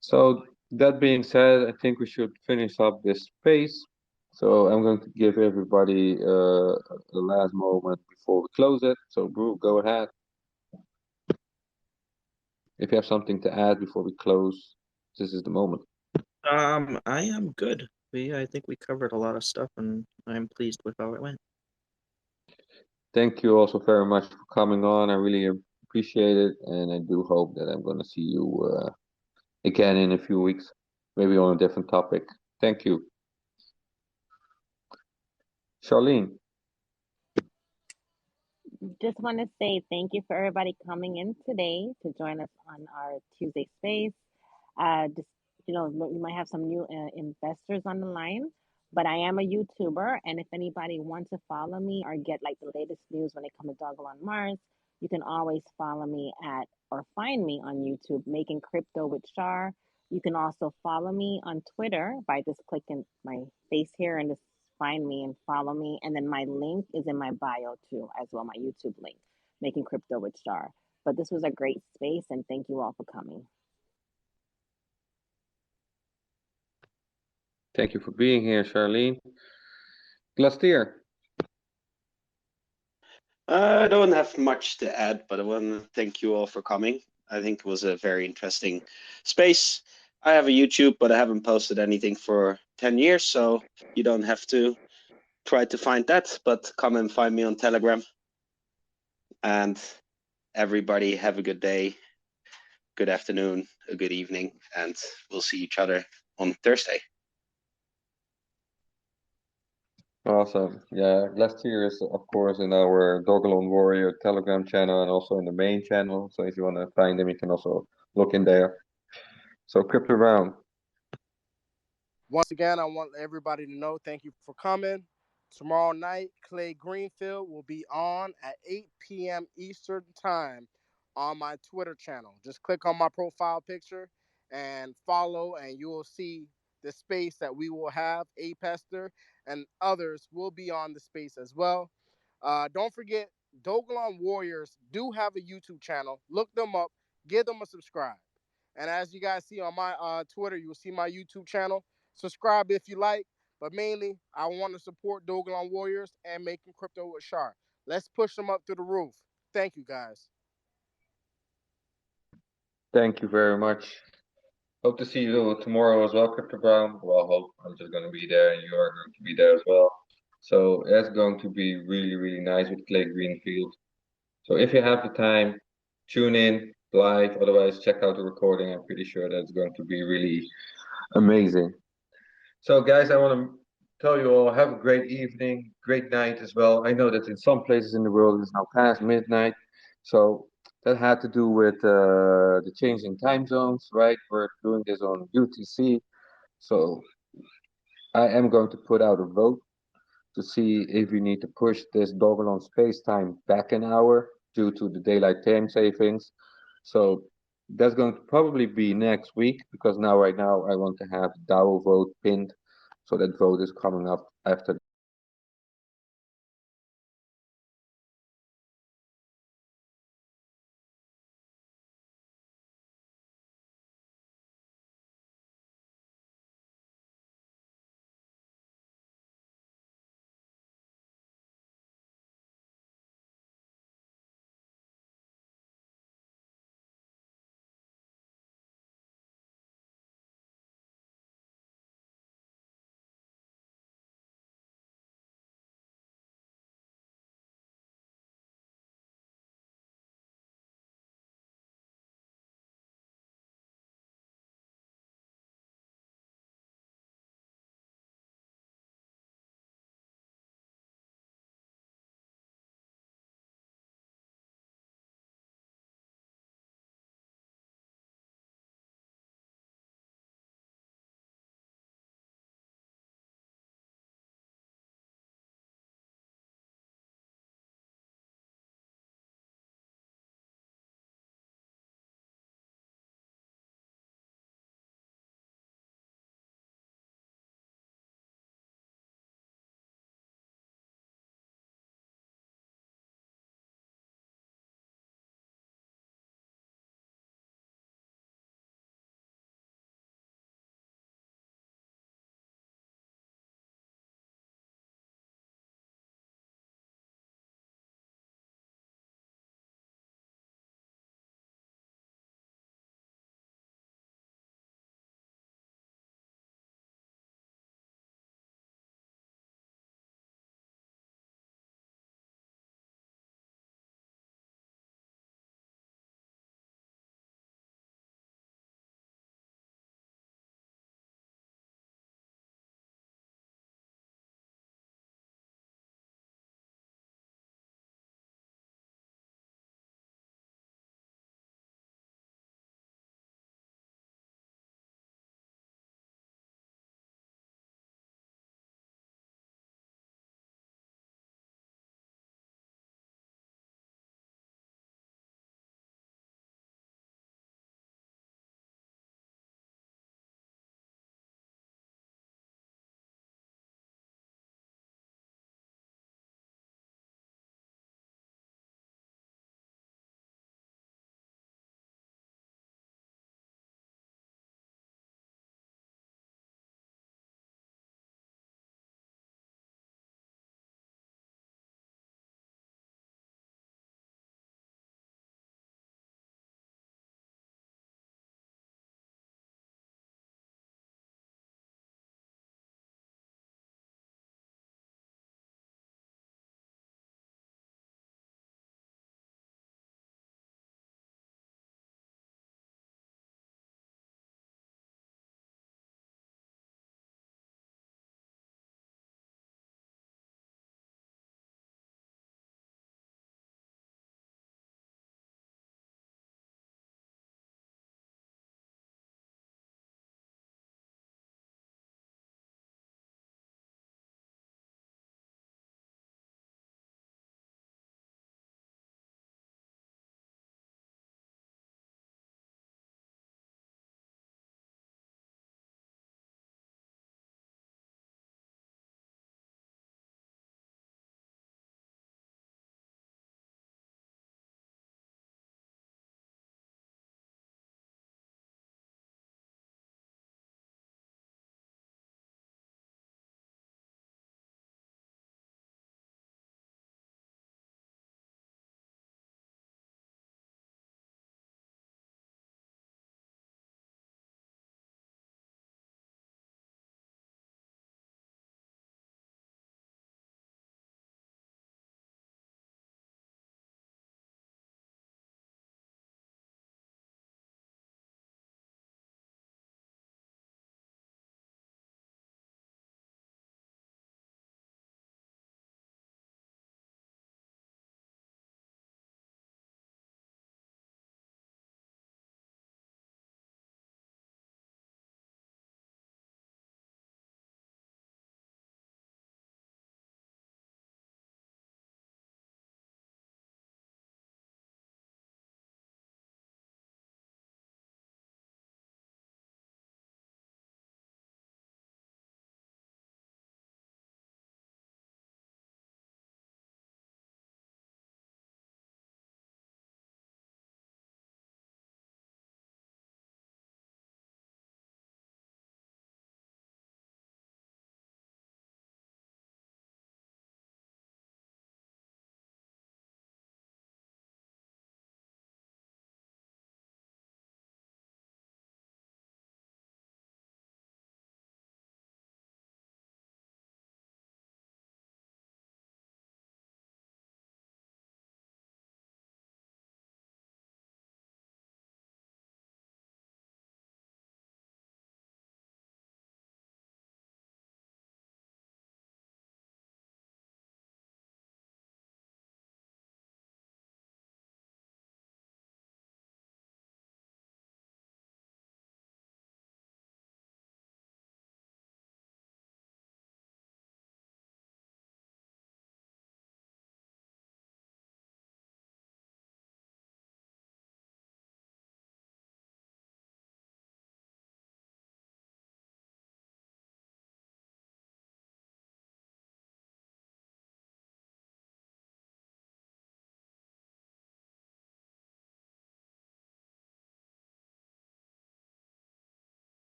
So that being said, I think we should finish up this space. So I'm going to give everybody the last moment before we close it. So Brew, go ahead. If you have something to add before we close, this is the moment. I am good. I think we covered a lot of stuff, and I'm pleased with how it went. Thank you also very much for coming on. I really appreciate it, and I do hope that I'm going to see you again in a few weeks, maybe on a different topic. Thank you. Charlene. Just want to say thank you for everybody coming in today to join us on our Tuesday space. Just, we might have some new investors on the line, but I am a YouTuber, and if anybody wants to follow me or get like the latest news when it comes to Dogelon Mars, you can always follow me at or find me on YouTube, Making Crypto with Shar. You can also follow me on Twitter by just clicking my face here and just find me and follow me. And then my link is in my bio too, as well, my YouTube link, Making Crypto with Shar. But this was a great space, and thank you all for coming. Thank you for being here, Charlene. Glastier. I don't have much to add, but I want to thank you all for coming. I think it was a very interesting space. I have a YouTube, but I haven't posted anything for 10 years, so you don't have to try to find that, but come and find me on Telegram. And everybody have a good day, good afternoon, a good evening, and we'll see each other on Thursday. Awesome. Yeah, Glastier is of course in our Dogelon Warrior Telegram channel and also in the main channel. So if you want to find him, you can also look in there. So Crypto Round. Once again, I want everybody to know thank you for coming. Tomorrow night, Clay Greenfield will be on at 8 p.m. Eastern Time on my Twitter channel. Just click on my profile picture and follow, and you will see the space that we will have. Apester and others will be on the space as well. Don't forget, Dogelon Warriors do have a YouTube channel. Look them up. Give them a subscribe. And as you guys see on my Twitter, you will see my YouTube channel. Subscribe if you like, but mainly I want to support Dogelon Warriors and Making Crypto with Shar. Let's push them up to the roof. Thank you, guys. Thank you very much. Hope to see you tomorrow as well, Crypto Brown. Well, hope I'm just going to be there and you are going to be there as well. So that's going to be really, really nice with Clay Greenfield. So if you have the time, tune in live. Otherwise, check out the recording. I'm pretty sure that's going to be really amazing. So guys, I want to tell you all, have a great evening, great night as well. I know that in some places in the world it's now past midnight. So that had to do with the changing time zones, right? We're doing this on UTC. So I am going to put out a vote to see if we need to push this Dogelon space time back an hour due to the daylight time savings. So that's going to probably be next week because right now I want to have DAO vote pinned. So that vote is coming up after